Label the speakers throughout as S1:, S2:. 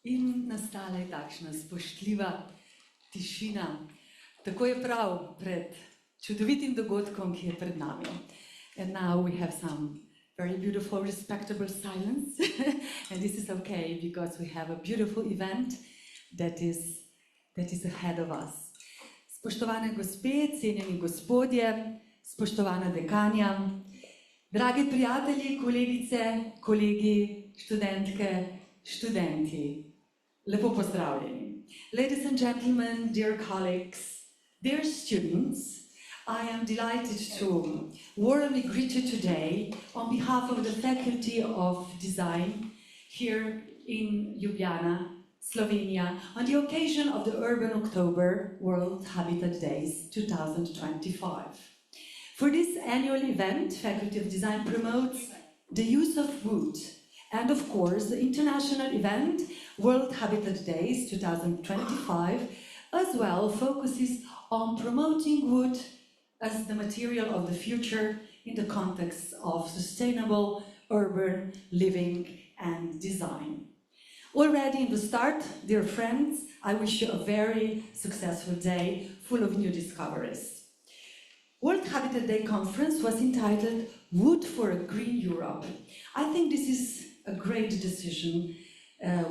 S1: In nastala je takšna spoštljiva tišina. Tako je prav pred čudovitim dogodkom, ki je pred nami. And now we have some very beautiful, respectable silence. And this is okay, because we have a beautiful event that is ahead of us. Spoštovane gospe, cenjeni gospodje, spoštovana dekanja, dragi prijatelji, kolegice, kolegi, študentke, študenti, lepo pozdravljeni. Ladies and gentlemen, dear colleagues, dear students, I am delighted to warmly greet you today on behalf of the Faculty of Design here in Ljubljana, Slovenia, on the occasion of the Urban October World Habitat Days 2025. For this annual event, Faculty of Design promotes the use of wood, and of course the international event World Habitat Days 2025 as well focuses on promoting wood as the material of the future in the context of sustainable urban living and design. Already in the start, dear friends, I wish you a very successful day full of new discoveries. World Habitat Day conference was entitled Wood for a Green Europe. I think this is a great decision.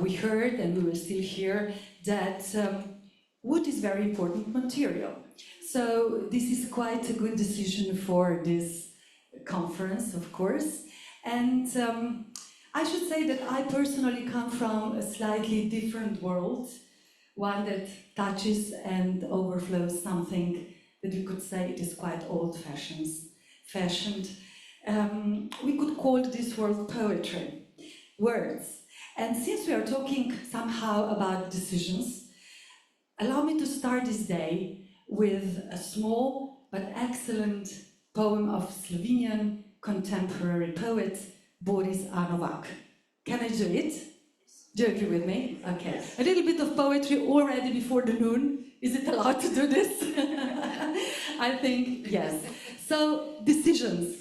S1: We heard, and we will still hear, that wood is very important material. So this is quite a good decision for this conference, of course. And I should say that I personally come from a slightly different world, one that touches and overflows something that we could say it is quite old-fashioned. We could call this world poetry, words. And since we are talking somehow about decisions, allow me to start this day with a small but excellent poem of Slovenian contemporary poet Boris A. Novak. Can I do it? Do you agree with me? Okay. A little bit of poetry already before the noon. Is it allowed to do this? I think yes. So, decisions.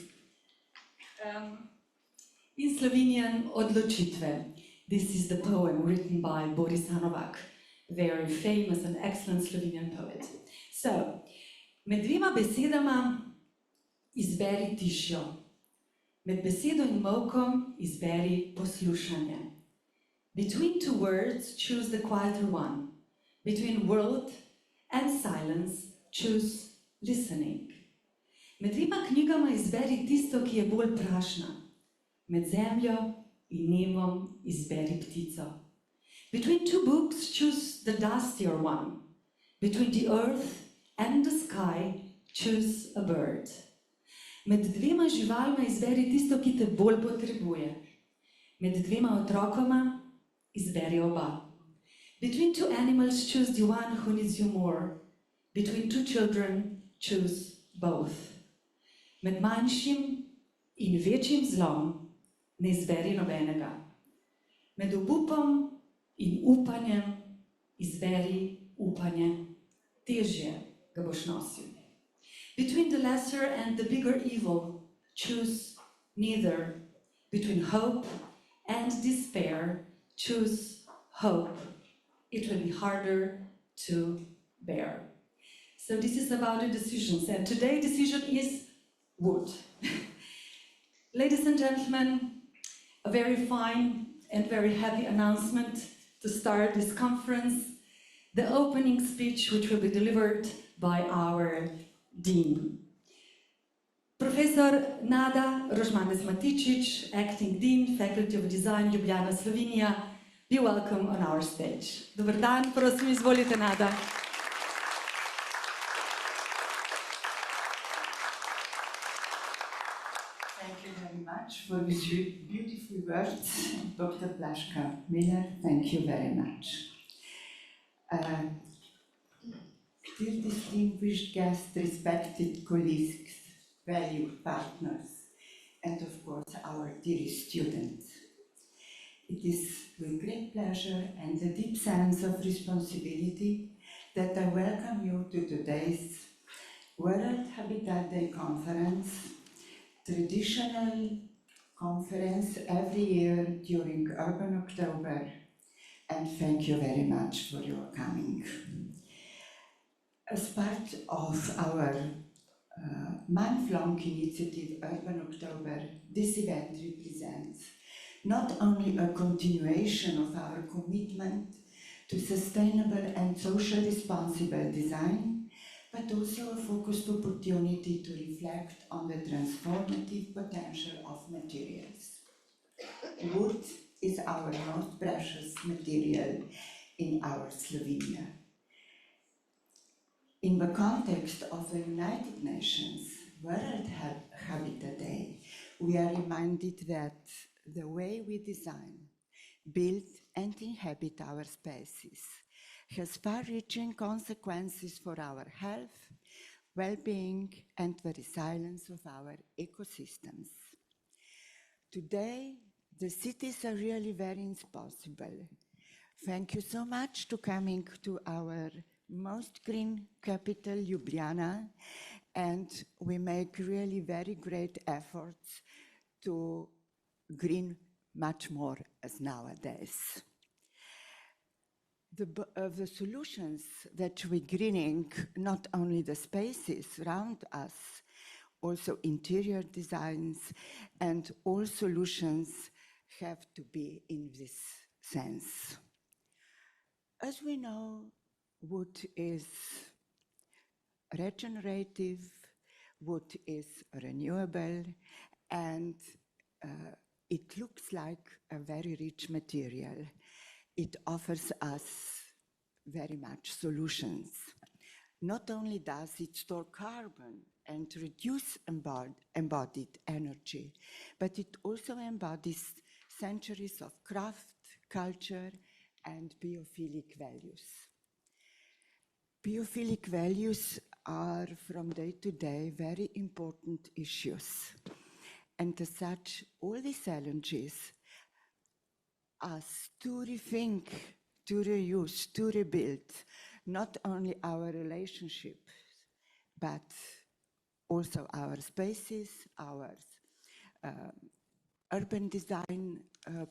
S1: In Slovenian, odločitve. This is the poem written by Boris A. Novak, very famous and excellent Slovenian poet. So, med dvema besedama izberi tišjo. Med besedo in molkom izberi poslušanje. Between two words, choose the quieter one. Between word and silence, choose listening. Med dvema knjigama izberi tisto, ki je bolj prašna. Med zemljo in nebom izberi ptico. Between two books, choose the dustier one. Between the earth and the sky, choose a bird. Med dvema živalma izberi tisto, ki te bolj potrebuje. Med dvema otrokoma izberi oba. Between two animals, choose the one who needs you more. Between two children, choose both. Med manjšim in večjim zlom ne izberi nobenega. Med obupom in upanjem izberi upanje. Težje ga boš nosil. Between the lesser and the bigger evil, choose neither. Between hope and despair, choose hope. It will be harder to bear. So this is about the decisions, and today's decision is wood. Ladies and gentlemen, a very fine and very happy announcement to start this conference, the opening speech which will be delivered by our Dean. Professor Nada Rožmanes Matičić, Acting Dean, Faculty of Design, Ljubljana, Slovenia, be welcome on our stage. Dobar dan, prosim, izvolite, Nada.
S2: Thank you very much for these beautiful words, Dr. Blažka Miller. Thank you very much. Dear distinguished guests, respected colleagues, valued partners, and of course our dear students. It is with great pleasure and a deep sense of responsibility that I welcome you to today's World Habitat Day conference, traditional conference every year during Urban October, and thank you very much for your coming. As part of our month-long initiative Urban October, this event represents not only a continuation of our commitment to sustainable and socially responsible design, but also a focused opportunity to reflect on the transformative potential of materials. Wood is our most precious material in our Slovenia. In the context of the United Nations World Habitat Day, we are reminded that the way we design, build and inhabit our spaces has far-reaching consequences for our health, well-being and the resilience of our ecosystems. Today, the cities are really very impossible. Thank you so much for coming to our most green capital, Ljubljana, and we make really very great efforts to green much more as nowadays. The solutions that we're greening, not only the spaces around us, also interior designs, and all solutions have to be in this sense. As we know, wood is regenerative, wood is renewable, and it looks like a very rich material. It offers us very much solutions. Not only does it store carbon and reduce embodied energy, but it also embodies centuries of craft, culture, and biophilic values. Biophilic values are from day to day very important issues. And as such, all these challenges us to rethink, to reuse, to rebuild not only our relationships, but also our spaces, our urban design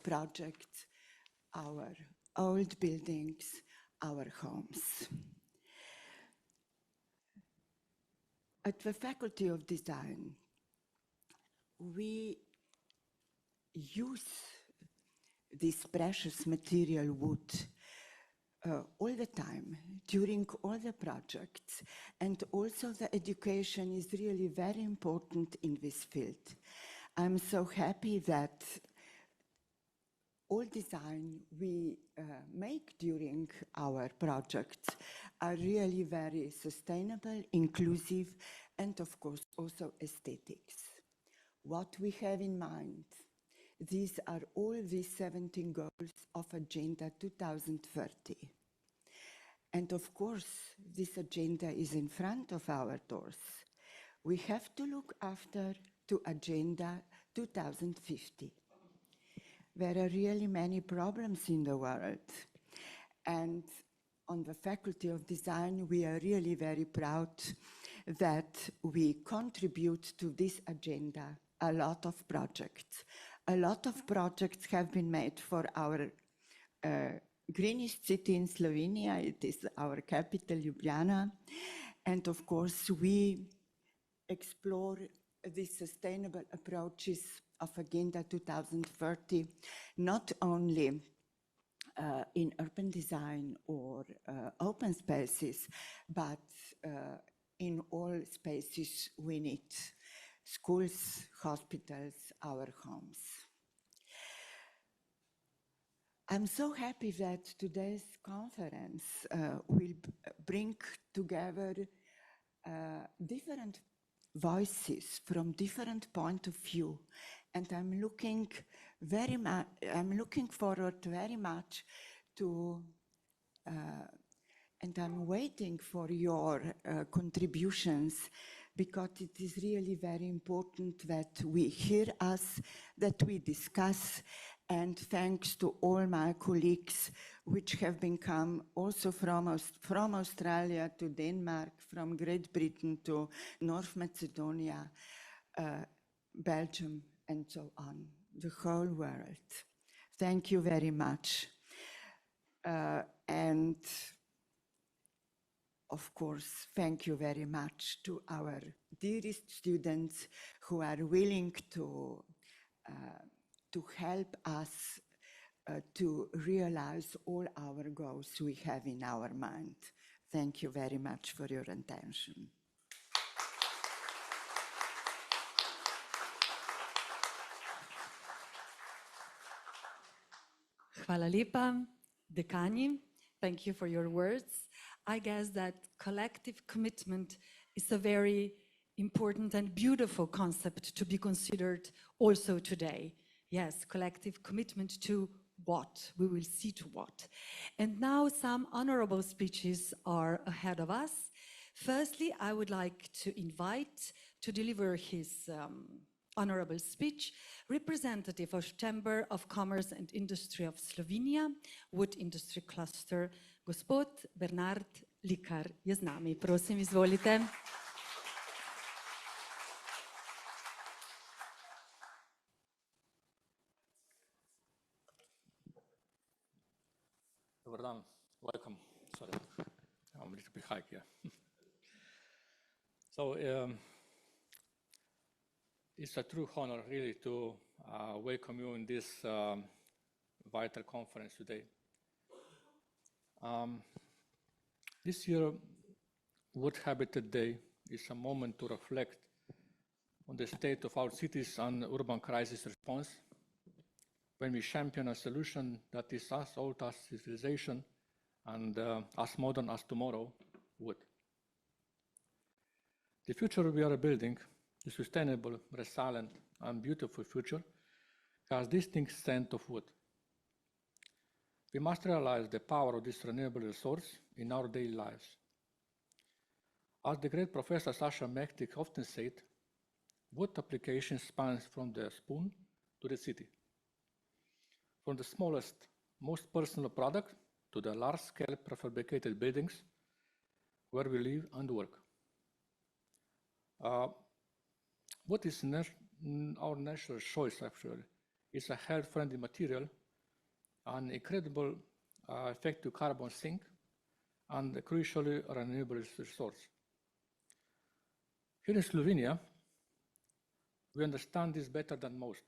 S2: projects, our old buildings, our homes. At the Faculty of Design, we use this precious material wood all the time, during all the projects, and also the education is really very important in this field. I'm so happy that all design we make during our projects are really very sustainable, inclusive, and of course also aesthetics. What we have in mind, these are all the 17 goals of Agenda 2030. And of course, this agenda is in front of our doors. We have to look after to Agenda 2050. There are really many problems in the world. And on the Faculty of Design, we are really very proud that we contribute to this agenda a lot of projects. A lot of projects have been made for our greenest city in Slovenia. It is our capital, Ljubljana. And of course, we explore the sustainable approaches of Agenda 2030, not only in urban design or open spaces, but in all spaces we need schools, hospitals, our homes. I'm so happy that today's conference will bring together different voices from different point of view, and I'm looking forward very much to and I'm waiting for your contributions, because it is really very important that we hear us, that we discuss, and thanks to all my colleagues which have been come also from Australia to Denmark, from Great Britain to North Macedonia, Belgium, and so on, the whole world. Thank you very much. And of course, thank you very much to our dearest students who are willing to help us to realize all our goals we have in our mind. Thank you very much for your attention.
S1: Hvala lepa, dekani. Thank you for your words. I guess that collective commitment is a very important and beautiful concept to be considered also today. Yes, collective commitment to what? We will see to what. And now some honorable speeches are ahead of us. Firstly, I would like to invite to deliver his honorable speech, representative of Chamber of Commerce and Industry of Slovenia, Wood Industry Cluster, gospod Bernard Likar je z nami. Prosim, izvolite.
S3: Dobar dan, welcome. Sorry, I'm a little bit high here. So, it's a true honor really to welcome you in this vital conference today. This year, World Habitat Day is a moment to reflect on the state of our cities and urban crisis response, when we champion a solution that is as old as civilization and as modern as tomorrow would. The future we are building, the sustainable, resilient, and beautiful future, has distinct scent of wood. We must realize the power of this renewable resource in our daily lives. As the great Professor Sasha Mektik often said, wood application spans from the spoon to the city, from the smallest, most personal product to the large-scale prefabricated buildings where we live and work. What is our natural choice, actually, is a health-friendly material, an incredible effective carbon sink, and a crucially renewable resource. Here in Slovenia, we understand this better than most.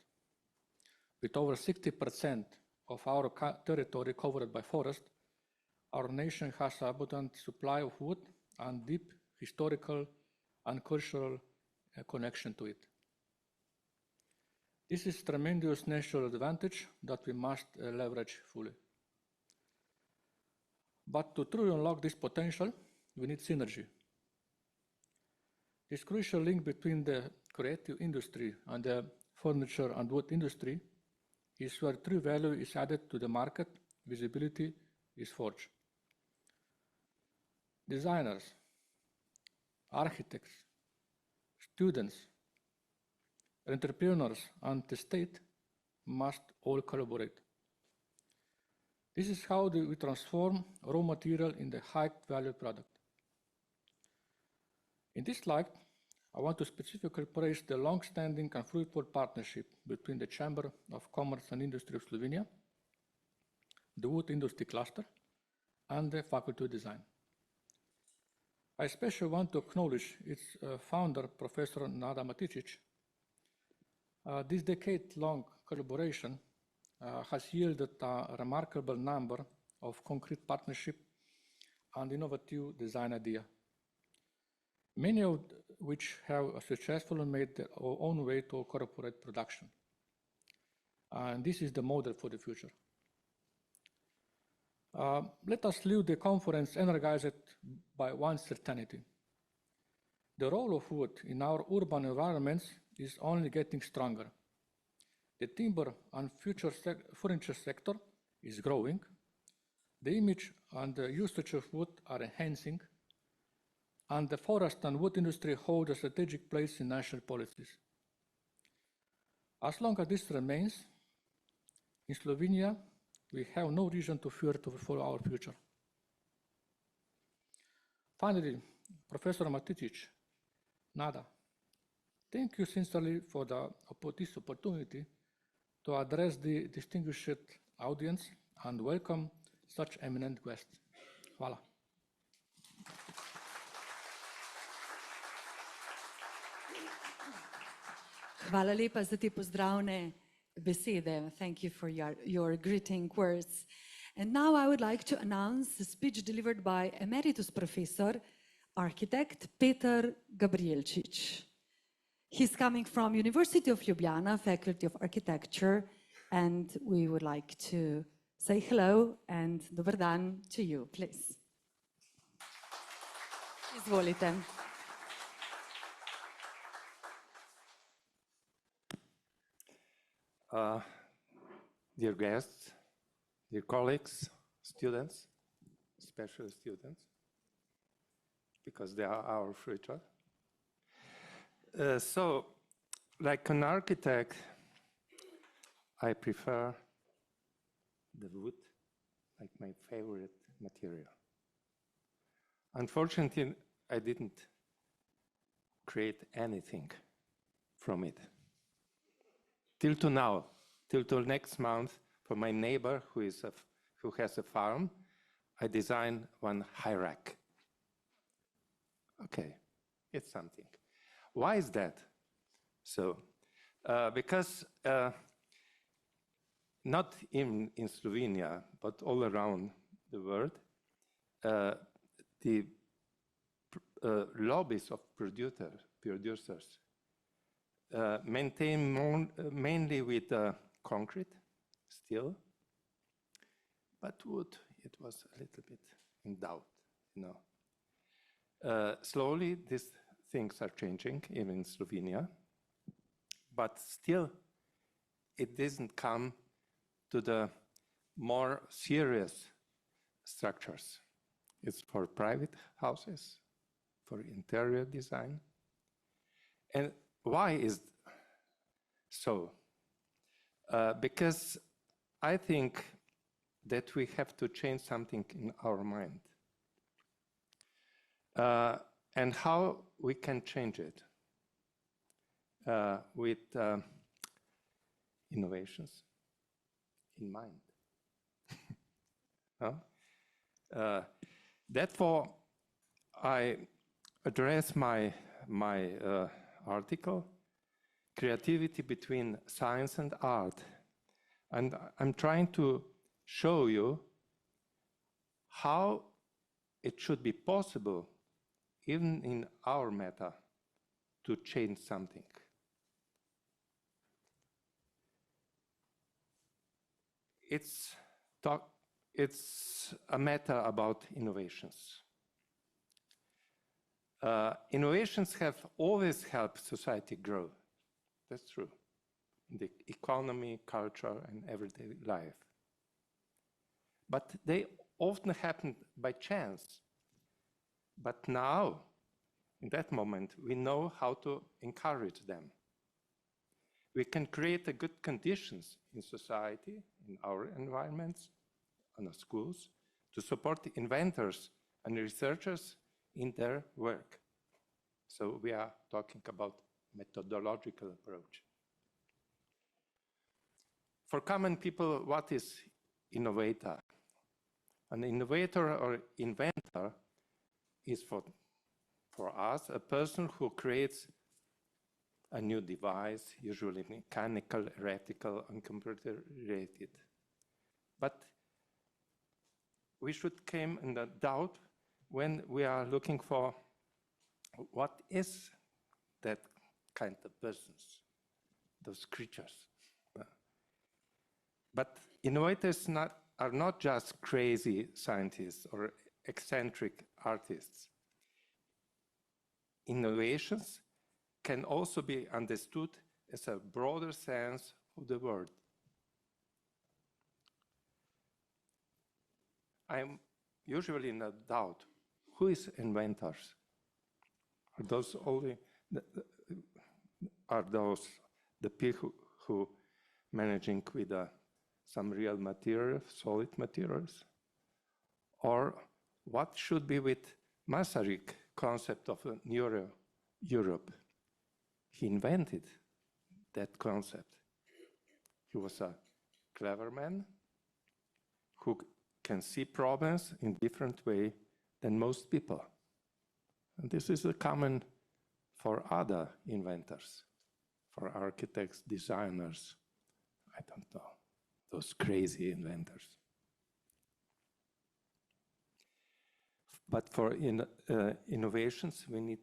S3: With over 60% of our territory covered by forest, our nation has an abundant supply of wood and deep historical and cultural connection to it. This is a tremendous natural advantage that we must leverage fully. But to truly unlock this potential, we need synergy. This crucial link between the creative industry and the furniture and wood industry is where true value is added to the market, visibility is forged. Designers, architects, students, entrepreneurs, and the state must all collaborate. This is how we transform raw material in the high-value product. In this slide, I want to specifically praise the long-standing and fruitful partnership between the Chamber of Commerce and Industry of Slovenia, the Wood Industry Cluster, and the Faculty of Design. I especially want to acknowledge its founder, Professor Nada Maticic. This decade-long collaboration has yielded a remarkable number of concrete partnership and innovative design ideas, many of which have successfully made their own way to corporate production. And this is the model for the future. Let us leave the conference energized by one certainty. The role of wood in our urban environments is only getting stronger. The timber and future furniture sector is growing. The image and the usage of wood are enhancing, and the forest and wood industry hold a strategic place in national policies. As long as this remains, in Slovenia, we have no reason to fear for our future. Finally, Professor Maticic, Nada, thank you sincerely for this opportunity to address the distinguished audience and welcome such eminent guests. Hvala.
S1: Hvala lepa za te pozdravne besede. Thank you for your greeting words. And now I would like to announce the speech delivered by Emeritus Professor, Architect Peter Gabrielčič. He's coming from University of Ljubljana, Faculty of Architecture, and we would like to say hello and dober dan to you, please. Izvolite.
S4: Dear guests, dear colleagues, students, special students, because they are our future. So, like an architect, I prefer the wood, like my favorite material. Unfortunately, I didn't create anything from it. Till to now, till next month, for my neighbor who has a farm, I designed one high rack. Okay, it's something. Why is that? So, because not in Slovenia, but all around the world, the lobbies of producers maintain mainly with concrete, steel, but wood, it was a little bit in doubt, you know. Slowly, these things are changing, even in Slovenia, but still, it doesn't come to the more serious structures. It's for private houses, for interior design. And why is so? Because I think that we have to change something in our mind. And how we can change it? With innovations in mind. No? Therefore, I address my article, Creativity Between Science and Art. And I'm trying to show you how it should be possible, even in our matter, to change something. It's a matter about innovations. Innovations have always helped society grow. That's true. In the economy, culture, and everyday life. But they often happen by chance. But now, in that moment, we know how to encourage them. We can create good conditions in society, in our environments, in our schools, to support the inventors and researchers in their work. So we are talking about methodological approach. For common people, what is innovator? An innovator or inventor is for us a person who creates a new device, usually mechanical, electrical, and computer-related. But we should come in the doubt when we are looking for what is that kind of persons, those creatures. But innovators are not just crazy scientists or eccentric artists. Innovations can also be understood as a broader sense of the word. I'm usually in a doubt. Who is inventors? Are those the people who managing with some real material, solid materials? Or what should be with Masaryk concept of a new Europe? He invented that concept. He was a clever man who can see problems in different way than most people. And this is a common for other inventors, for architects, designers, I don't know, those crazy inventors. But for innovations, we need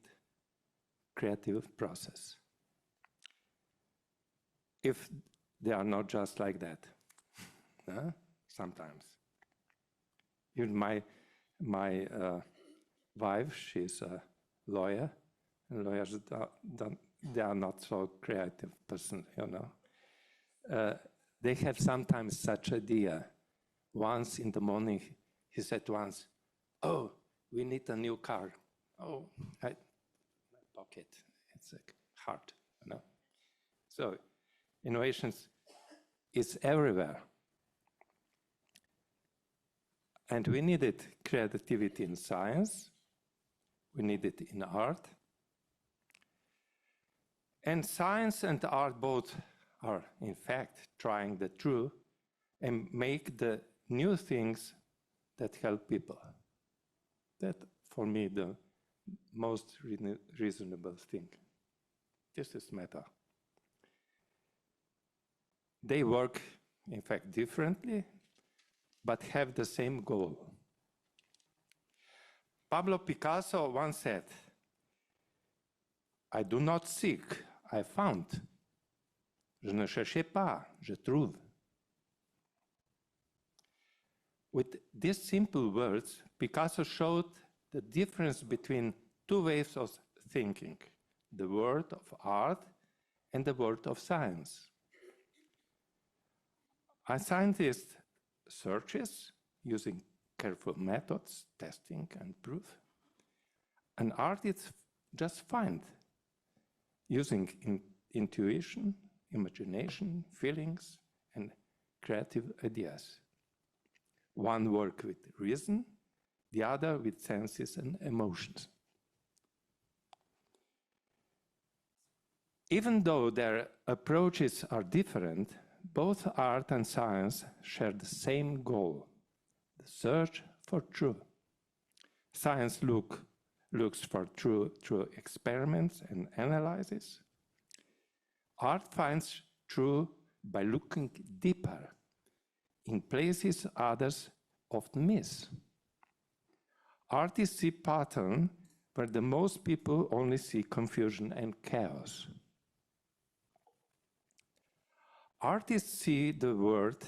S4: creative process. If they are not just like that, sometimes. Even my wife, she's a lawyer, and lawyers they are not so creative person, you know. They have sometimes such idea. Once in the morning, he said once, "Oh, we need a new car." Oh, my pocket, it's like hard, you know. So innovations is everywhere. And we needed creativity in science, we need it in art. And science and art both are, in fact, trying the true and make the new things that help people. That, for me, the most reasonable thing. This is meta. They work, in fact, differently, but have the same goal. Pablo Picasso once said, "I do not seek, I found. Je ne cherchais pas, je trouve." With these simple words, Picasso showed the difference between two ways of thinking, the world of art and the world of science. A scientist searches using careful methods, testing and proof. An artist just finds using intuition, imagination, feelings, and creative ideas. One works with reason, the other with senses and emotions. Even though their approaches are different, both art and science share the same goal, the search for truth. Science looks for truth through experiments and analysis. Art finds truth by looking deeper in places others often miss. Artists see pattern where the most people only see confusion and chaos. Artists see the world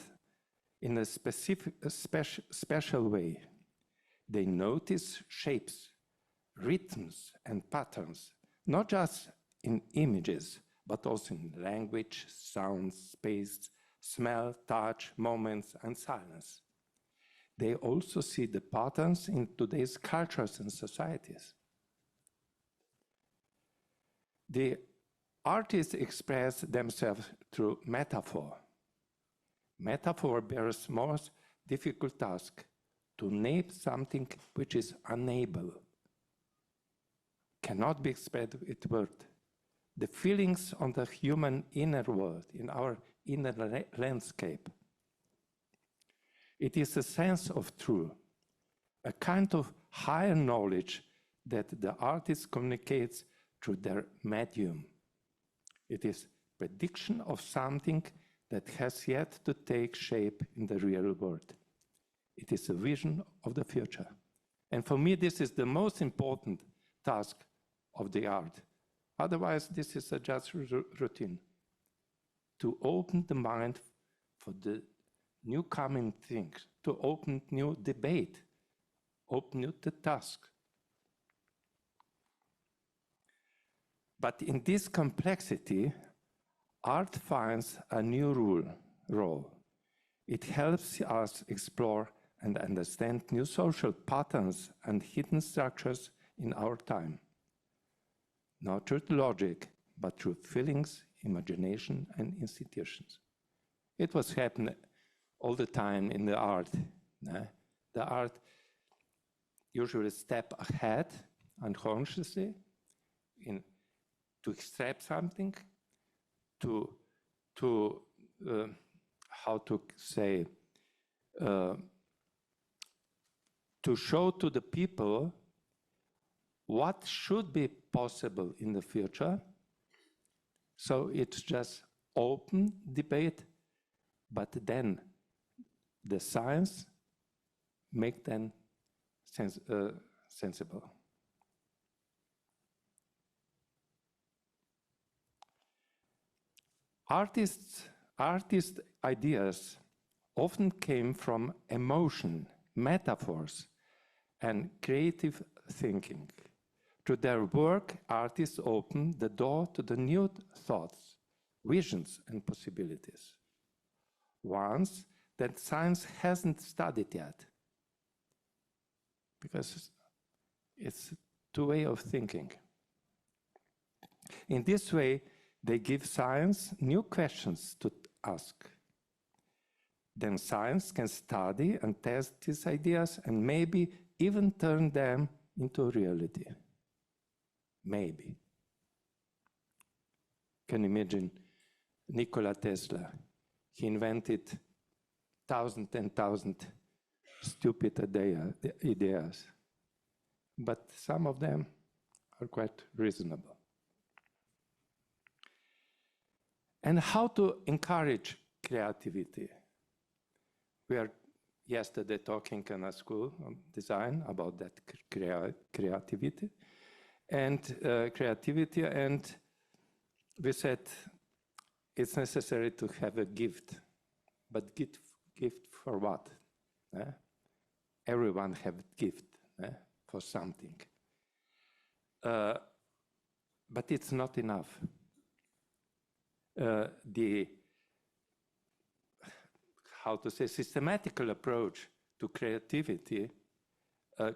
S4: in a special way. They notice shapes, rhythms, and patterns, not just in images, but also in language, sound, space, smell, touch, moments, and silence. They also see the patterns in today's cultures and societies. The artists express themselves through metaphor. Metaphor bears most difficult task, to name something which is unable, cannot be expressed with words. The feelings on the human inner world, in our inner landscape. It is a sense of truth, a kind of higher knowledge that the artist communicates through their medium. It is prediction of something that has yet to take shape in the real world. It is a vision of the future. And for me, this is the most important task of the art. Otherwise, this is a just routine. To open the mind for the new coming things, to open new debate, open new task. But in this complexity, art finds a new role. It helps us explore and understand new social patterns and hidden structures in our time. Not through logic, but through feelings, imagination, and institutions. It was happening all the time in the art. The art usually step ahead unconsciously to extract something, how to say, to show to the people what should be possible in the future. So it's just open debate, but then the science make them sensible. Artists' ideas often came from emotion, metaphors, and creative thinking. Through their work, artists open the door to the new thoughts, visions, and possibilities. Ones that science hasn't studied yet, because it's two ways of thinking. In this way, they give science new questions to ask. Then science can study and test these ideas and maybe even turn them into reality. Maybe. Can you imagine Nikola Tesla? He invented 10,000 stupid ideas, but some of them are quite reasonable. And how to encourage creativity? We are yesterday talking in a school on design about that creativity, and we said it's necessary to have a gift, but gift for what? Everyone have gift for something, but it's not enough. The systematical approach to creativity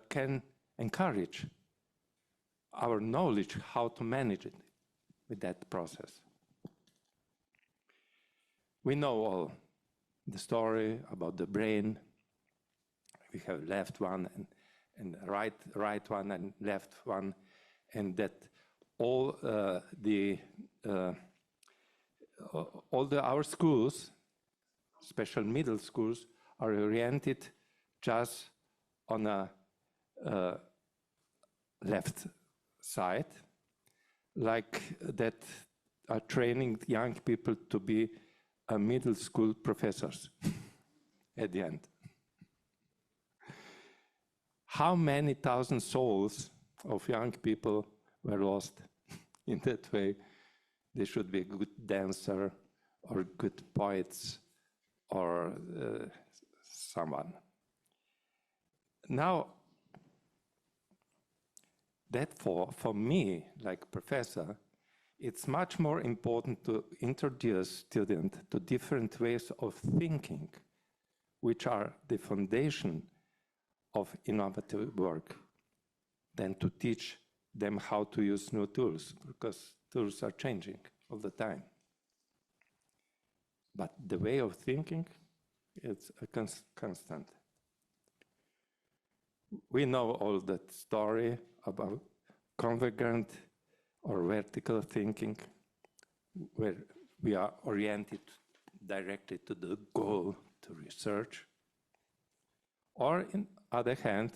S4: can encourage our knowledge how to manage it with that process. We know all the story about the brain. We have left one and right one and left one, and that all our schools, special middle schools, are oriented just on a left side, like that are training young people to be middle school professors at the end. How many thousand souls of young people were lost in that way? They should be a good dancer or good poets or someone. Now, that for me, like professor, it's much more important to introduce students to different ways of thinking, which are the foundation of innovative work, than to teach them how to use new tools, because tools are changing all the time. But the way of thinking, it's a constant. We know all that story about convergent or vertical thinking, where we are oriented directly to the goal to research. Or, on the other hand,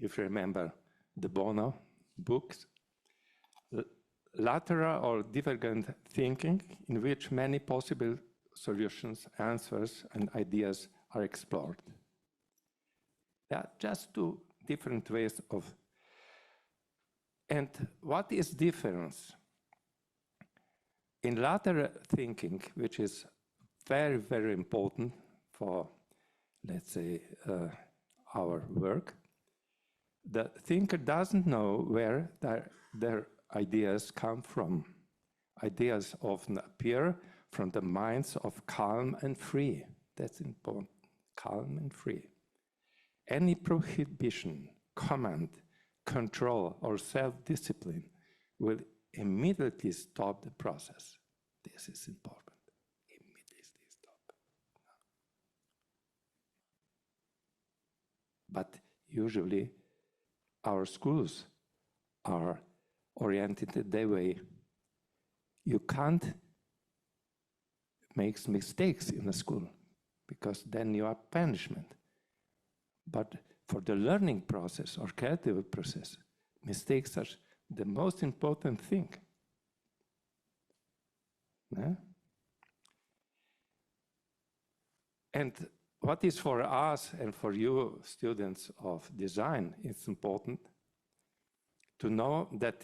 S4: if you remember the Bono books, lateral or divergent thinking, in which many possible solutions, answers, and ideas are explored. There are just two different ways of. And what is difference? In lateral thinking, which is very, very important for, let's say, our work, the thinker doesn't know where their ideas come from. Ideas often appear from the minds of calm and free. That's important, calm and free. Any prohibition, command, control, or self-discipline will immediately stop the process. This is important. Immediately stop. But usually our schools are oriented that way. You can't make mistakes in a school, because then you are punishment. But for the learning process or creative process, mistakes are the most important thing. Yeah? And what is for us and for you students of design, it's important to know that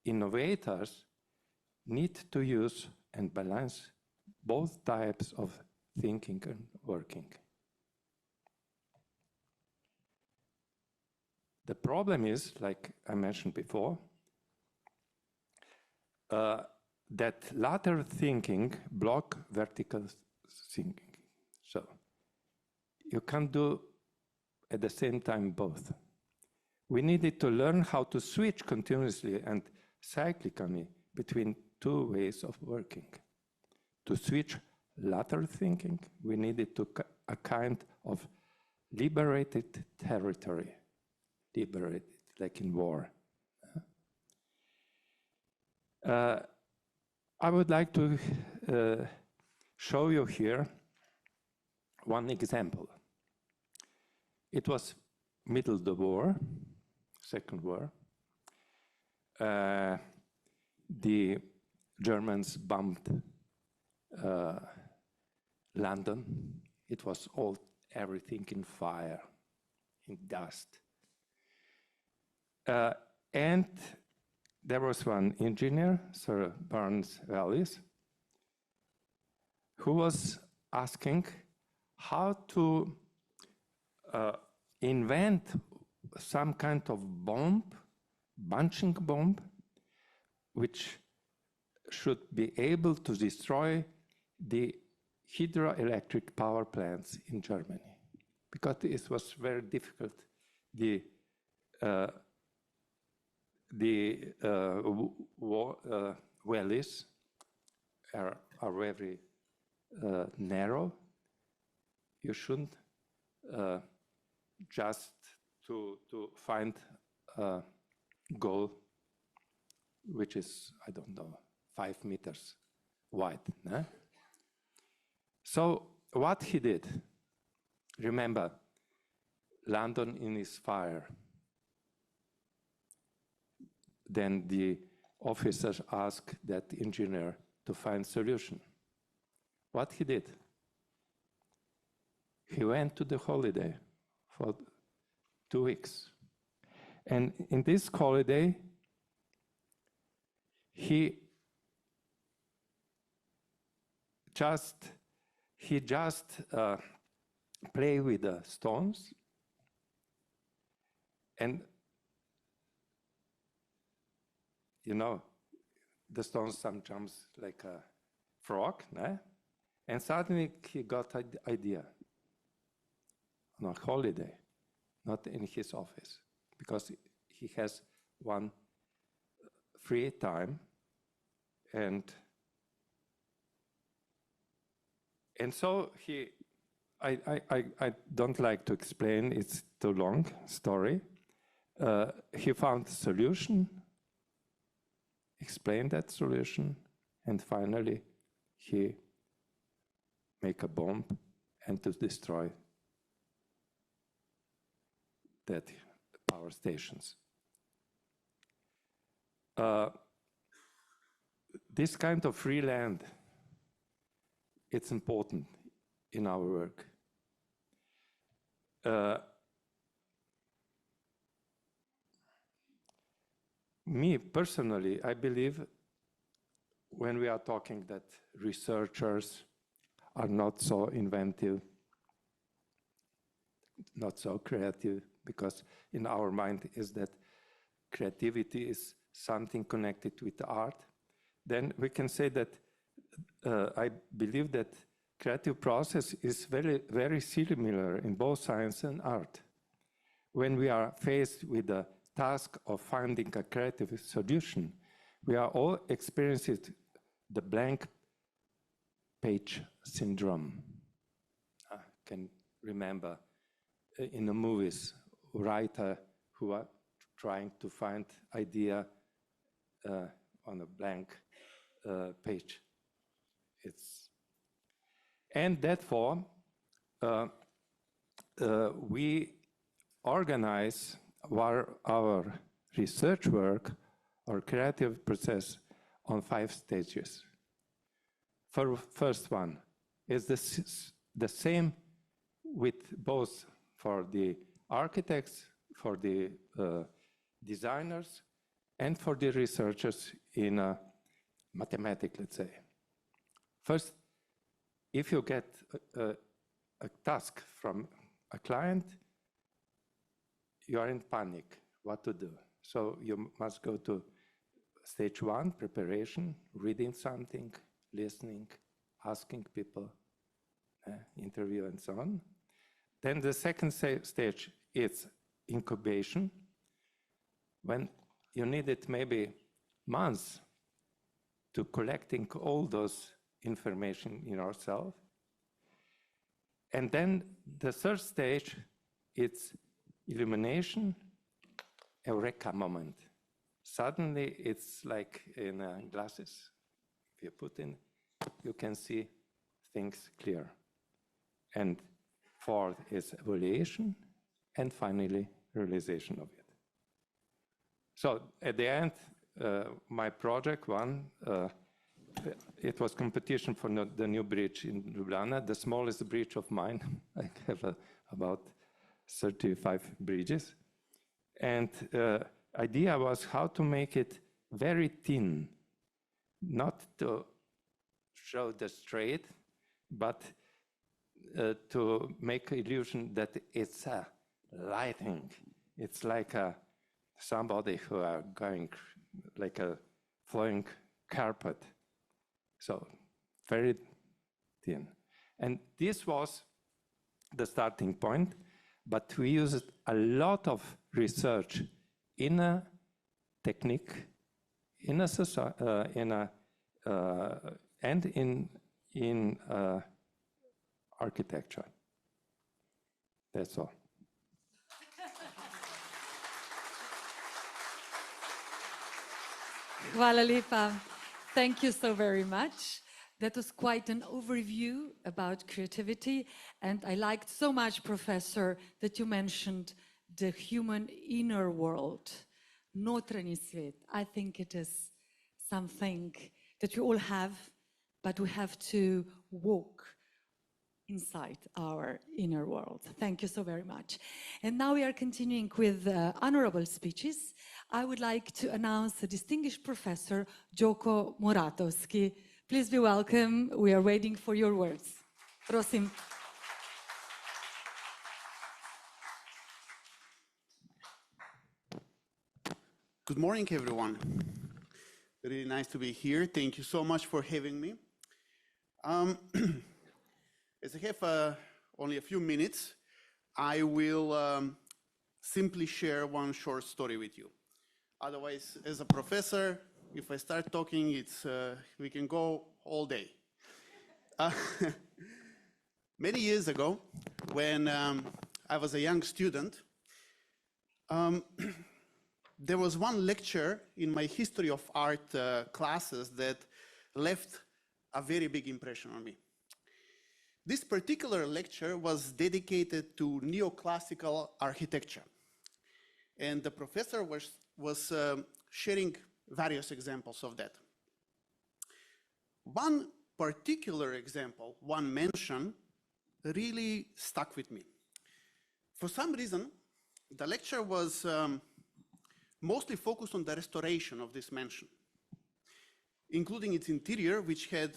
S4: innovators need to use and balance both types of thinking and working. The problem is, like I mentioned before, that lateral thinking block vertical thinking. So you can't do at the same time both. We needed to learn how to switch continuously and cyclically between two ways of working. To switch lateral thinking, we needed to a kind of liberated territory, liberated like in war. I would like to show you here one example. It was middle of the war, Second War. The Germans bombed London. It was everything in fire, in dust. And there was one engineer, Sir Barnes-Wallis, who was asking how to invent some kind of bomb, bunching bomb, which should be able to destroy the hydroelectric power plants in Germany, because it was very difficult. The valleys are very narrow. You shouldn't just to find a goal which is, I don't know, 5 meters wide. Nah? So what he did, remember, London in his fire. Then the officers asked that engineer to find solution. What he did? He went to the holiday for 2 weeks. And in this holiday, he just play with the stones, and you know, the stones sometimes like a frog, né? And suddenly he got an idea on a holiday, not in his office, because he has one free time, and so I don't like to explain, it's too long story. He found a solution, explained that solution, and finally he make a bomb and to destroy that power stations. This kind of free land, it's important in our work. Me personally, I believe when we are talking that researchers are not so inventive, not so creative, because in our mind is that creativity is something connected with art, then we can say that I believe that creative process is very, very similar in both science and art. When we are faced with the task of finding a creative solution, we are all experiencing the blank page syndrome. I can remember in the movies, writer who are trying to find idea on a blank page. And therefore, we organize our research work or creative process on 5 stages. First one is the same with both for the architects, for the designers, and for the researchers in mathematics, let's say. First, if you get a task from a client, you are in panic, what to do. So you must go to stage 1, preparation, reading something, listening, asking people, interview and so on. Then the second stage is incubation, when you need it maybe months to collecting all those information in yourself. And then the third stage, it's illumination, eureka moment. Suddenly it's like in glasses. If you put in, you can see things clear. And fourth is evaluation, and finally realization of it. So at the end, my project won. It was competition for the new bridge in Ljubljana, the smallest bridge of mine. I have about 35 bridges. And idea was how to make it very thin, not to show the straight, but to make illusion that it's a lighting. It's like somebody who are going like a flowing carpet. So very thin. And this was the starting point, but we used a lot of research in a technique, in a and in architecture. That's all.
S1: Hvala lepa. Thank you so very much. That was quite an overview about creativity. And I liked so much, Professor, that you mentioned the human inner world, notranji svet. I think it is something that we all have, but we have to walk inside our inner world. Thank you so very much. And now we are continuing with honorable speeches. I would like to announce the distinguished professor, Joko Moratovski. Please be welcome. We are waiting for your words. Prosim.
S5: Good morning, everyone. Really nice to be here. Thank you so much for having me. As I have only a few minutes, I will simply share one short story with you. Otherwise, as a professor, if I start talking, we can go all day. Many years ago, when I was a young student, there was one lecture in my history of art classes that left a very big impression on me. This particular lecture was dedicated to neoclassical architecture. And the professor was sharing various examples of that. One particular example, one mention, really stuck with me. For some reason, the lecture was mostly focused on the restoration of this mansion, including its interior, which had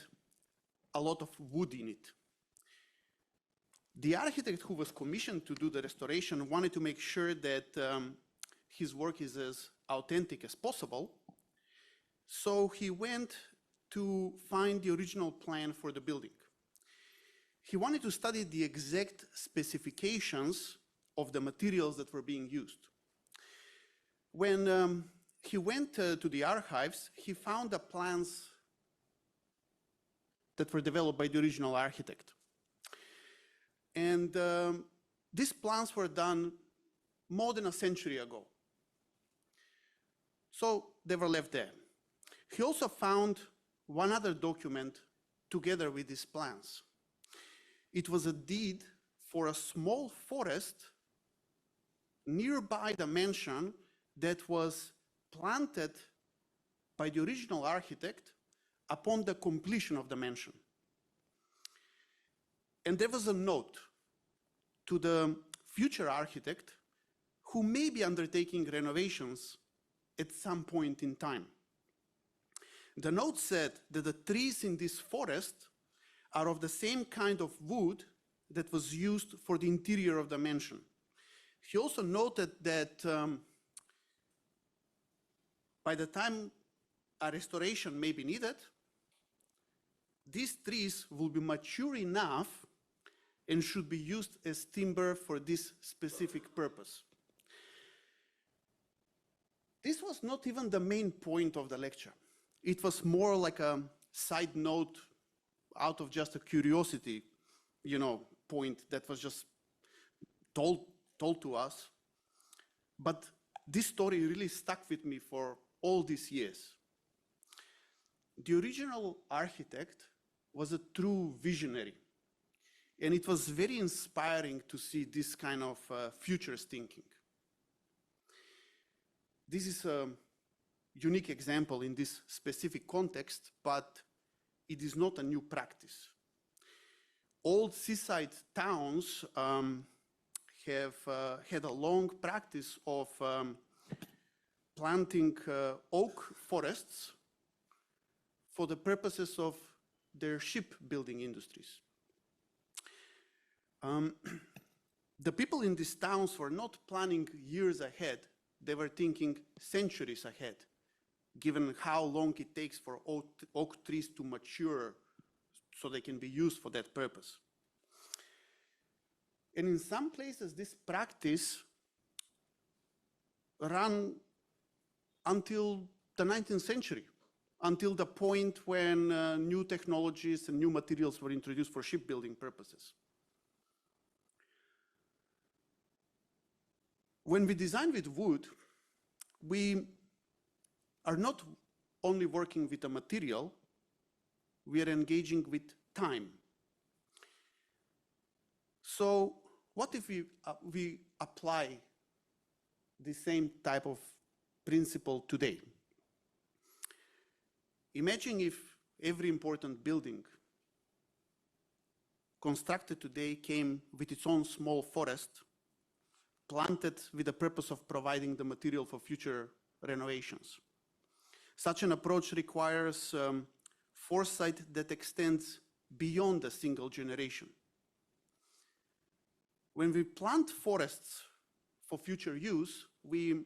S5: a lot of wood in it. The architect who was commissioned to do the restoration wanted to make sure that his work is as authentic as possible. So he went to find the original plan for the building. He wanted to study the exact specifications of the materials that were being used. When he went to the archives, he found the plans that were developed by the original architect. And these plans were done more than a century ago. So they were left there. He also found one other document together with these plans. It was a deed for a small forest nearby the mansion that was planted by the original architect upon the completion of the mansion. And there was a note to the future architect who may be undertaking renovations at some point in time. The note said that the trees in this forest are of the same kind of wood that was used for the interior of the mansion. He also noted that by the time a restoration may be needed, these trees will be mature enough and should be used as timber for this specific purpose. This was not even the main point of the lecture. It was more like a side note out of just a curiosity, point that was just told to us. But this story really stuck with me for all these years. The original architect was a true visionary, and it was very inspiring to see this kind of futurist thinking. This is a unique example in this specific context, but it is not a new practice. Old seaside towns have had a long practice of planting oak forests for the purposes of their shipbuilding industries. The people in these towns were not planning years ahead, they were thinking centuries ahead, given how long it takes for oak trees to mature so they can be used for that purpose. And in some places, this practice ran until the 19th century, until the point when new technologies and new materials were introduced for shipbuilding purposes. When we design with wood, we are not only working with a material, we are engaging with time. So what if we apply the same type of principle today? Imagine if every important building constructed today came with its own small forest, planted with the purpose of providing the material for future renovations. Such an approach requires foresight that extends beyond a single generation. When we plant forests for future use, we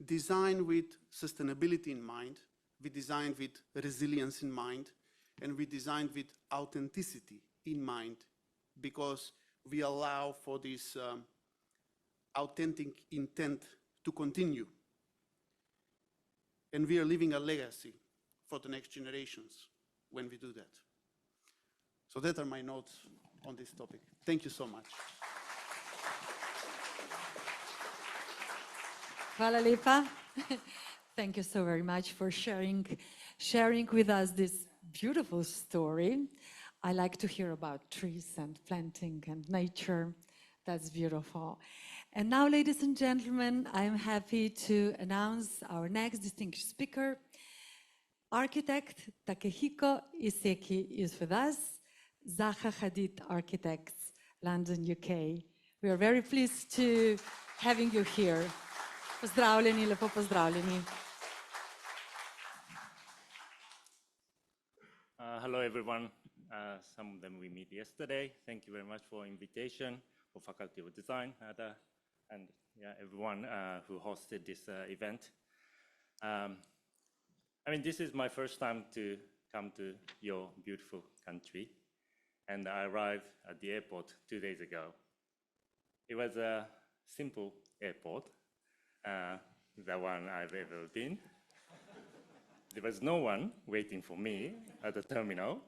S5: design with sustainability in mind, we design with resilience in mind, and we design with authenticity in mind, because we allow for this authentic intent to continue. And we are leaving a legacy for the next generations when we do that. So that are my notes on this topic. Thank you so much.
S1: Hvala lepa. Thank you so very much for sharing with us this beautiful story. I like to hear about trees and planting and nature. That's beautiful. And now, ladies and gentlemen, I'm happy to announce our next distinguished speaker. Architect Takehiko Iseki is with us, Zaha Hadid Architects, London, UK. We are very pleased to having you here. Pozdravljeni, lepo pozdravljeni.
S6: Hello, everyone. Some of them we met yesterday. Thank you very much for invitation for Faculty of Design and everyone who hosted this event. This is my first time to come to your beautiful country, and I arrived at the airport 2 days ago. It was a simple airport, the one I've ever been. There was no one waiting for me at the terminal.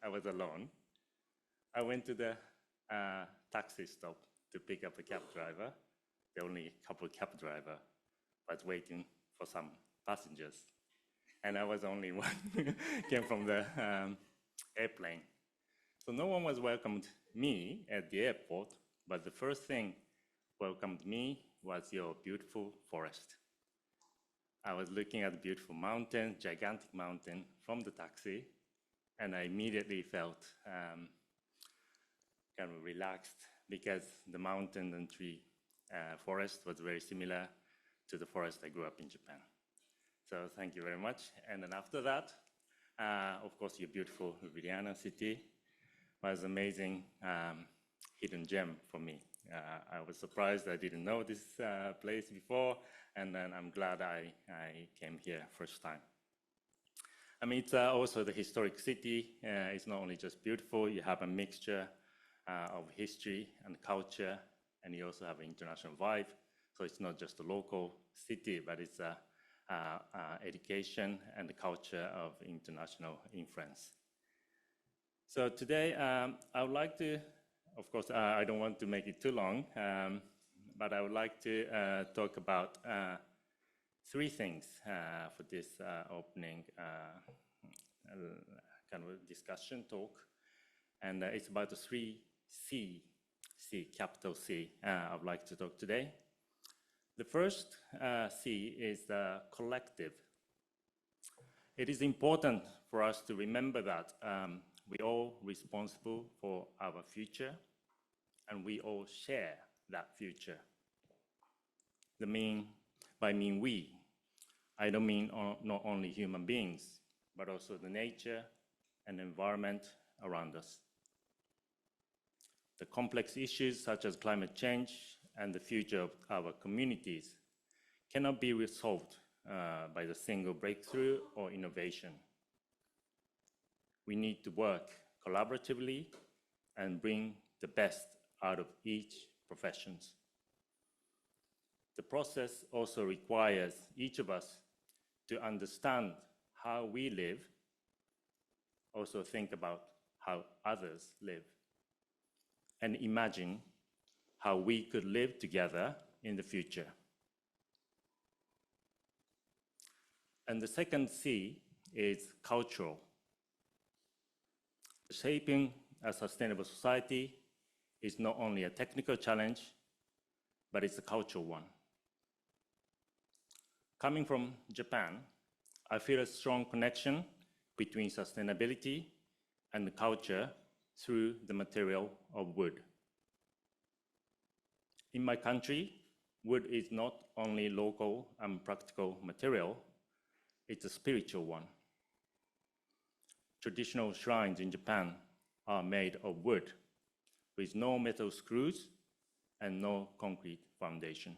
S6: I was alone. I went to the taxi stop to pick up a cab driver. The only couple cab driver was waiting for some passengers. And I was the only one came from the airplane. So no one was welcomed me at the airport, but the first thing welcomed me was your beautiful forest. I was looking at the beautiful mountain, gigantic mountain, from the taxi, and I immediately felt kind of relaxed because the mountain and tree forest was very similar to the forest I grew up in Japan. So thank you very much. And then after that, of course, your beautiful Ljubljana city was amazing hidden gem for me. I was surprised I didn't know this place before, and then I'm glad I came here first time. I mean, it's also the historic city. It's not only just beautiful, you have a mixture of history and culture, and you also have an international vibe. So it's not just a local city, but it's education and the culture of international influence. So today, I would like to, of course, I don't want to make it too long, but I would like to talk about three things for this opening kind of discussion talk. And it's about the three C, capital C, I would like to talk today. The first C is the collective. It is important for us to remember that we're all responsible for our future, and we all share that future. By we, I don't mean not only human beings, but also the nature and environment around us. The complex issues such as climate change and the future of our communities cannot be resolved by the single breakthrough or innovation. We need to work collaboratively and bring the best out of each profession. The process also requires each of us to understand how we live, also think about how others live, and imagine how we could live together in the future. And the second C is cultural. Shaping a sustainable society is not only a technical challenge, but it's a cultural one. Coming from Japan, I feel a strong connection between sustainability and culture through the material of wood. In my country, wood is not only local and practical material, it's a spiritual one. Traditional shrines in Japan are made of wood with no metal screws and no concrete foundation.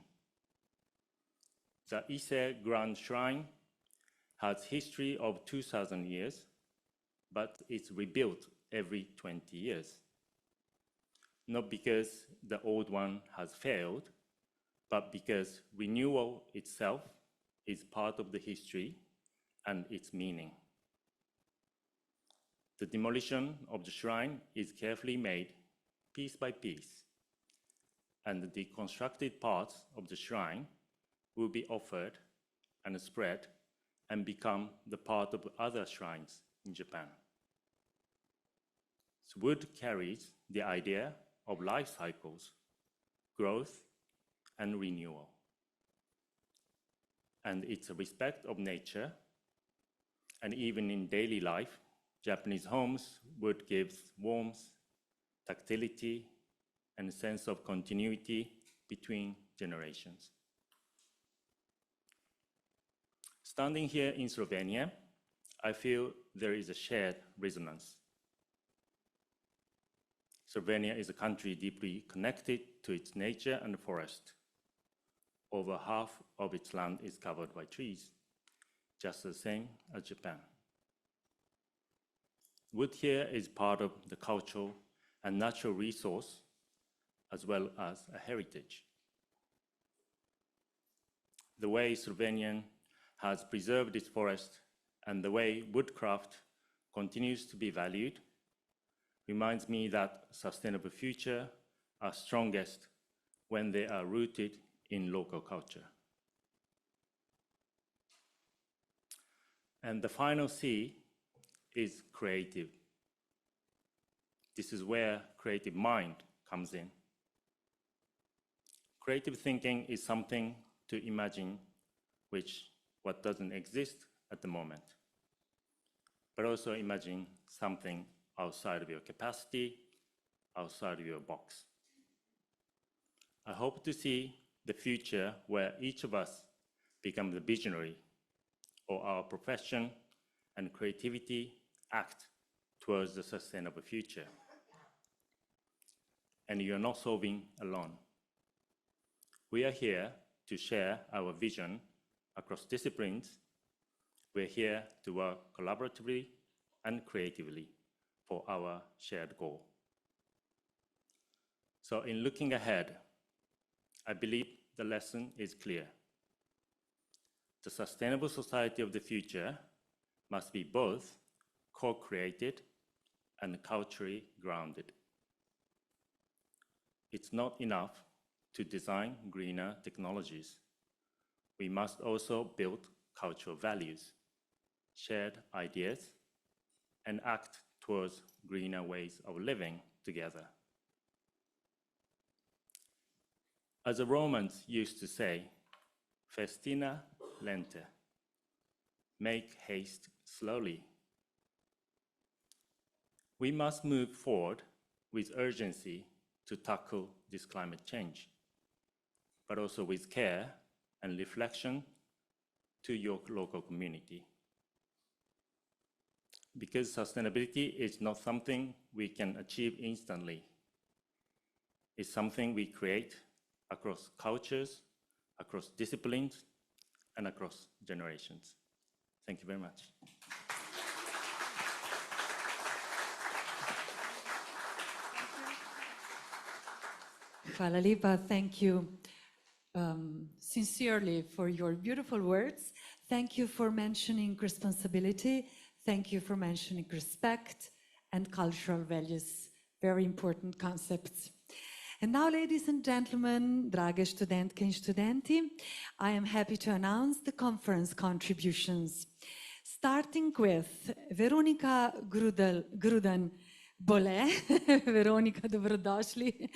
S6: The Ise Grand Shrine has history of 2,000 years, but it's rebuilt every 20 years. Not because the old one has failed, but because renewal itself is part of the history and its meaning. The demolition of the shrine is carefully made piece by piece, and the deconstructed parts of the shrine will be offered and spread and become the part of other shrines in Japan. So wood carries the idea of life cycles, growth, and renewal. And it's a respect of nature, and even in daily life, Japanese homes, wood gives warmth, tactility, and a sense of continuity between generations. Standing here in Slovenia, I feel there is a shared resonance. Slovenia is a country deeply connected to its nature and forest. Over half of its land is covered by trees, just the same as Japan. Wood here is part of the cultural and natural resource, as well as a heritage. The way Slovenia has preserved its forest and the way woodcraft continues to be valued reminds me that sustainable futures are strongest when they are rooted in local culture. And the final C is creative. This is where creative mind comes in. Creative thinking is something to imagine what doesn't exist at the moment, but also imagine something outside of your capacity, outside of your box. I hope to see the future where each of us become the visionary, or our profession and creativity act towards the sustainable future. And you're not solving alone. We are here to share our vision across disciplines. We're here to work collaboratively and creatively for our shared goal. So in looking ahead, I believe the lesson is clear. The sustainable society of the future must be both co-created and culturally grounded. It's not enough to design greener technologies. We must also build cultural values, shared ideas, and act towards greener ways of living together. As the Romans used to say, festina lente, make haste slowly. We must move forward with urgency to tackle this climate change, but also with care and reflection to your local community. Because sustainability is not something we can achieve instantly. It's something we create across cultures, across disciplines, and across generations. Thank you very much.
S1: Hvala lepa. Thank you sincerely for your beautiful words. Thank you for mentioning responsibility. Thank you for mentioning respect and cultural values, very important concepts. And now, ladies and gentlemen, drage študentke in študenti, I am happy to announce the conference contributions. Starting with Veronika Gruden-Bolle. Veronika, dobrodošli.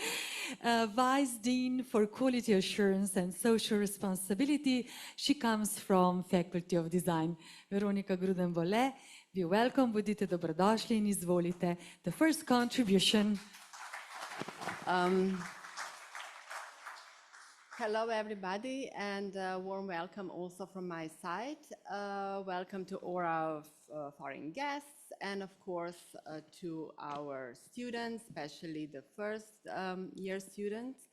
S1: Vice Dean for Quality Assurance and Social Responsibility. She comes from Faculty of Design. Veronika Gruden-Bolle, be welcome, bodite dobrodošli in izvolite. The first contribution.
S7: Hello, everybody, and a warm welcome also from my side. Welcome to all our foreign guests, and of course to our students, especially the first year students.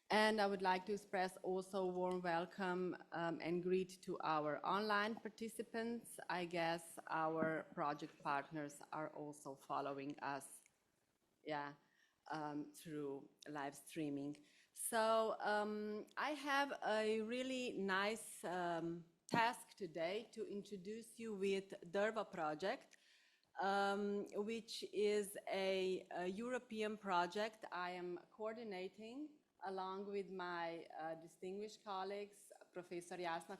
S7: And I would like to express also a warm welcome and greet to our online participants. I guess our project partners are also following us, through live streaming. So I have a really nice task today to introduce you with DERVA project, which is a European project I am coordinating along with my distinguished colleagues, Professor Jasna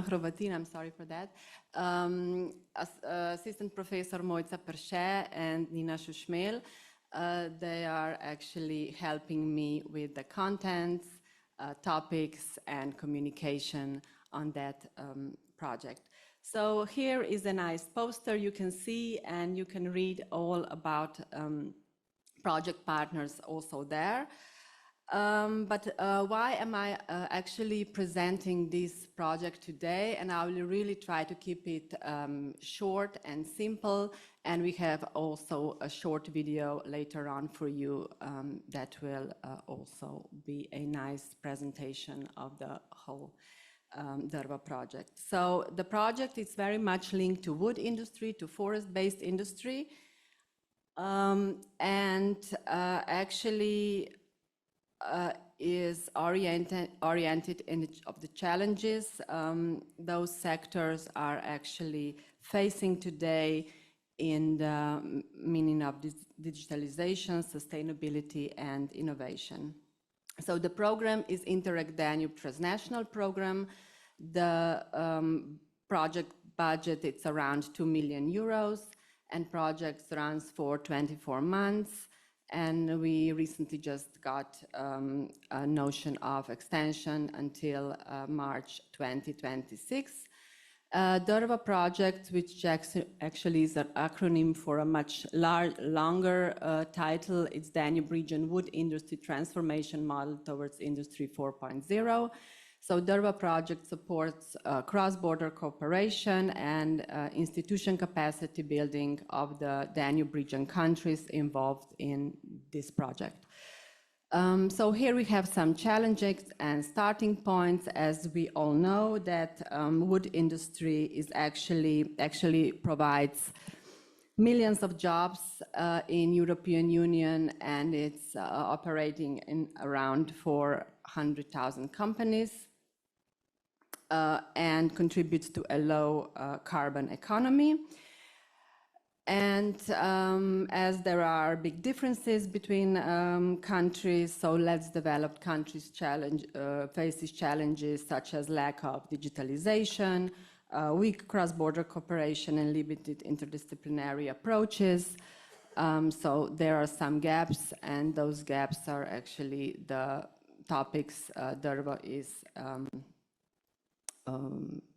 S7: Hrovatin, I'm sorry for that, Assistant Professor Mojca Perše and Nina Šušmelj. They are actually helping me with the contents, topics, and communication on that project. So here is a nice poster you can see, and you can read all about project partners also there. But why am I actually presenting this project today? And I will really try to keep it short and simple. And we have also a short video later on for you that will also be a nice presentation of the whole DERVA project. So the project is very much linked to wood industry, to forest-based industry. Actually is oriented in of the challenges those sectors are actually facing today in the meaning of digitalization, sustainability, and innovation. So the program is Interreg Danube transnational program. The project budget, it's around 2 million euros, and project runs for 24 months. and we recently just got a notion of extension until March 2026. DERVA project, which actually is an acronym for a much longer title, it's Danube Region Wood Industry Transformation Model towards Industry 4.0. So DERVA project supports cross-border cooperation and institution capacity building of the Danube region countries involved in this project. So here we have some challenges and starting points. As we all know, that wood industry is actually provides millions of jobs in European Union, and it's operating in around 400,000 companies. And contributes to a low carbon economy. And as there are big differences between countries, so less developed countries faces challenges such as lack of digitalization, weak cross-border cooperation, and limited interdisciplinary approaches. So there are some gaps, and those gaps are actually the topics DERVA is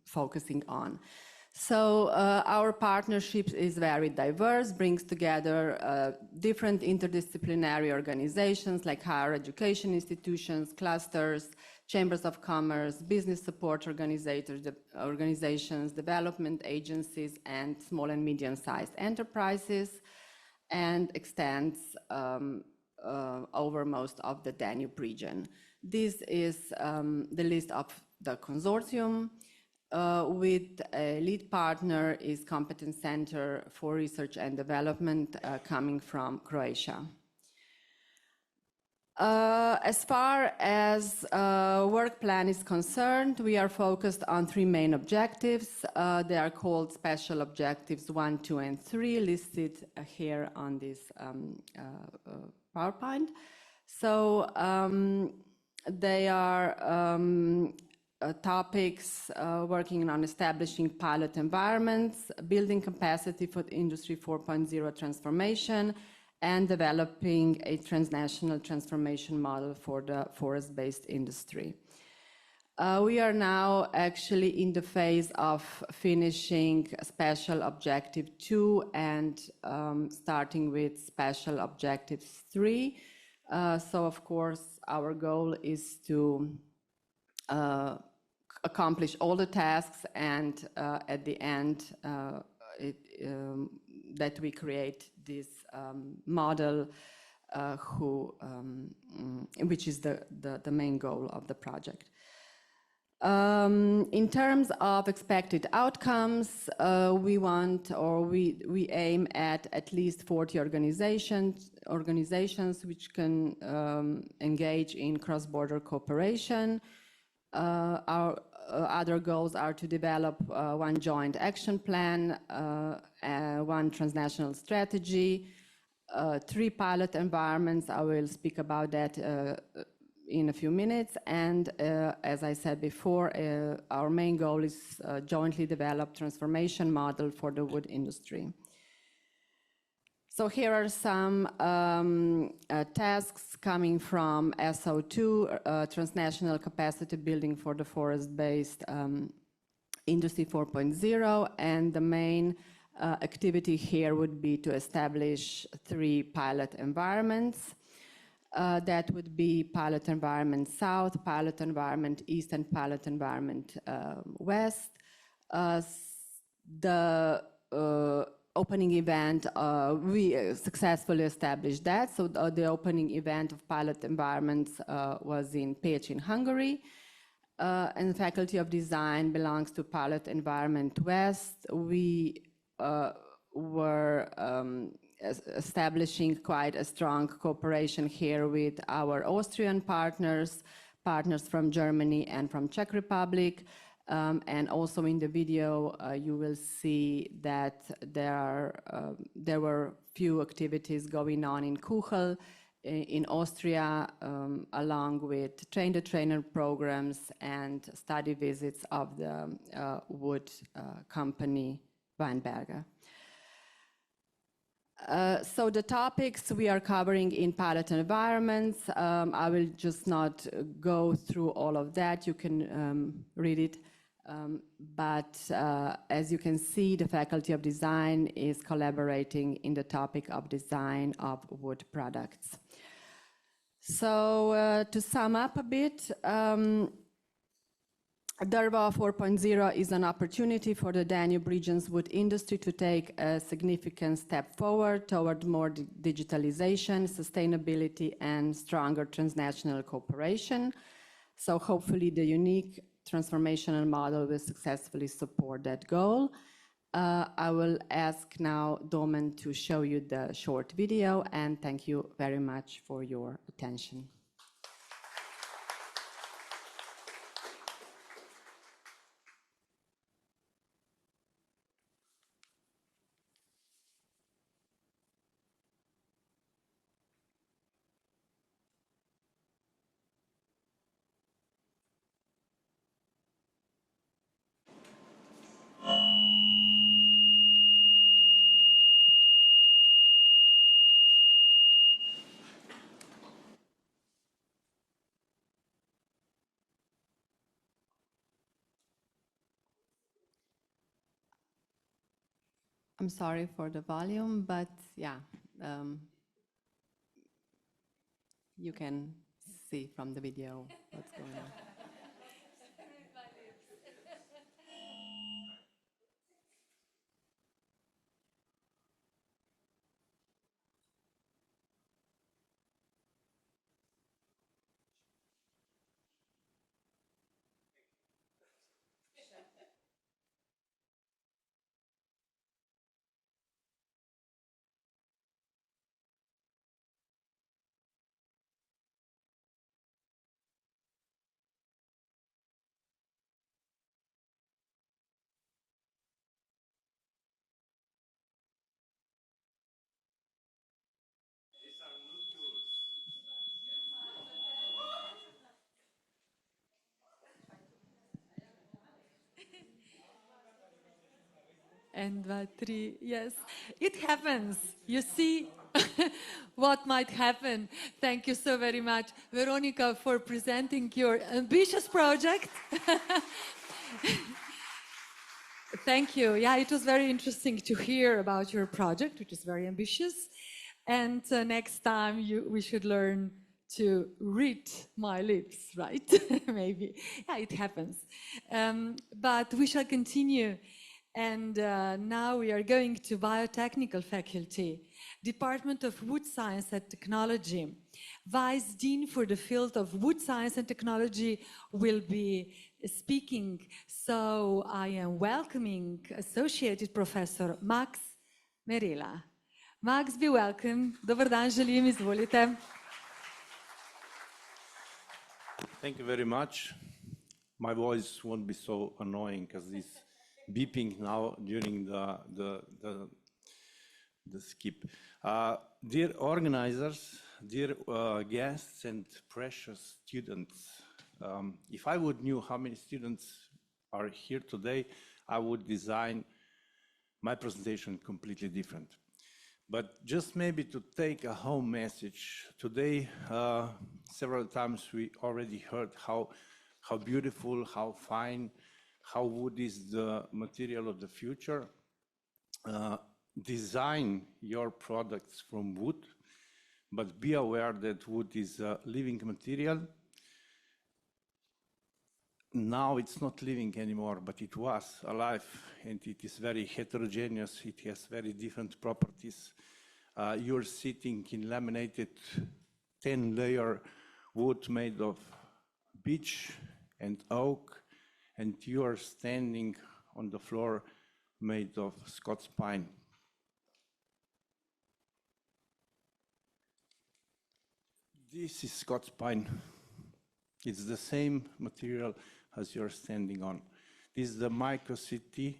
S7: focusing on. So our partnership is very diverse, brings together different interdisciplinary organizations like higher education institutions, clusters, chambers of commerce, business support organizations, development agencies, and small and medium-sized enterprises, and extends over most of the Danube region. This is the list of the consortium, with a lead partner is Competence Center for Research and Development coming from Croatia. As far as work plan is concerned, we are focused on 3 main objectives. They are called special objectives 1, 2, and 3, listed here on this PowerPoint. So they are topics working on establishing pilot environments, building capacity for the Industry 4.0 transformation, and developing a transnational transformation model for the forest-based industry. We are now actually in the phase of finishing special objective 2 and starting with special objective 3. So of course, our goal is to accomplish all the tasks, and at the end that we create this model which is the main goal of the project. In terms of expected outcomes, we want, or we aim at least 40 organizations which can engage in cross-border cooperation. Our other goals are to develop 1 joint action plan, 1 transnational strategy, 3 pilot environments. I will speak about that in a few minutes. And as I said before, our main goal is jointly develop transformation model for the wood industry. So here are some tasks coming from SO2, Transnational Capacity Building for the Forest-Based Industry 4.0, and the main activity here would be to establish 3 pilot environments. That would be Pilot Environment South, Pilot Environment East, and Pilot Environment West. The opening event, we successfully established that. So the opening event of pilot environments was in Pécs in Hungary. And the Faculty of Design belongs to Pilot Environment West. We were establishing quite a strong cooperation here with our Austrian partners from Germany and from Czech Republic. And also in the video, you will see that there were few activities going on in Kuchel, in Austria, along with train-the-trainer programs and study visits of the wood company Weinberger. So the topics we are covering in pilot environments, I will just not go through all of that. You can read it. But as you can see, the Faculty of Design is collaborating in the topic of design of wood products. So to sum up a bit, Derva 4.0 is an opportunity for the Danube region's wood industry to take a significant step forward toward more digitalization, sustainability, and stronger transnational cooperation. So hopefully the unique transformational model will successfully support that goal. I will ask now Domen to show you the short video, and thank you very much for your attention. I'm sorry for the volume, but yeah, you can see from the video what's going on.
S1: And 1, 2, 3, yes, it happens. You see what might happen. Thank you so very much, Veronica, for presenting your ambitious project. Thank you. Yeah, it was very interesting to hear about your project, which is very ambitious. And next time we should learn to read my lips, right? Maybe. Yeah, it happens. But we shall continue. And now we are going to Biotechnical Faculty, Department of Wood Science and Technology. Vice Dean for the field of Wood Science and Technology will be speaking. So I am welcoming Associated Professor Max Merela. Max, be welcome. Dobar dan želim, izvolite.
S8: Thank you very much. My voice won't be so annoying as this beeping now during the skip. Dear organizers, dear guests and precious students, if I would knew how many students are here today, I would design my presentation completely different. But just maybe to take a home message, today several times we already heard how beautiful, how fine, how wood is the material of the future. Design your products from wood, but be aware that wood is a living material. Now it's not living anymore, but it was alive, and it is very heterogeneous. It has very different properties. You're sitting in laminated 10-layer wood made of beech and oak, and you are standing on the floor made of Scots pine. This is Scots pine. It's the same material as you're standing on. This is the micro-CT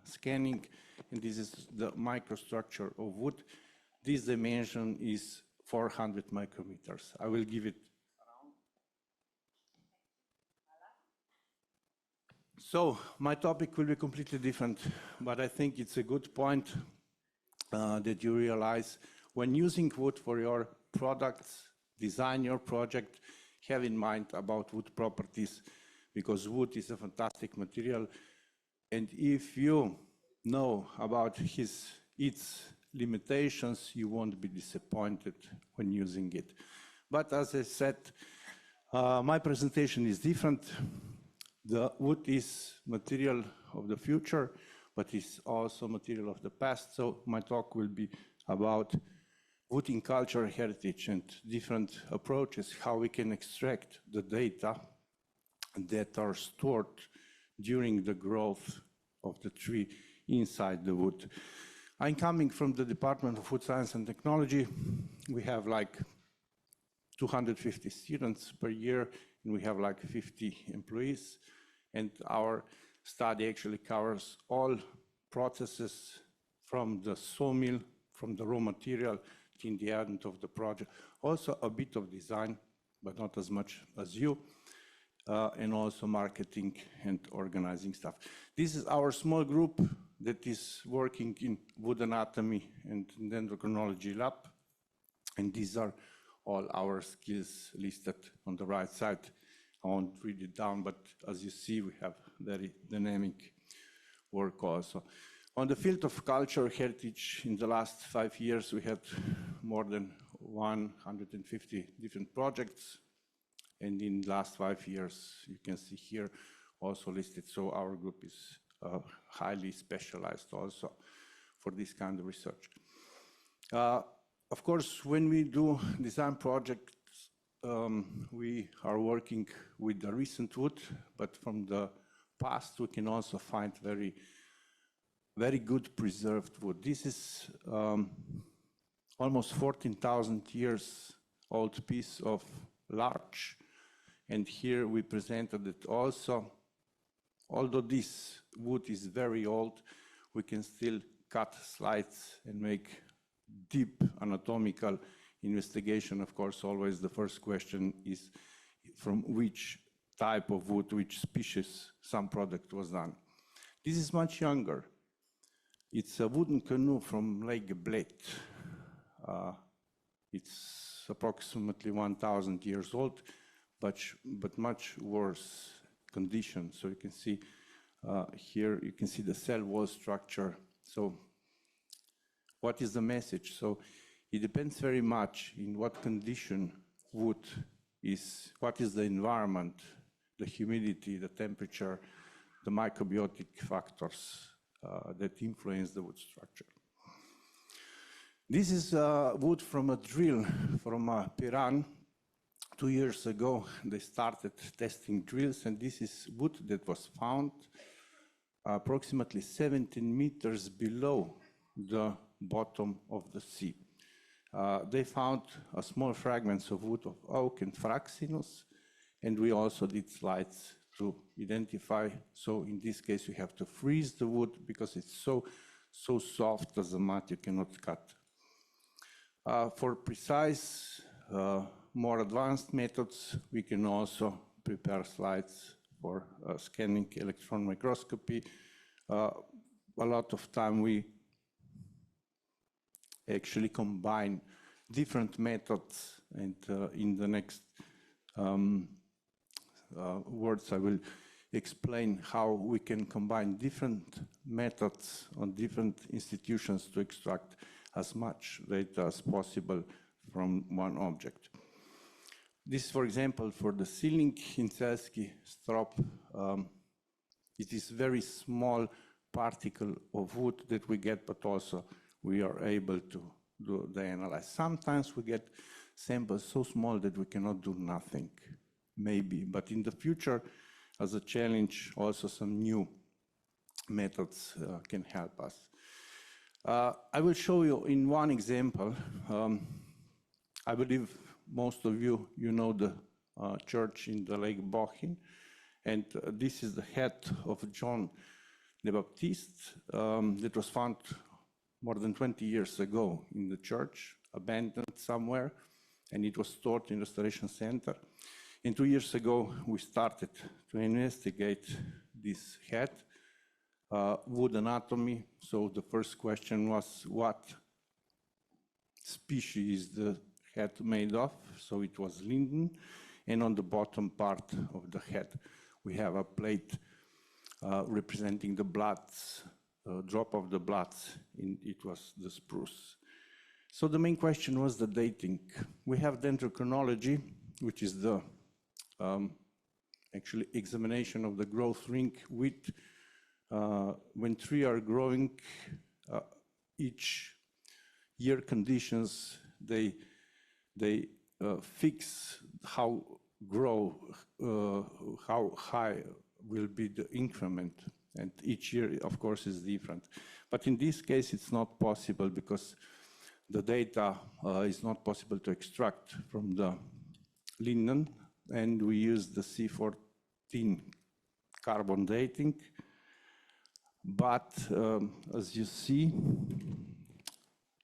S8: scanning, and this is the microstructure of wood. This dimension is 400 micrometers. I will give it around. So my topic will be completely different, but I think it's a good point that you realize when using wood for your products, design your project, have in mind about wood properties, because wood is a fantastic material. And if you know about its limitations, you won't be disappointed when using it. But as I said, my presentation is different. The wood is material of the future, but it's also material of the past. So my talk will be about wood in cultural heritage and different approaches, how we can extract the data that are stored during the growth of the tree inside the wood. I'm coming from the Department of Wood Science and Technology. We have like 250 students per year, and we have like 50 employees. And our study actually covers all processes from the sawmill, from the raw material in the end of the project. Also a bit of design, but not as much as you, and also marketing and organizing stuff. This is our small group that is working in wood anatomy and dendrochronology lab. And these are all our skills listed on the right side. I won't read it down, but as you see, we have very dynamic work also. On the field of cultural heritage, in the last 5 years, we had more than 150 different projects. And in the last 5 years, you can see here also listed. So our group is highly specialized also for this kind of research. Of course, when we do design projects, we are working with the recent wood, but from the past, we can also find very good preserved wood. This is almost 14,000 years old piece of larch. And here we presented it also. Although this wood is very old, we can still cut slides and make deep anatomical investigation. Of course, always the first question is from which type of wood, which species some product was done. This is much younger. It's a wooden canoe from Lake Bled. It's approximately 1,000 years old, but much worse condition. So you can see here, you can see the cell wall structure. So what is the message? So it depends very much in what condition wood is, what is the environment, the humidity, the temperature, the microbiotic factors that influence the wood structure. This is wood from a drill from Piran. 2 years ago, they started testing drills, and this is wood that was found approximately 17 meters below the bottom of the sea. They found small fragments of wood of oak and fraxinus, and we also did slides to identify. So in this case, you have to freeze the wood because it's so soft as a mat, you cannot cut. For precise, more advanced methods, we can also prepare slides for scanning electron microscopy. A lot of time we actually combine different methods, and in the next words I will explain how we can combine different methods on different institutions to extract as much data as possible from one object. This, for example, for the ceiling in Celsky Strop, it is very small particle of wood that we get, but also we are able to do the analysis. Sometimes we get samples so small that we cannot do nothing, maybe, but in the future, as a challenge, also some new methods can help us. I will show you in one example. I believe most of you know the church in the Lake Bohin, and this is the head of John the Baptist that was found more than 20 years ago in the church, abandoned somewhere, and it was stored in Restoration Center. And 2 years ago, we started to investigate this head. wood anatomy. So the first question was what species the head made of. So it was linden. And on the bottom part of the head, we have a plate representing the bloods, drop of the bloods. It was the spruce. So the main question was the dating. We have dendrochronology, which is the actually examination of the growth ring with when trees are growing, each year conditions, they fix how high will be the increment. And each year, of course, is different. But in this case, it's not possible because the data is not possible to extract from the linden, and we use the C14 carbon dating. But as you see,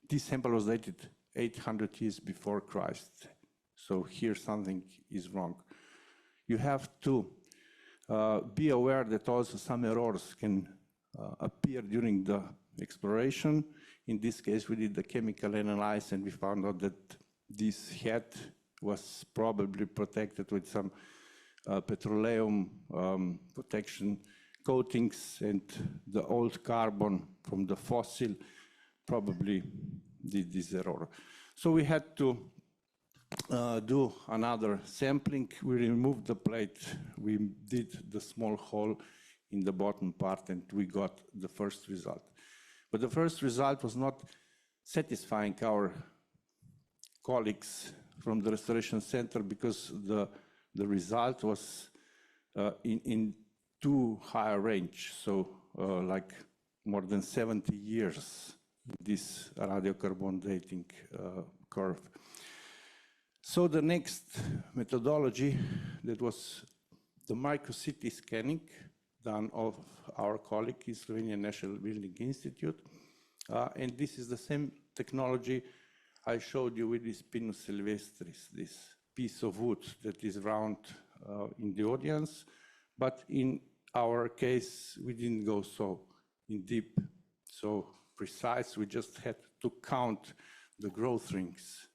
S8: this sample was dated 800 years before Christ. So here something is wrong. You have to be aware that also some errors can appear during the exploration. In this case, we did the chemical analysis and we found out that this head was probably protected with some petroleum protection coatings, and the old carbon from the fossil probably did this error. So we had to do another sampling. We removed the plate, we did the small hole in the bottom part, and we got the first result. But the first result was not satisfying our colleagues from the Restoration Center because the result was in too high a range, so like more than 70 years, this radiocarbon dating curve. So the next methodology, that was the micro-CT scanning done of our colleague in Slovenian National Building Institute. And this is the same technology I showed you with this Pinus sylvestris, this piece of wood that is round in the audience. But in our case, we didn't go so in deep, so precise. We just had to count the growth rings.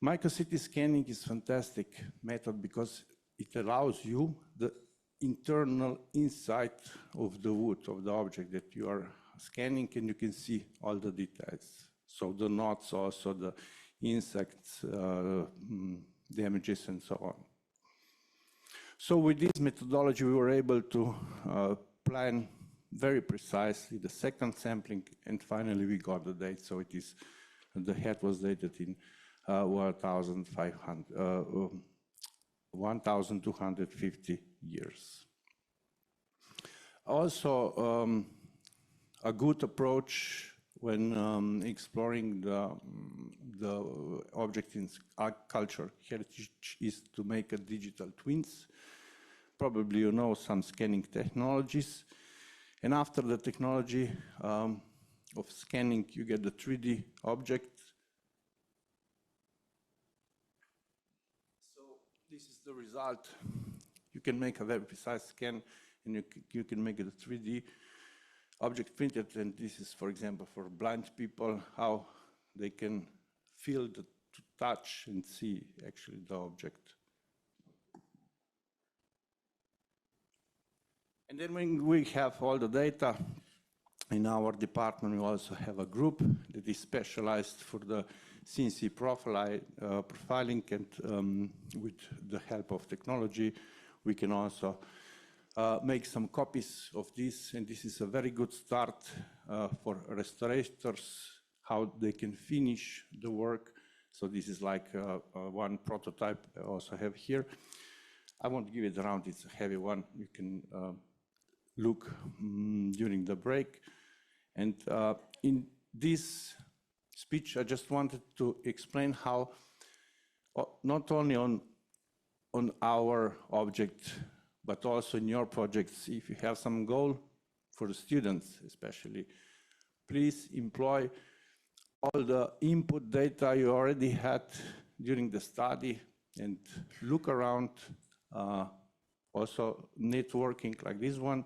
S8: Micro-CT scanning is a fantastic method because it allows you the internal insight of the wood, of the object that you are scanning, and you can see all the details. So the knots, also the insects, damages, and so on. So with this methodology, we were able to plan very precisely the second sampling, and finally we got the date. So it is, the head was dated in 1,250 years. Also, a good approach when exploring the object in culture heritage is to make a digital twins. Probably you know some scanning technologies. And after the technology of scanning, you get the 3D object. So this is the result. You can make a very precise scan, and you can make it a 3D object printed. And this is, for example, for blind people, how they can feel, to touch and see actually the object. And then when we have all the data, in our department, we also have a group that is specialized for the CNC profiling, and with the help of technology, we can also make some copies of this, and this is a very good start for restorators, how they can finish the work. So this is like one prototype I also have here. I won't give it around, it's a heavy one. You can look during the break. And in this speech, I just wanted to explain how not only on our object, but also in your projects, if you have some goal for the students especially, please employ all the input data you already had during the study and look around, also networking like this one,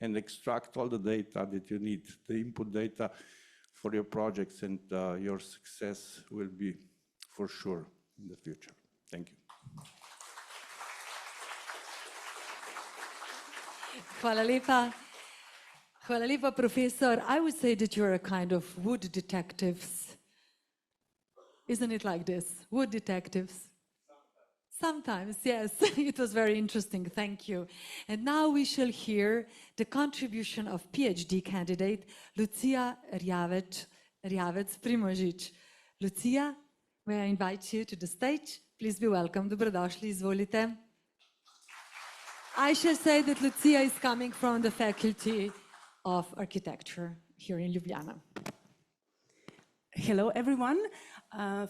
S8: and extract all the data that you need, the input data for your projects, and your success will be for sure in the future. Thank you.
S1: Hvala lepa. Hvala lepa, professor. I would say that you're a kind of wood detectives. Isn't it like this? Wood detectives? Sometimes, yes. It was very interesting. Thank you. And now we shall hear the contribution of PhD candidate Lucia Rjavec-Primožič. Lucia, may I invite you to the stage? Please be welcome. Dobrodošli, izvolite. I shall say that Lucia is coming from the Faculty of Architecture here in Ljubljana.
S9: Hello, everyone.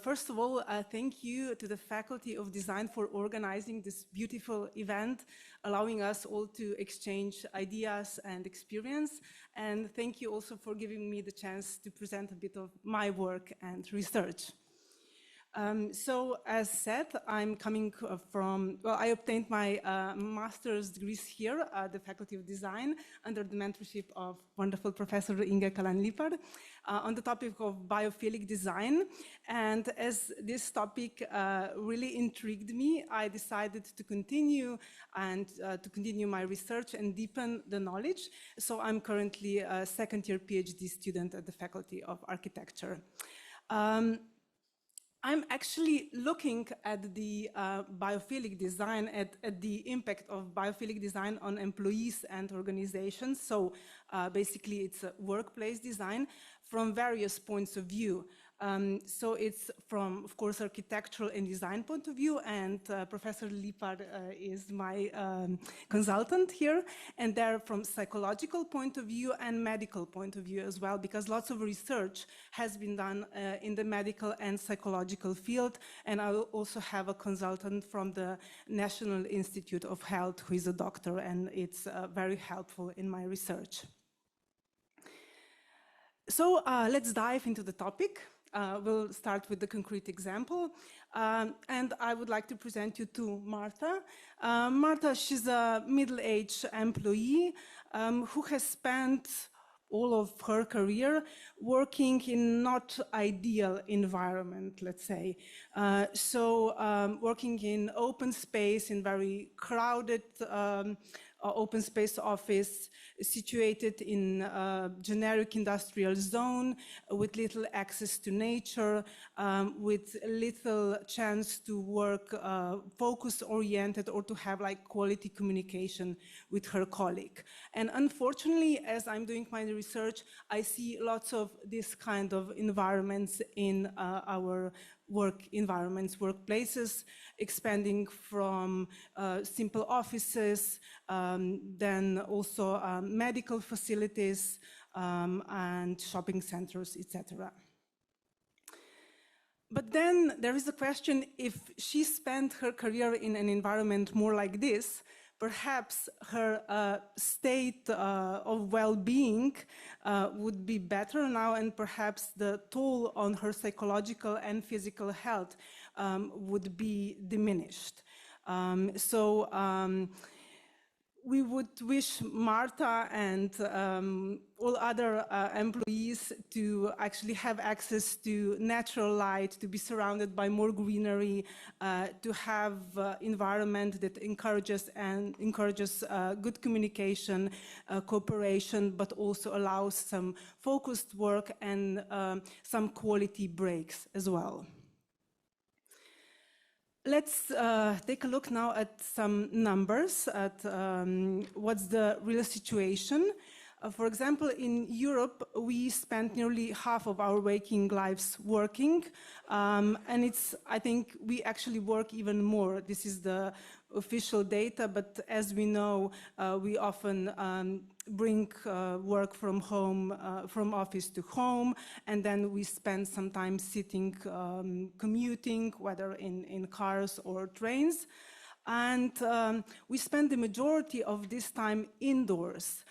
S9: First of all, thank you to the Faculty of Design for organizing this beautiful event, allowing us all to exchange ideas and experience. And thank you also for giving me the chance to present a bit of my work and research. So as said, I'm coming from, well, I obtained my master's degrees here at the Faculty of Design under the mentorship of wonderful Professor Inge Kalan-Lippard on the topic of biophilic design. And as this topic really intrigued me, I decided to continue my research and deepen the knowledge. So I'm currently a second-year PhD student at the Faculty of Architecture. I'm actually looking at the biophilic design, at the impact of biophilic design on employees and organizations. So basically it's a workplace design from various points of view. So it's from, of course, architectural and design point of view, and Professor Lippard is my consultant here, and they're from psychological point of view and medical point of view as well, because lots of research has been done in the medical and psychological field, and I will also have a consultant from the National Institute of Health who is a doctor, and it's very helpful in my research. So let's dive into the topic. We'll start with the concrete example. And I would like to present you to Marta. Marta, she's a middle-aged employee who has spent all of her career working in not ideal environment, let's say. Working in open space, in very crowded open space office situated in a generic industrial zone with little access to nature, with little chance to work focus-oriented or to have like quality communication with her colleague. And unfortunately, as I'm doing my research, I see lots of this kind of environments in our work environments, workplaces, expanding from simple offices, then also medical facilities and shopping centers, etc. But then there is a question, if she spent her career in an environment more like this, perhaps her state of well-being would be better now, and perhaps the toll on her psychological and physical health would be diminished. We would wish Marta and all other employees to actually have access to natural light, to be surrounded by more greenery, to have environment that encourages good communication, cooperation, but also allows some focused work and some quality breaks as well. Let's take a look now at some numbers, at what's the real situation. For example, in Europe, we spend nearly half of our waking lives working, and I think we actually work even more. This is the official data, but as we know, we often bring work from home, from office to home, and then we spend some time sitting, commuting, whether in cars or trains. And we spend the majority of this time indoors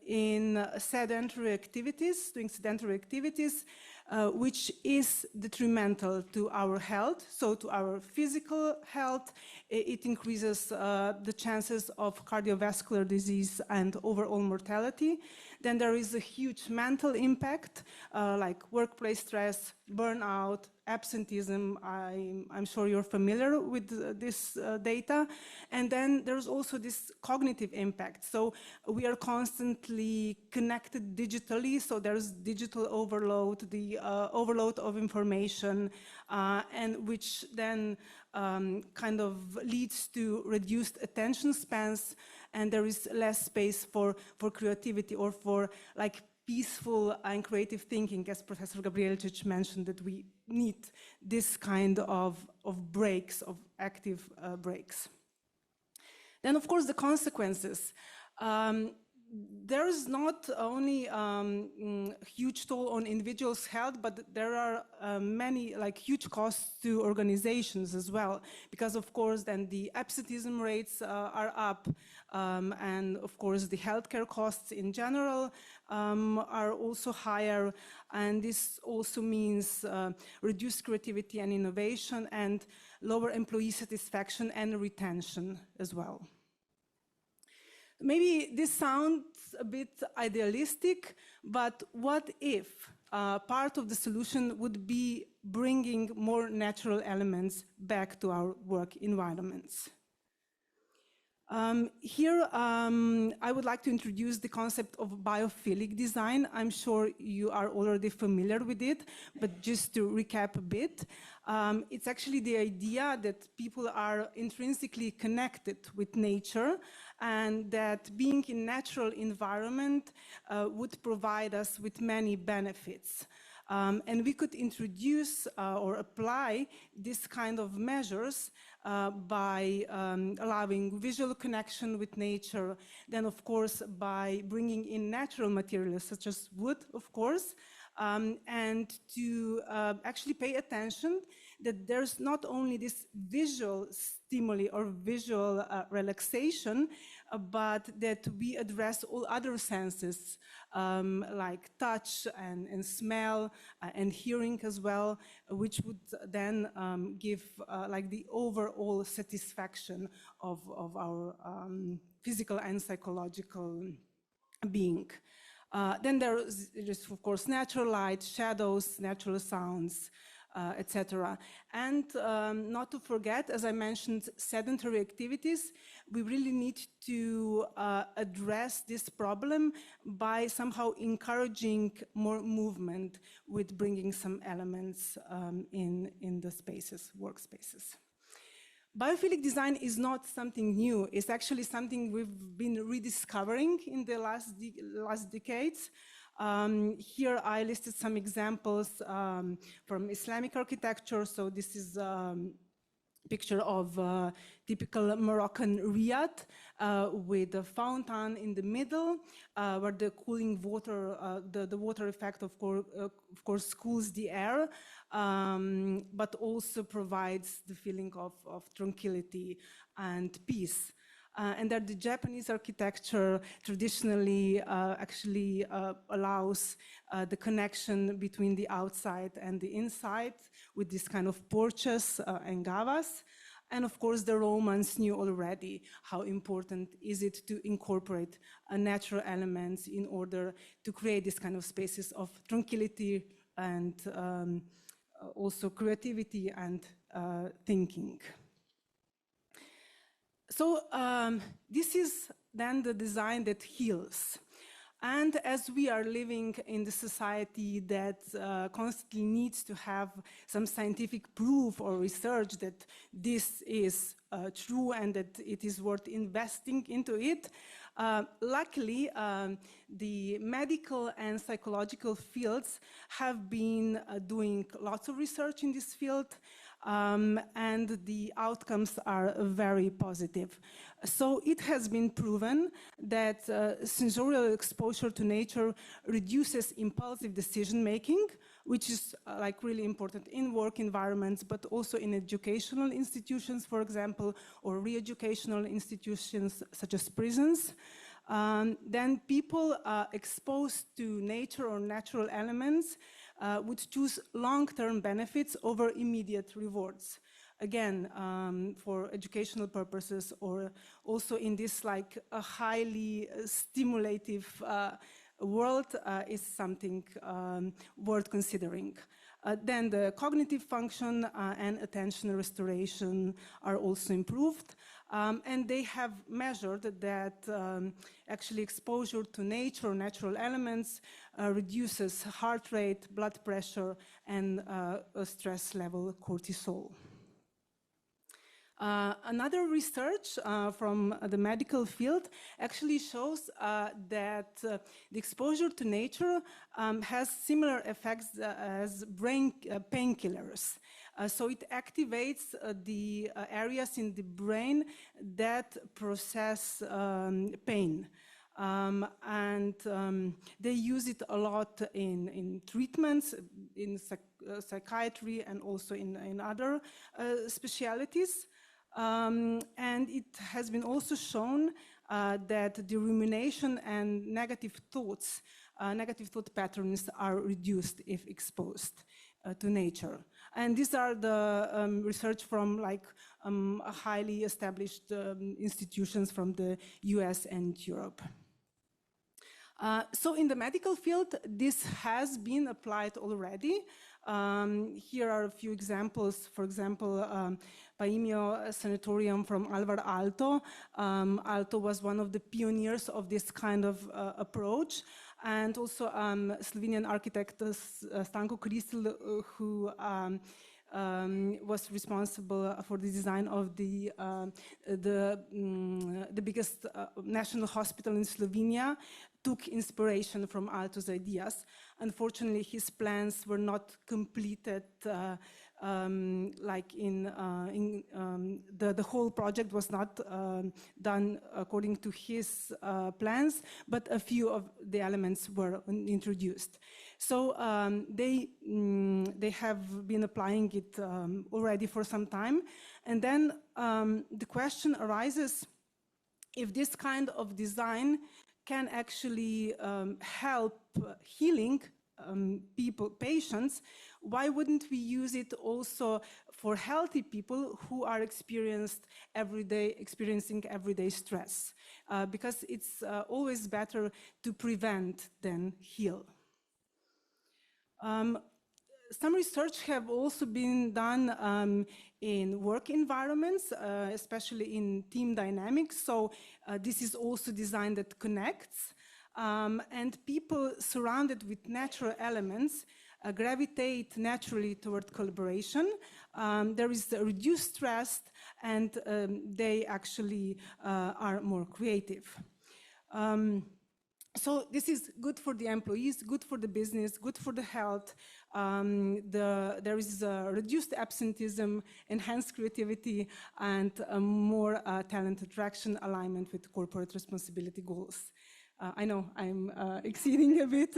S9: in sedentary activities, doing sedentary activities, which is detrimental to our health, so to our physical health. It increases the chances of cardiovascular disease and overall mortality. Then there is a huge mental impact, like workplace stress, burnout, absenteeism. I'm sure you're familiar with this data. And then there's also this cognitive impact. So we are constantly connected digitally, so there's digital overload, the overload of information, and which then kind of leads to reduced attention spans, and there is less space for creativity or for like peaceful and creative thinking, as Professor Gabrielčić mentioned, that we need this kind of breaks, of active breaks. Then, of course, the consequences. There is not only huge toll on individuals' health, but there are many huge costs to organizations as well, because of course then the absenteeism rates are up, and of course the healthcare costs in general are also higher, and this also means reduced creativity and innovation and lower employee satisfaction and retention as well. Maybe this sounds a bit idealistic, but what if part of the solution would be bringing more natural elements back to our work environments? Here, I would like to introduce the concept of biophilic design. I'm sure you are already familiar with it, but just to recap a bit, it's actually the idea that people are intrinsically connected with nature, and that being in natural environment would provide us with many benefits. And we could introduce or apply this kind of measures by allowing visual connection with nature, then of course by bringing in natural materials such as wood, of course, and to actually pay attention that there's not only this visual stimuli or visual relaxation, but that we address all other senses like touch and smell and hearing as well, which would then give like the overall satisfaction of our physical and psychological being. Then there is of course natural light, shadows, natural sounds, etc. And not to forget, as I mentioned, sedentary activities. We really need to address this problem by somehow encouraging more movement with bringing some elements in the spaces, workspaces. Biophilic design is not something new. It's actually something we've been rediscovering in the last decades. Here I listed some examples from Islamic architecture. So this is a picture of typical Moroccan riad with a fountain in the middle, where the cooling water, the water effect of course cools the air, but also provides the feeling of tranquility and peace. And that the Japanese architecture traditionally actually allows the connection between the outside and the inside with this kind of porches and gavas. And of course, the Romans knew already how important is it to incorporate natural elements in order to create this kind of spaces of tranquility and also creativity and thinking. So this is then the design that heals. And as we are living in the society that constantly needs to have some scientific proof or research that this is true and that it is worth investing into it, luckily the medical and psychological fields have been doing lots of research in this field. And the outcomes are very positive. So it has been proven that sensorial exposure to nature reduces impulsive decision-making, which is like really important in work environments, but also in educational institutions, for example, or re-educational institutions such as prisons. Then people exposed to nature or natural elements would choose long-term benefits over immediate rewards. Again, for educational purposes, or also in this like a highly stimulative world is something worth considering. Then the cognitive function and attention restoration are also improved. And they have measured that actually exposure to nature or natural elements reduces heart rate, blood pressure, and stress level cortisol. Another research from the medical field actually shows that the exposure to nature has similar effects as brain painkillers. So it activates the areas in the brain that process pain. They use it a lot in treatments, in psychiatry, and also in other specialties. And it has been also shown that the rumination and negative thought patterns are reduced if exposed to nature. And these are the research from like highly established institutions from the US and Europe. So in the medical field, this has been applied already. Here are a few examples. For example, Paimio Sanatorium from Alvar Aalto. Aalto was one of the pioneers of this kind of approach. And also Slovenian architect Stanko Kristel, who was responsible for the design of the biggest national hospital in Slovenia, took inspiration from Aalto's ideas. Unfortunately, his plans were not completed. The whole project was not done according to his plans, but a few of the elements were introduced. So they have been applying it already for some time. And then the question arises if this kind of design can actually help healing patients, why wouldn't we use it also for healthy people who are experiencing everyday stress? Because it's always better to prevent than heal. Some research have also been done in work environments, especially in team dynamics. So this is also design that connects. And people surrounded with natural elements gravitate naturally toward collaboration. There is reduced stress, and they actually are more creative. So this is good for the employees, good for the business, good for the health. There is reduced absenteeism, enhanced creativity, and more talent attraction, alignment with corporate responsibility goals. I know I'm exceeding a bit.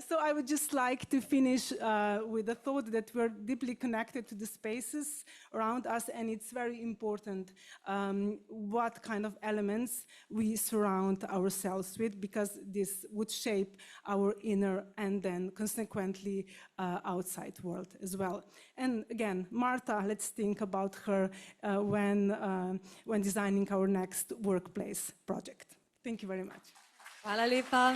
S9: So I would just like to finish with the thought that we're deeply connected to the spaces around us, and it's very important what kind of elements we surround ourselves with, because this would shape our inner and then consequently outside world as well. And again, Marta, let's think about her when designing our next workplace project. Thank you very much.
S1: Hvala lepa.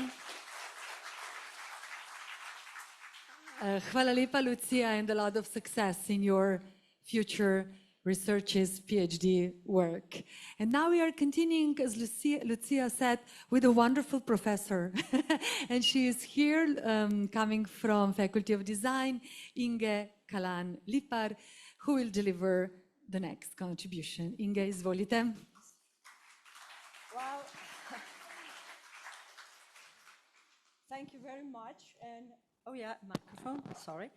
S1: Hvala lepa, Lucia, and a lot of success in your future researches, PhD work. And now we are continuing, as Lucia said, with a wonderful professor. And she is here coming from Faculty of Design, Inge Kalan-Lipar, who will deliver the next contribution. Inge, izvolite.
S10: Well, thank you very much. And oh yeah, microphone, sorry.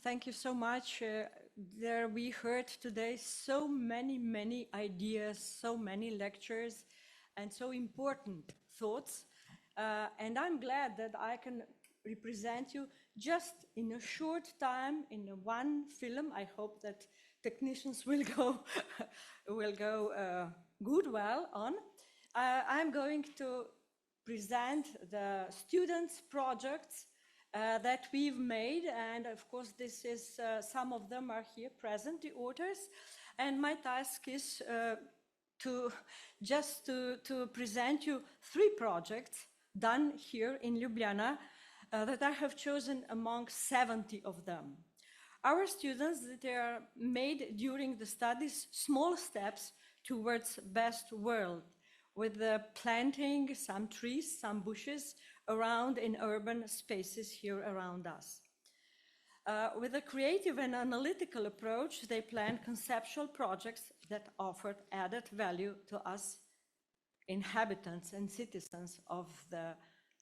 S10: Thank you so much. There we heard today so many ideas, so many lectures, and so important thoughts. And I'm glad that I can represent you just in a short time in one film. I hope that technicians will go well on. I'm going to present the students' projects that we've made, and of course this is, some of them are here present, the authors, and my task is to present you 3 projects done here in Ljubljana that I have chosen among 70 of them. Our students, they are made during the studies small steps towards best world, with the planting some trees, some bushes around in urban spaces here around us. With a creative and analytical approach, they plan conceptual projects that offered added value to us inhabitants and citizens of the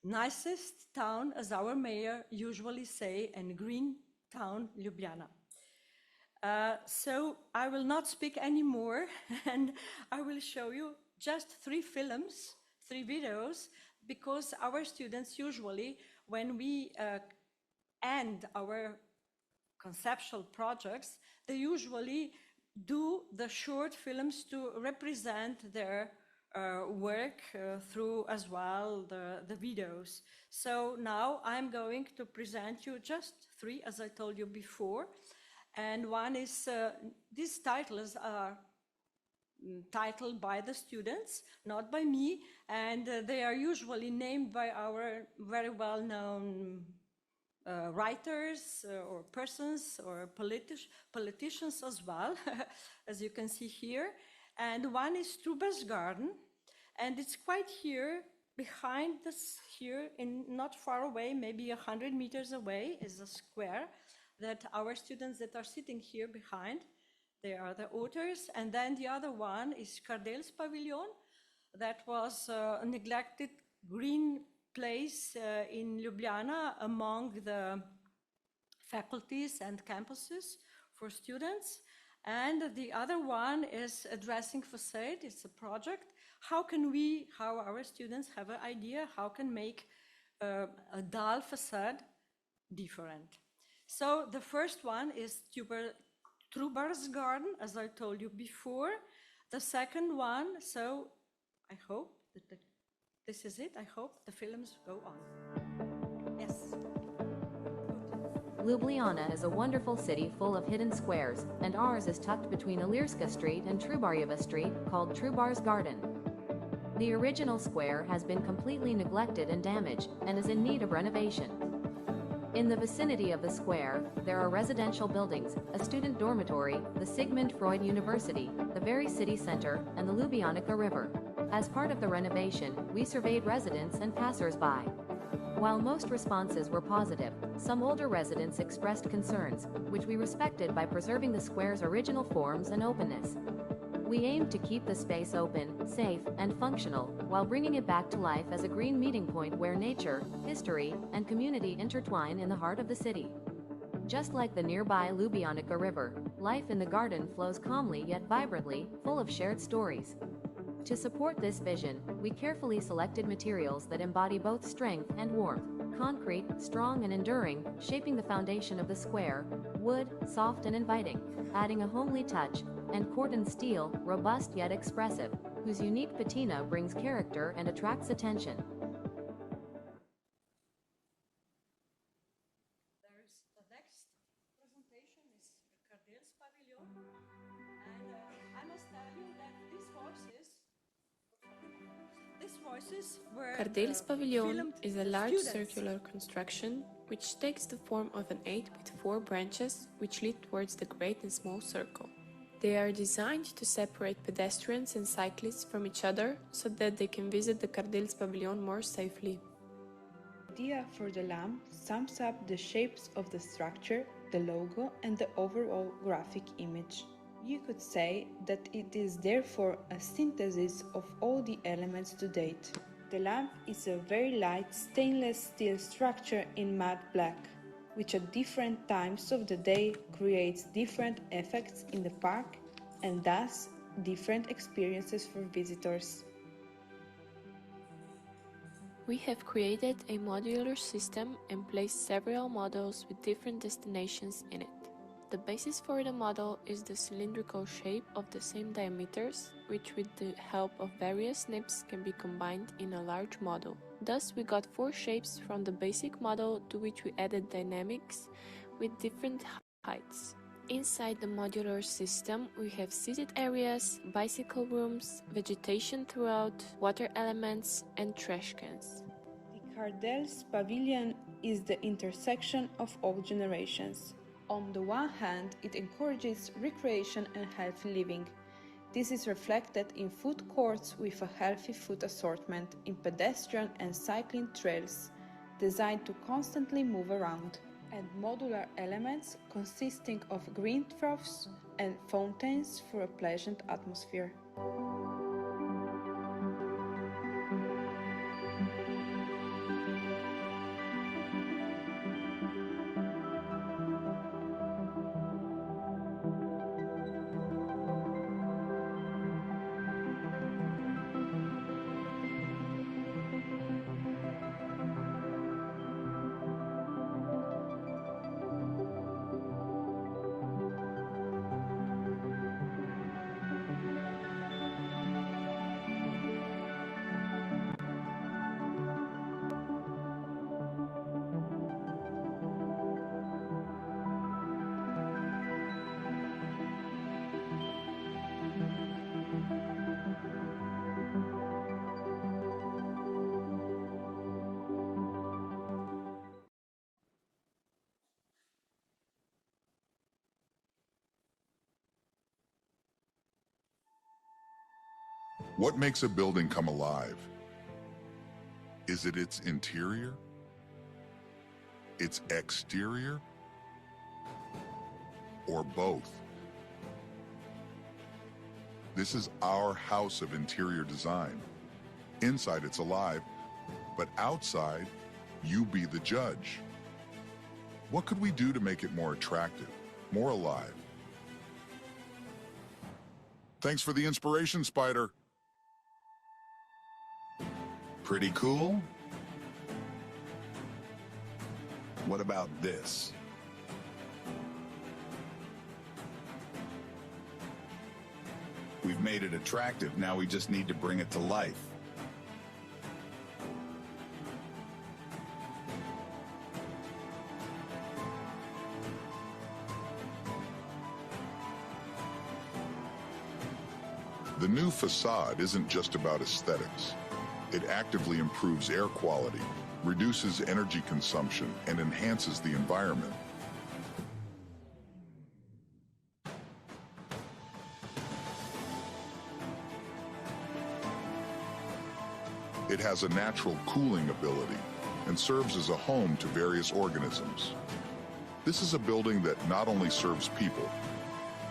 S10: nicest town, as our mayor usually say, and green town, Ljubljana. So I will not speak anymore, and I will show you just 3 films, 3 videos, because our students usually, when we end our conceptual projects, they usually do the short films to represent their work through as well the videos. So now I'm going to present you just 3, as I told you before. And one is, these titles are titled by the students, not by me, and they are usually named by our very well-known writers or persons or politicians as well, as you can see here. And one is Trubar's Garden, and it's quite here behind us here, in not far away, maybe 100 meters away, is a square that our students that are sitting here behind, they are the authors. And then the other one is Kardel's Pavilion, that was a neglected green place in Ljubljana among the faculties and campuses for students. And the other one is a dressing facade. It's a project. How our students have an idea, how can make a dull facade different. So the first one is Trubar's Garden, as I told you before. The second one, so I hope that this is it. I hope the films go on. Yes.
S11: Ljubljana is a wonderful city full of hidden squares, and ours is tucked between Ilirska Street and Trubarjeva Street, called Trubar's Garden. The original square has been completely neglected and damaged, and is in need of renovation. In the vicinity of the square, there are residential buildings, a student dormitory, the Sigmund Freud University, the very city center, and the Ljubljanica River. As part of the renovation, we surveyed residents and passers-by. While most responses were positive, some older residents expressed concerns, which we respected by preserving the square's original forms and openness. We aimed to keep the space open, safe, and functional, while bringing it back to life as a green meeting point where nature, history, and community intertwine in the heart of the city. Just like the nearby Ljubljanica River, life in the garden flows calmly yet vibrantly, full of shared stories. To support this vision, we carefully selected materials that embody both strength and warmth: concrete, strong and enduring, shaping the foundation of the square; wood, soft and inviting, adding a homely touch; and cordon steel, robust yet expressive, whose unique patina brings character and attracts attention.
S10: The next presentation is Kardel's Pavilion, and I must tell you that these voices were
S12: Kardel's Pavilion
S10: filmed
S12: is a
S10: the
S12: large
S10: students.
S12: circular construction which takes the form of an 8 with 4 branches which lead towards the great and small circle. They are designed to separate pedestrians and cyclists from each other so that they can visit the Kardel's Pavilion more safely.
S13: The idea for the lamp sums up the shapes of the structure, the logo, and the overall graphic image. You could say that it is therefore a synthesis of all the elements to date. The lamp is a very light stainless steel structure in matte black, which at different times of the day creates different effects in the park and thus different experiences for visitors.
S12: We have created a modular system and placed several models with different destinations in it. The basis for the model is the cylindrical shape of the same diameters, which with the help of various snips can be combined in a large model. Thus, we got 4 shapes from the basic model to which we added dynamics with different heights. Inside the modular system, we have seated areas, bicycle rooms, vegetation throughout, water elements, and trash cans.
S13: The Cardel's pavilion is the intersection of all generations. On the one hand, it encourages recreation and healthy living. This is reflected in food courts with a healthy food assortment, in pedestrian and cycling trails designed to constantly move around, and modular elements consisting of green troughs and fountains for a pleasant atmosphere.
S14: What makes a building come alive? Is it its interior? Its exterior? Or both? This is our house of interior design. Inside it's alive, but outside, you be the judge. What could we do to make it more attractive, more alive? Thanks for the inspiration, Spider. Pretty cool? What about this? We've made it attractive, now we just need to bring it to life. The new facade isn't just about aesthetics. It actively improves air quality, reduces energy consumption, and enhances the environment. It has a natural cooling ability and serves as a home to various organisms. This is a building that not only serves people,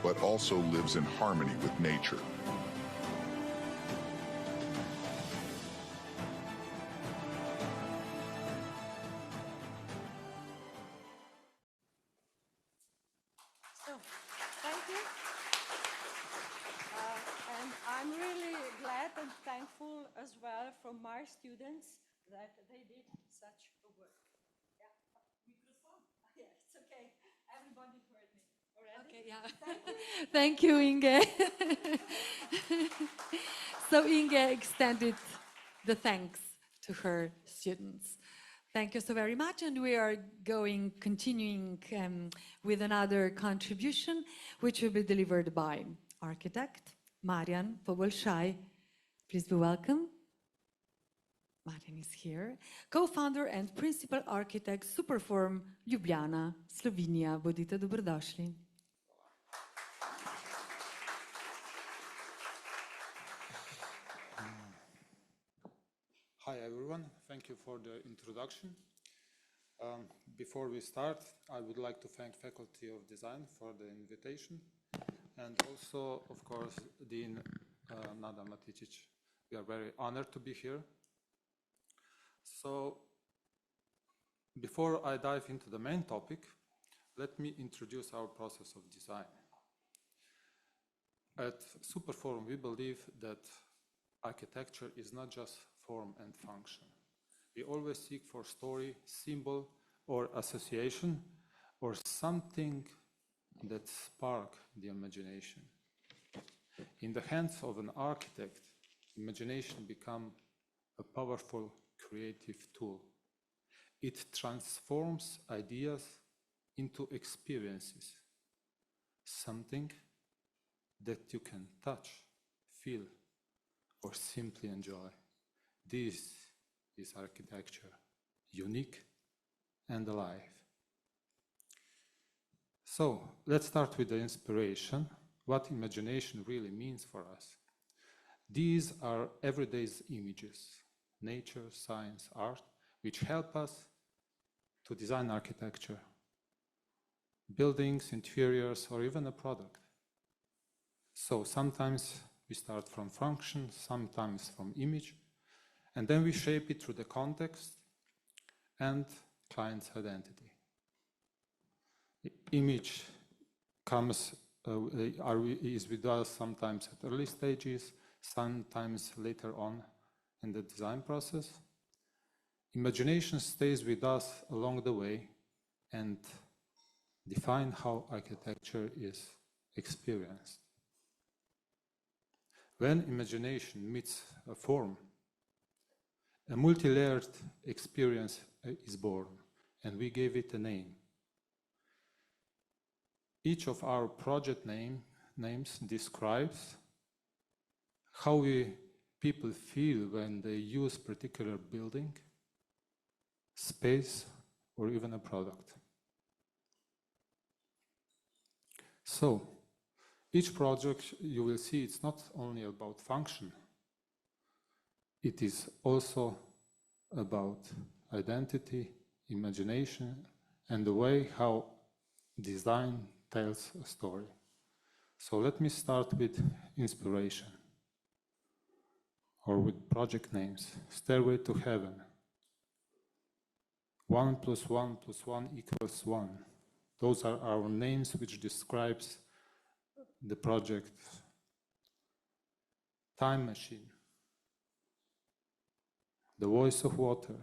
S14: but also lives in harmony with nature.
S10: So, thank you. And I'm really glad and thankful as well from my students that they did such a work. Yeah, microphone. Yeah, it's okay. Everybody heard me already.
S1: Okay, yeah.
S10: Thank you.
S1: Thank you, Inge. So Inge extended the thanks to her students. Thank you so very much, and we are continuing with another contribution, which will be delivered by architect Marian Pobolshai. Please be welcome. Marian is here. Co-founder and principal architect, Superform Ljubljana, Slovenia. Bodite dobrodošli.
S15: Hi everyone, thank you for the introduction. Before we start, I would like to thank Faculty of Design for the invitation, and also, of course, Dean Nada Maticic. We are very honored to be here. So, before I dive into the main topic, let me introduce our process of design. At Superforum, we believe that architecture is not just form and function. We always seek for story, symbol, or association, or something that sparks the imagination. In the hands of an architect, imagination becomes a powerful creative tool. It transforms ideas into experiences, something that you can touch, feel, or simply enjoy. This is architecture, unique and alive. So let's start with the inspiration, what imagination really means for us. These are everyday images, nature, science, art, which help us to design architecture, buildings, interiors, or even a product. So sometimes we start from function, sometimes from image, and then we shape it through the context and client's identity. The image is with us sometimes at early stages, sometimes later on in the design process. Imagination stays with us along the way and define how architecture is experienced. When imagination meets a form, a multi-layered experience is born, and we gave it a name. Each of our project names describes how people feel when they use particular building, space, or even a product. So, each project, you will see, it's not only about function, it is also about identity, imagination, and the way how design tells a story. So let me start with inspiration, or with project names. Stairway to Heaven. 1 + 1 + 1 = 1. Those are our names which describes the project. Time Machine. The Voice of Water.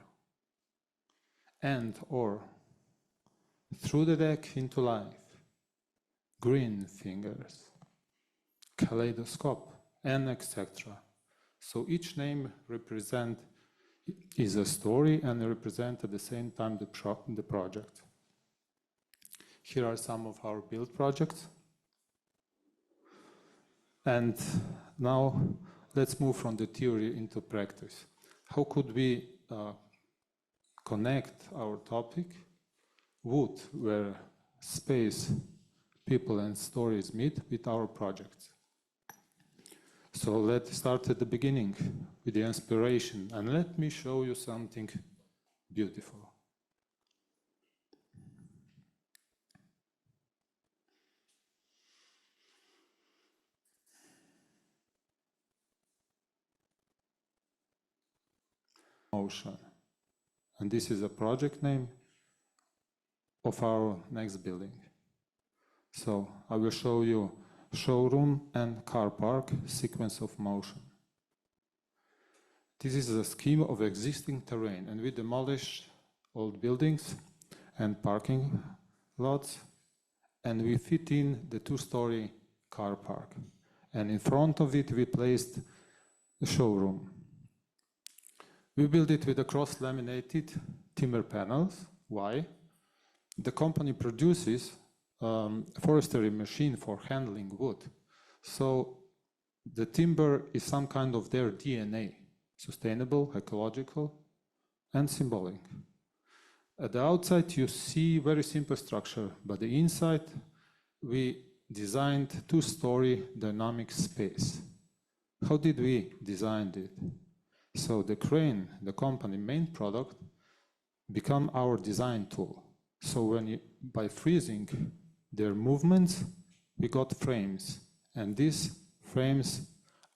S15: And or Through the Deck into Life. Green Fingers. Kaleidoscope, and etc. So each name is a story and represent at the same time the project. Here are some of our build projects. And now let's move from the theory into practice. How could we connect our topic, wood, where space, people and stories meet, with our projects? So let's start at the beginning with the inspiration, and let me show you something beautiful. Motion. And this is a project name of our next building. So I will show you showroom and car park sequence of motion. This is a scheme of existing terrain, and we demolished old buildings and parking lots, and we fit in the two-story car park. And in front of it, we placed the showroom. We built it with the cross-laminated timber panels. Why? The company produces a forestry machine for handling wood. So the timber is some kind of their DNA, sustainable, ecological, and symbolic. At the outside, you see very simple structure, but the inside, we designed two-story dynamic space. How did we design it? So the crane, the company main product, become our design tool. So by freezing their movements, we got frames, and these frames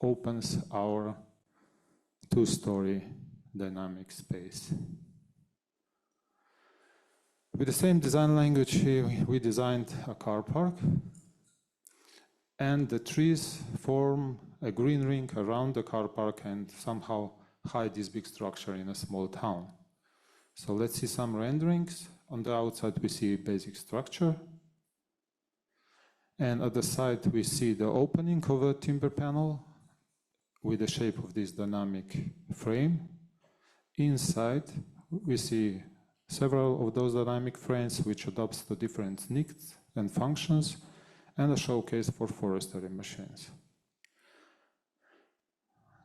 S15: opens our two-story dynamic space. With the same design language, we designed a car park, and the trees form a green ring around the car park and somehow hide this big structure in a small town. So let's see some renderings. On the outside, we see basic structure. And at the side, we see the opening of a timber panel with the shape of this dynamic frame. Inside, we see several of those dynamic frames which adapts to different needs and functions, and a showcase for forestry machines.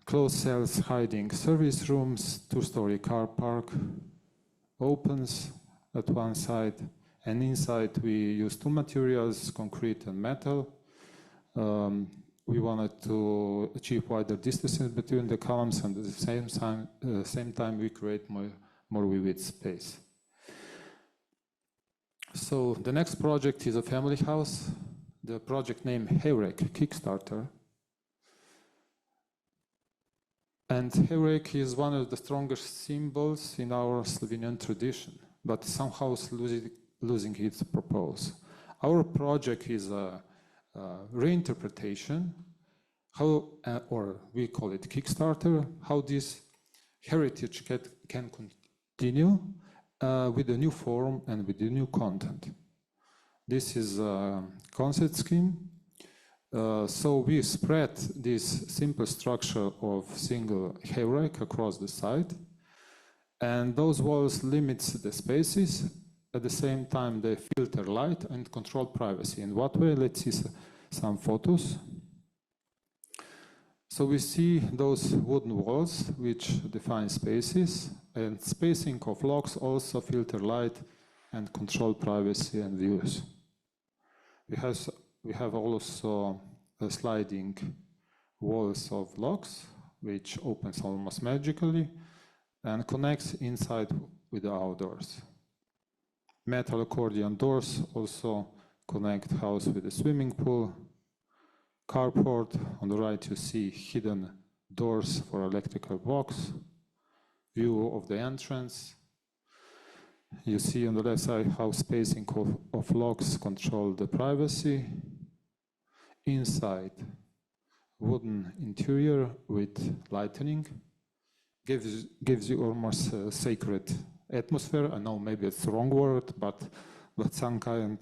S15: Closed cells hiding service rooms, two-story car park, opens at one side, and inside we use two materials, concrete and metal. We wanted to achieve wider distances between the columns, and at the same time we create more vivid space. So the next project is a family house. The project name Heurek Kickstarter. And Heurek is one of the strongest symbols in our Slovenian tradition, but somehow losing its purpose. Our project is a reinterpretation, or we call it Kickstarter, how this heritage can continue with a new form and with a new content. This is a concept scheme. So we spread this simple structure of single Heurek across the site, and those walls limit the spaces. At the same time, they filter light and control privacy. In what way? Let's see some photos. So we see those wooden walls which define spaces, and spacing of locks also filter light and control privacy and views. We have also sliding walls of locks, which opens almost magically and connects inside with the outdoors. Metal accordion doors also connect house with the swimming pool. Carport, on the right you see hidden doors for electrical box. View of the entrance. You see on the left side how spacing of locks control the privacy. Inside, wooden interior with lighting gives you almost a sacred atmosphere. I know maybe it's the wrong word, but some kind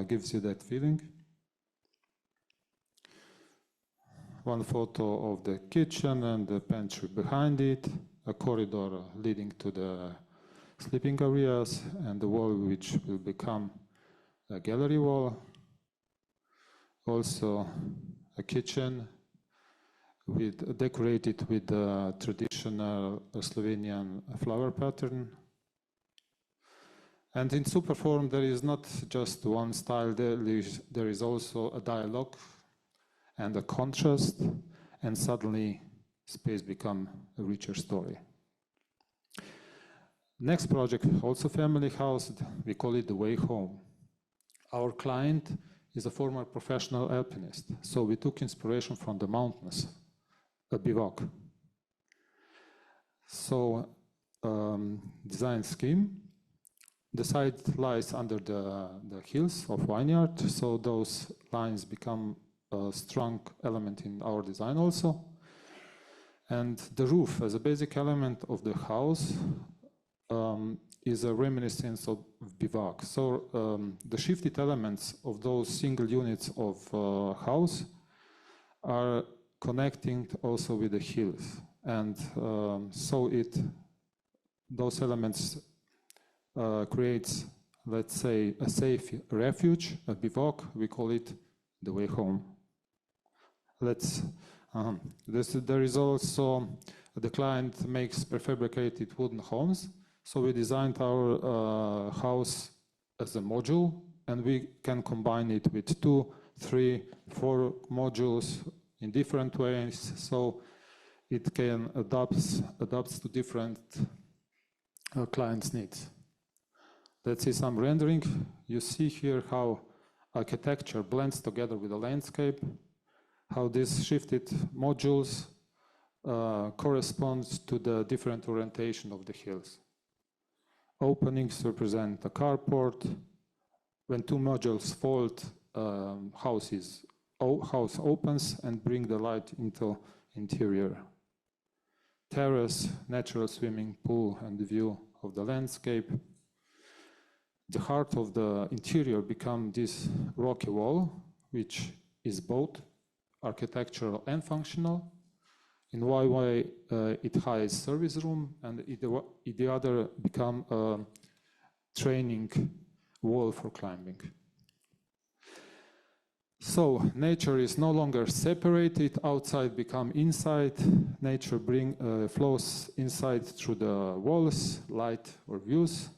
S15: gives you that feeling. One photo of the kitchen and the pantry behind it, a corridor leading to the sleeping areas, and the wall which will become a gallery wall. Also a kitchen decorated with the traditional Slovenian flower pattern. And in Superform there is not just one style, there is also a dialogue and a contrast, and suddenly space becomes a richer story. Next project, also family house, we call it The Way Home. Our client is a former professional alpinist, so we took inspiration from the mountains, a bivouac. So, design scheme. The site lies under the hills of Vineyard, so those lines become a strong element in our design also. And the roof, as a basic element of the house, is a reminiscence of bivouac. So the shifted elements of those single units of house are connecting also with the hills. And so those elements creates, let's say, a safe refuge, a bivouac. We call it The Way Home. There is also, the client makes prefabricated wooden homes. So we designed our house as a module, and we can combine it with 2, 3, 4 modules in different ways. So it can adapt to different clients' needs. Let's see some rendering. You see here how architecture blends together with the landscape, how these shifted modules corresponds to the different orientation of the hills. Openings represent the carport. When 2 modules fold, house opens and bring the light into interior. Terrace, natural swimming pool, and the view of the landscape. The heart of the interior becomes this rocky wall, which is both architectural and functional. In YY, it hides service room, and the other become a training wall for climbing. So nature is no longer separated, outside become inside. Nature flows inside through the walls, light or views.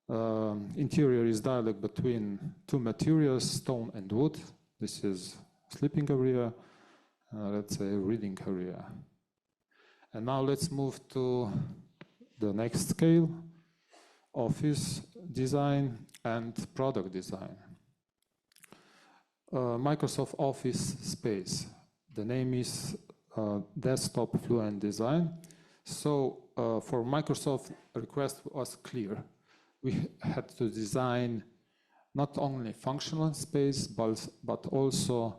S15: Interior is dialogue between two materials, stone and wood. This is sleeping area, let's say reading area. And now let's move to the next scale, office design and product design. Microsoft Office Space. The name is Desktop Fluent Design. So for Microsoft, the request was clear. We had to design not only functional space, but also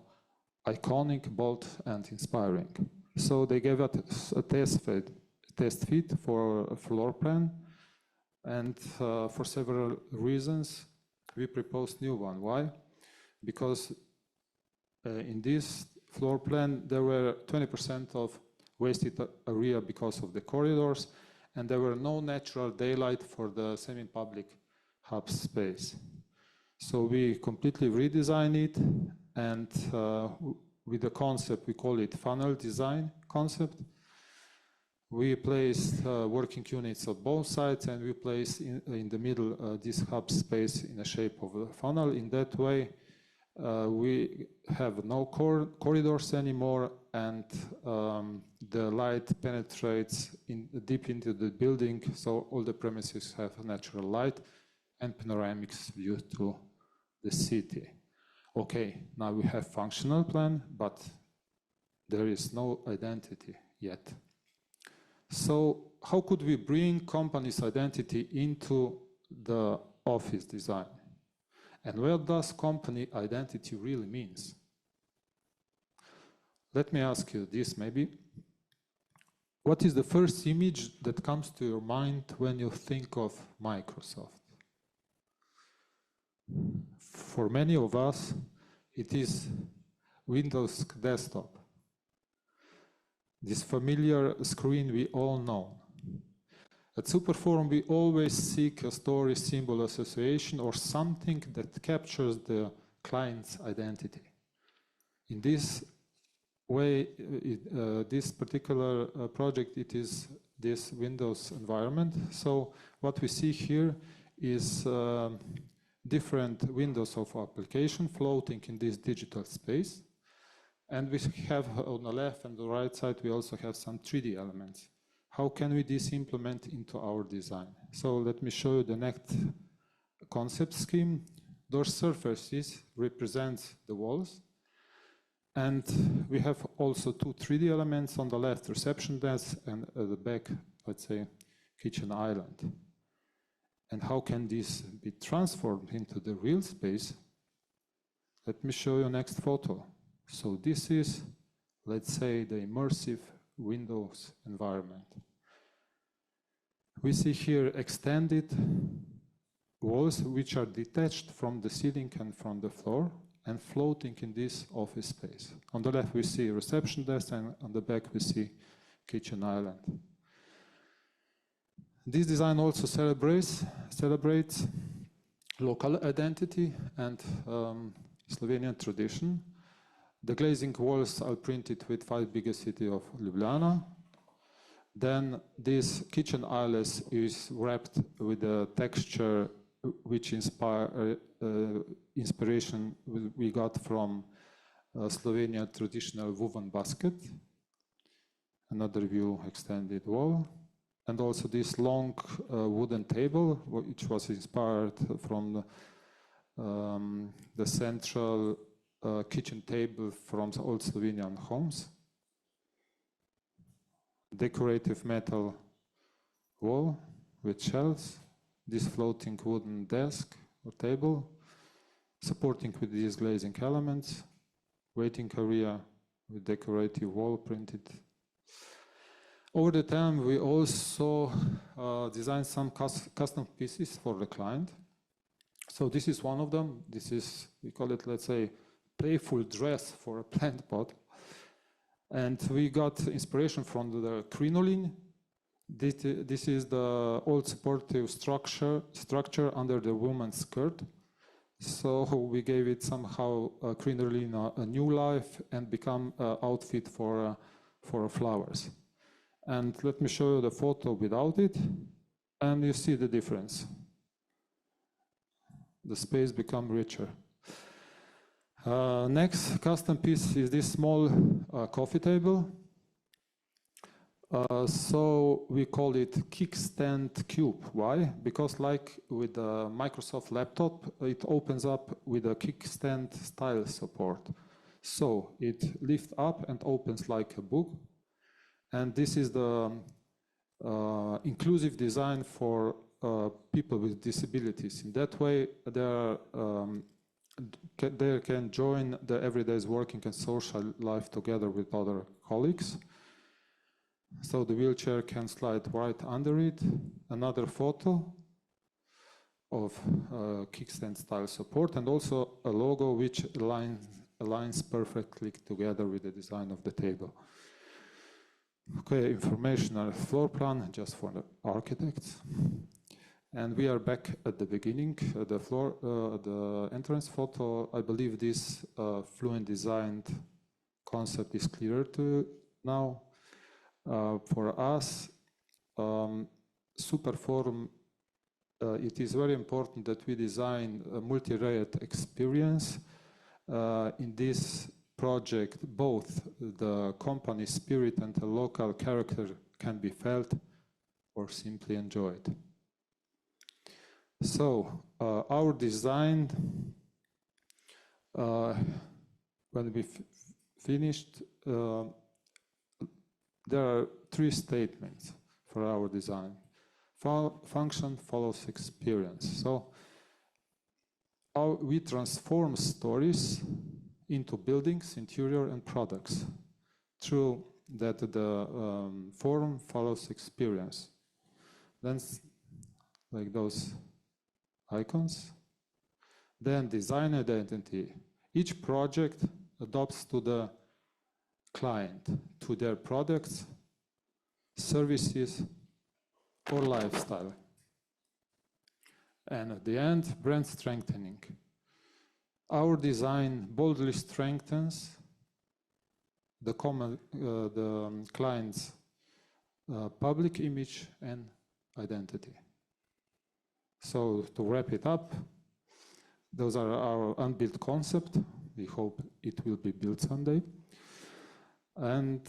S15: iconic, bold, and inspiring. So they gave us a test fit for a floor plan, and for several reasons, we proposed new one. Why? Because in this floor plan, there were 20% of wasted area because of the corridors, and there were no natural daylight for the semi-public hub space. So we completely redesigned it, and with the concept, we call it funnel design concept. We placed working units on both sides, and we placed in the middle this hub space in the shape of a funnel. In that way, we have no corridors anymore, and the light penetrates deep into the building, so all the premises have natural light and panoramic view to the city. Okay, now we have functional plan, but there is no identity yet. So how could we bring company's identity into the office design? And what does company identity really means? Let me ask you this maybe. What is the first image that comes to your mind when you think of Microsoft? For many of us, it is Windows desktop. This familiar screen we all know. At Superforum, we always seek a story, symbol, association, or something that captures the client's identity. In this way, this particular project, it is this Windows environment. So what we see here is different windows of application floating in this digital space. And we have on the left and the right side, we also have some 3D elements. How can we this implement into our design? So let me show you the next concept scheme. Those surfaces represent the walls. And we have also two 3D elements on the left, reception desk, and at the back, let's say, kitchen island. And how can this be transformed into the real space? Let me show you next photo. So this is, let's say, the immersive Windows environment. We see here extended walls which are detached from the ceiling and from the floor and floating in this office space. On the left we see reception desk, and on the back we see kitchen island. This design also celebrates local identity and Slovenian tradition. The glazing walls are printed with 5 biggest city of Ljubljana. Then this kitchen island is wrapped with a texture which inspiration we got from Slovenia traditional woven basket. Another view extended wall. And also this long wooden table, which was inspired from the central kitchen table from the old Slovenian homes. Decorative metal wall with shelves, this floating wooden desk or table, supporting with these glazing elements, waiting area with decorative wall printed. Over the time, we also designed some custom pieces for the client. So this is one of them. This is, we call it, let's say, playful dress for a plant pot. And we got inspiration from the crinoline. This is the old supportive structure under the woman's skirt. So we gave it somehow crinoline a new life and become an outfit for flowers. And let me show you the photo without it, and you see the difference. The space become richer. Next custom piece is this small coffee table. So we call it Kickstand Cube. Why? Because like with the Microsoft laptop, it opens up with a kickstand style support. So it lifts up and opens like a book. And this is the inclusive design for people with disabilities. In that way, they can join the everyday's working and social life together with other colleagues. So the wheelchair can slide right under it. Another photo of kickstand style support, and also a logo which aligns perfectly together with the design of the table. Okay, informational floor plan just for the architects. And we are back at the beginning. The entrance photo, I believe this fluent designed concept is clearer to now. For us, Superforum, it is very important that we design a multi-layered experience. In this project, both the company spirit and the local character can be felt or simply enjoyed. So, our design, when we finished, there are 3 statements for our design. Function follows experience. So we transform stories into buildings, interior, and products through that the form follows experience. Then, like those icons. Then design identity. Each project adopts to the client, to their products, services, or lifestyle. And at the end, brand strengthening. Our design boldly strengthens the client's public image and identity. So to wrap it up, those are our unbuilt concept. We hope it will be built someday. And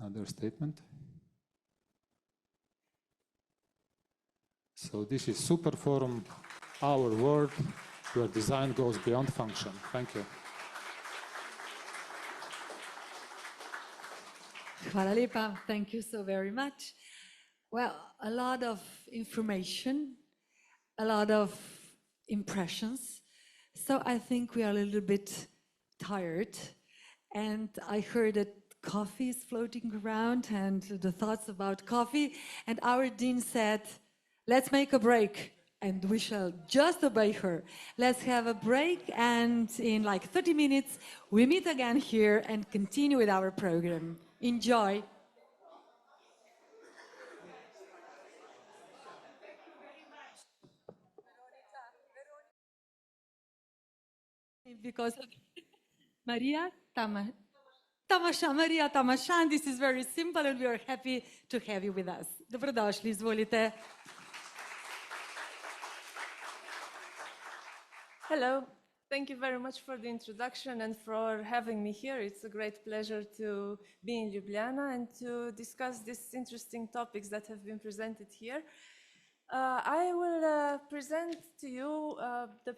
S15: another statement. So this is Superforum, our world where design goes beyond function. Thank you.
S1: Hvala lepa. Thank you so very much. Well, a lot of information, a lot of impressions. So I think we are a little bit tired. And I heard that coffee is floating around and the thoughts about coffee. And our dean said, let's make a break. And we shall just obey her. Let's have a break, and in like 30 minutes, we meet again here and continue with our program. Enjoy. Because Maria Tamashan, this is very simple, and we are happy to have you with us. Dobrodošli, izvolite.
S16: Hello, thank you very much for the introduction and for having me here. It's a great pleasure to be in Ljubljana and to discuss these interesting topics that have been presented here. I will present to you the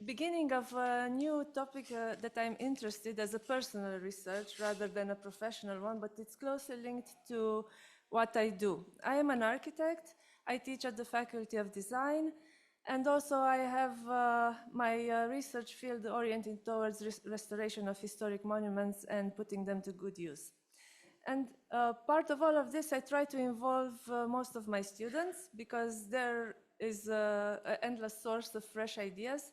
S16: beginning of a new topic that I'm interested as a personal research rather than a professional one, but it's closely linked to what I do. I am an architect. I teach at the Faculty of Design. And also I have my research field oriented towards restoration of historic monuments and putting them to good use. And part of all of this, I try to involve most of my students because there is an endless source of fresh ideas.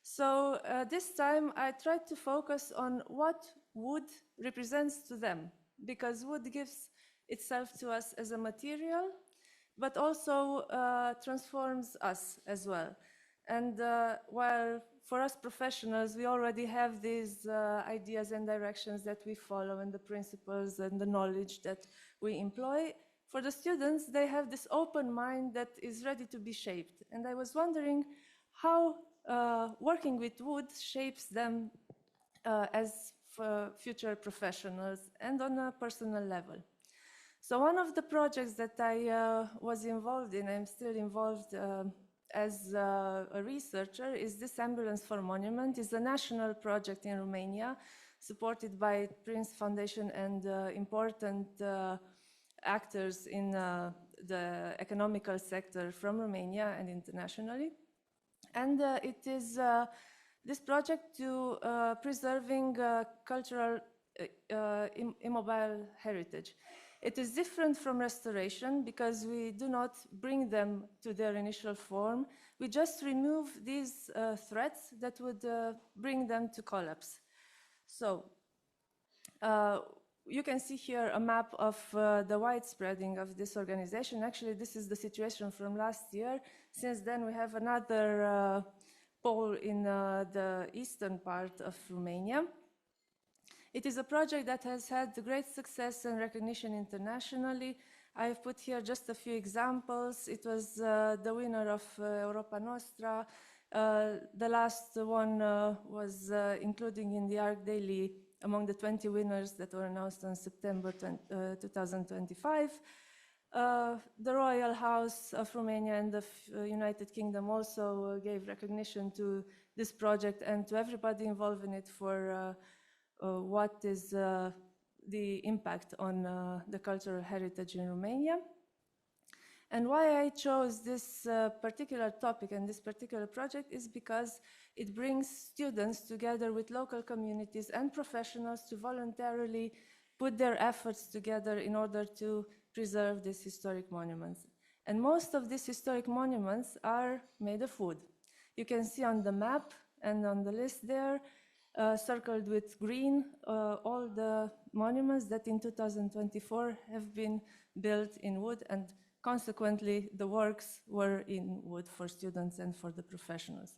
S16: So this time I tried to focus on what wood represents to them, because wood gives itself to us as a material, but also transforms us as well. And while for us professionals, we already have these ideas and directions that we follow, and the principles and the knowledge that we employ, for the students, they have this open mind that is ready to be shaped. And I was wondering how working with wood shapes them as future professionals and on a personal level. So one of the projects that I was involved in, I'm still involved as a researcher, is this Ambulance for Monument. It's a national project in Romania, supported by Prince Foundation and important actors in the economical sector from Romania and internationally. And it is this project to preserving cultural immobile heritage. It is different from restoration because we do not bring them to their initial form. We just remove these threats that would bring them to collapse. So you can see here a map of the widespreading of this organization. Actually, this is the situation from last year. Since then, we have another pole in the eastern part of Romania. It is a project that has had great success and recognition internationally. I've put here just a few examples. It was the winner of Europa Nostra. The last one was including in the Arc Daily among the 20 winners that were announced on September 2025. The Royal House of Romania and the United Kingdom also gave recognition to this project and to everybody involved in it for what is the impact on the cultural heritage in Romania. And why I chose this particular topic and this particular project is because it brings students together with local communities and professionals to voluntarily put their efforts together in order to preserve these historic monuments. And most of these historic monuments are made of wood. You can see on the map and on the list there, circled with green, all the monuments that in 2024 have been built in wood, and consequently the works were in wood for students and for the professionals.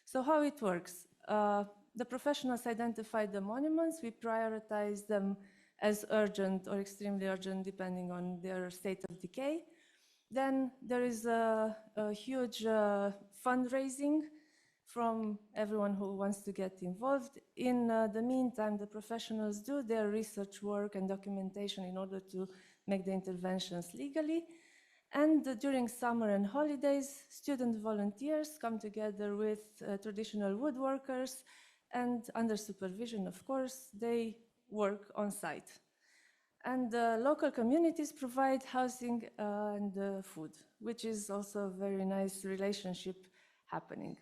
S16: So how it works? The professionals identify the monuments, we prioritize them as urgent or extremely urgent depending on their state of decay. Then there is a huge fundraising from everyone who wants to get involved. In the meantime, the professionals do their research work and documentation in order to make the interventions legally. And during summer and holidays, student volunteers come together with traditional woodworkers, and under supervision, of course, they work on site. And local communities provide housing and food, which is also a very nice relationship happening.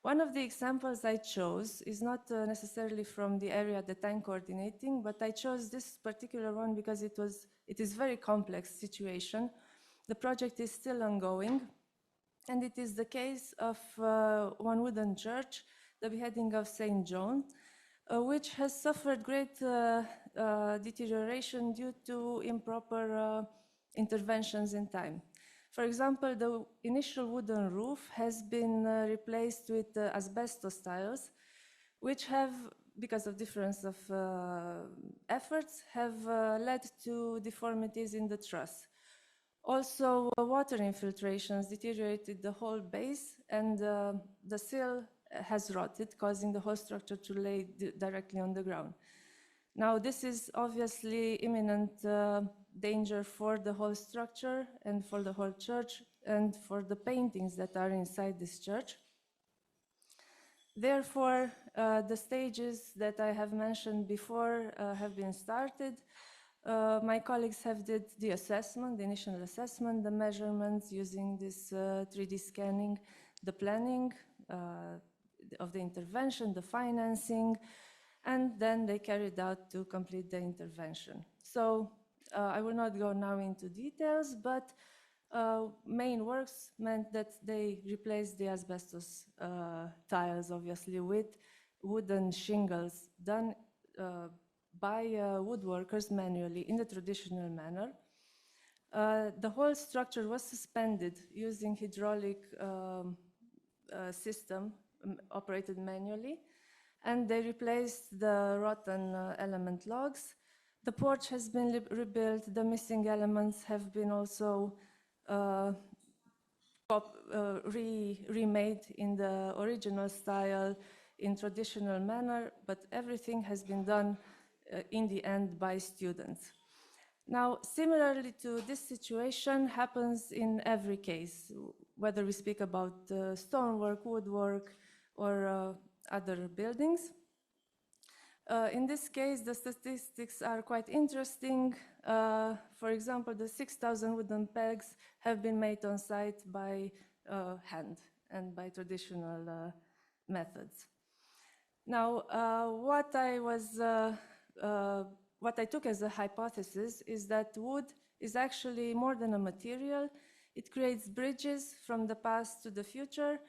S16: One of the examples I chose is not necessarily from the area that I'm coordinating, but I chose this particular one because it is a very complex situation. The project is still ongoing, and it is the case of one wooden church, the beheading of Saint John, which has suffered great deterioration due to improper interventions in time. For example, the initial wooden roof has been replaced with asbestos tiles, which have, because of difference of efforts, have led to deformities in the truss. Also, water infiltrations deteriorated the whole base, and the sill has rotted, causing the whole structure to lay directly on the ground. Now, this is obviously imminent danger for the whole structure and for the whole church and for the paintings that are inside this church. Therefore, the stages that I have mentioned before have been started. My colleagues have did the assessment, the initial assessment, the measurements using this 3D scanning, the planning of the intervention, the financing, and then they carried out to complete the intervention. So I will not go now into details, but main works meant that they replaced the asbestos tiles, obviously, with wooden shingles done by woodworkers manually in the traditional manner. The whole structure was suspended using hydraulic system operated manually, and they replaced the rotten element logs. The porch has been rebuilt. The missing elements have been also remade in the original style in traditional manner, but everything has been done in the end by students. Now, similarly to this situation happens in every case, whether we speak about stonework, woodwork, or other buildings. In this case, the statistics are quite interesting. For example, the 6,000 wooden pegs have been made on site by hand and by traditional methods. Now, what I took as a hypothesis is that wood is actually more than a material. It creates bridges from the past to the future.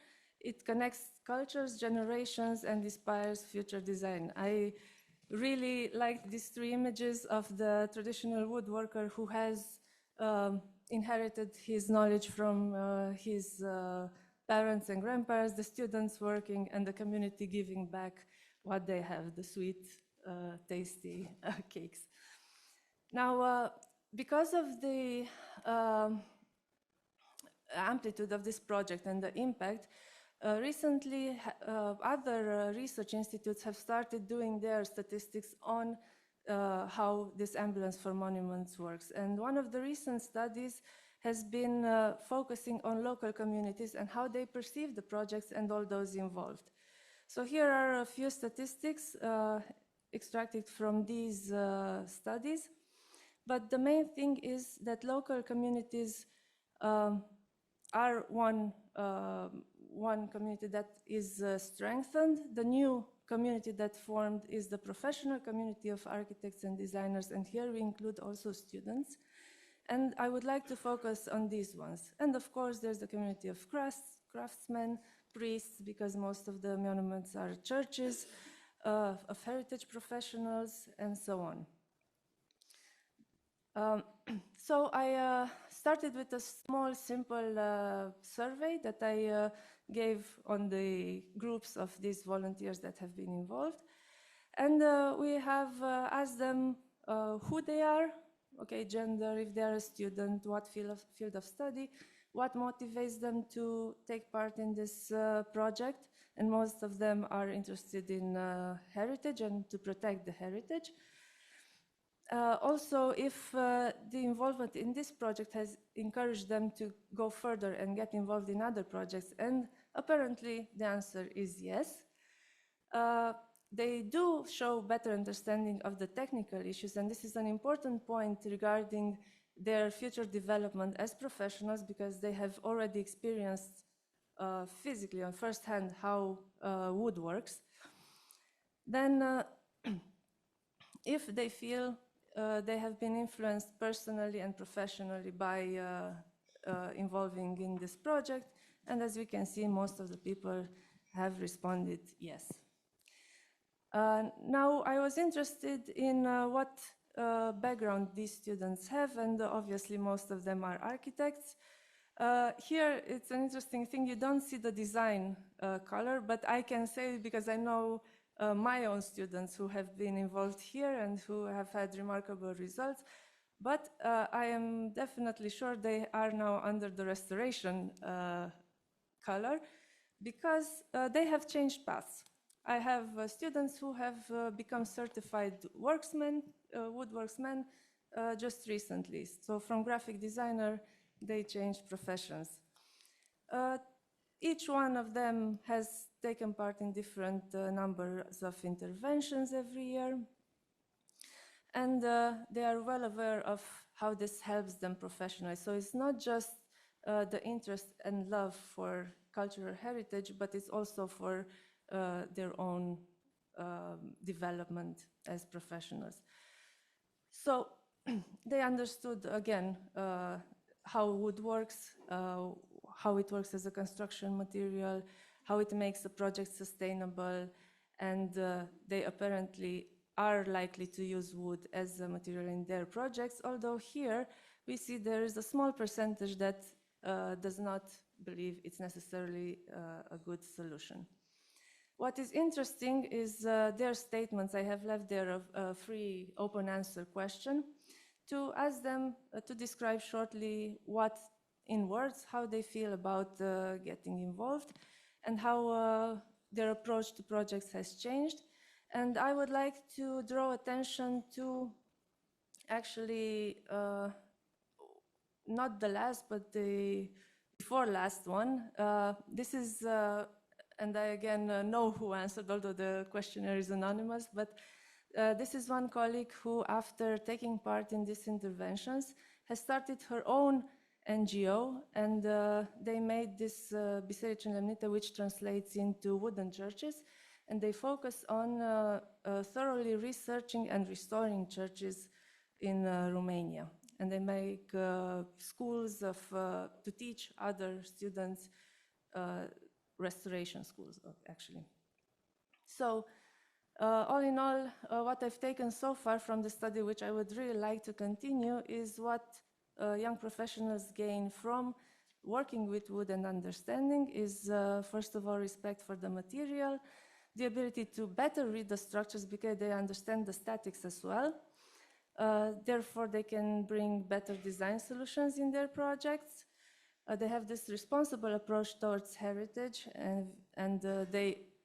S16: It connects cultures, generations, and inspires future design. I really liked these three images of the traditional woodworker who has inherited his knowledge from his parents and grandparents, the students working, and the community giving back what they have, the sweet, tasty cakes. Now, because of the amplitude of this project and the impact, recently other research institutes have started doing their statistics on how this ambulance for monuments works. And one of the recent studies has been focusing on local communities and how they perceive the projects and all those involved. So here are a few statistics extracted from these studies. But the main thing is that local communities are one community that is strengthened. The new community that formed is the professional community of architects and designers, and here we include also students. And I would like to focus on these ones. And of course, there's the community of craftsmen, priests, because most of the monuments are churches, of heritage professionals, and so on. So I started with a small, simple survey that I gave on the groups of these volunteers that have been involved. And we have asked them who they are, okay, gender, if they are a student, what field of study, what motivates them to take part in this project. And most of them are interested in heritage and to protect the heritage. Also, if the involvement in this project has encouraged them to go further and get involved in other projects, and apparently the answer is yes. They do show better understanding of the technical issues, and this is an important point regarding their future development as professionals, because they have already experienced physically on first hand how wood works. Then if they feel they have been influenced personally and professionally by involving in this project, and as we can see, most of the people have responded yes. Now, I was interested in what background these students have, and obviously most of them are architects. Here, it's an interesting thing, you don't see the design color, but I can say, because I know my own students who have been involved here and who have had remarkable results, but I am definitely sure they are now under the restoration color, because they have changed paths. I have students who have become certified worksmen, woodworksmen, just recently. So from graphic designer, they changed professions. Each one of them has taken part in different numbers of interventions every year. And they are well aware of how this helps them professionally. So it's not just the interest and love for cultural heritage, but it's also for their own development as professionals. So they understood, again, how wood works, how it works as a construction material, how it makes a project sustainable, and they apparently are likely to use wood as a material in their projects, although here we see there is a small percentage that does not believe it's necessarily a good solution. What is interesting is their statements. I have left there a free open answer question to ask them to describe shortly what, in words, how they feel about getting involved and how their approach to projects has changed. And I would like to draw attention to actually not the last, but the before last one. This is, and I again know who answered, although the questionnaire is anonymous, but this is one colleague who, after taking part in these interventions, has started her own NGO, and they made this Biserici în Lemnite, which translates into wooden churches, and they focus on thoroughly researching and restoring churches in Romania. And they make schools to teach other students, restoration schools, actually. So, all in all, what I've taken so far from the study, which I would really like to continue, is what young professionals gain from working with wood and understanding is, first of all, respect for the material, the ability to better read the structures because they understand the statics as well. Therefore, they can bring better design solutions in their projects. They have this responsible approach towards heritage, and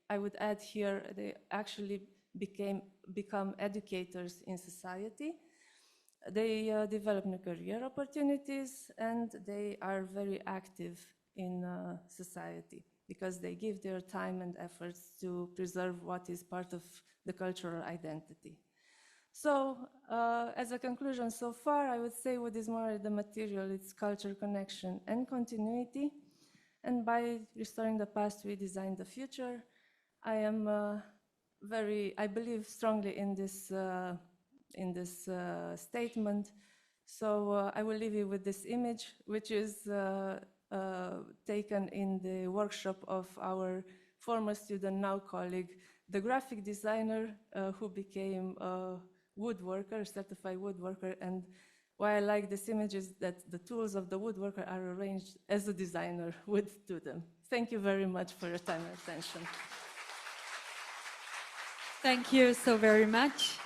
S16: I would add here, they actually become educators in society. They develop new career opportunities, and they are very active in society because they give their time and efforts to preserve what is part of the cultural identity. So, as a conclusion so far, I would say wood is more the material, it's culture, connection, and continuity. And by restoring the past, we design the future. I believe strongly in this statement. So I will leave you with this image, which is taken in the workshop of our former student, now colleague, the graphic designer who became a woodworker, a certified woodworker. And why I like this image is that the tools of the woodworker are arranged as a designer would do them. Thank you very much for your time and attention.
S1: Thank you so very much.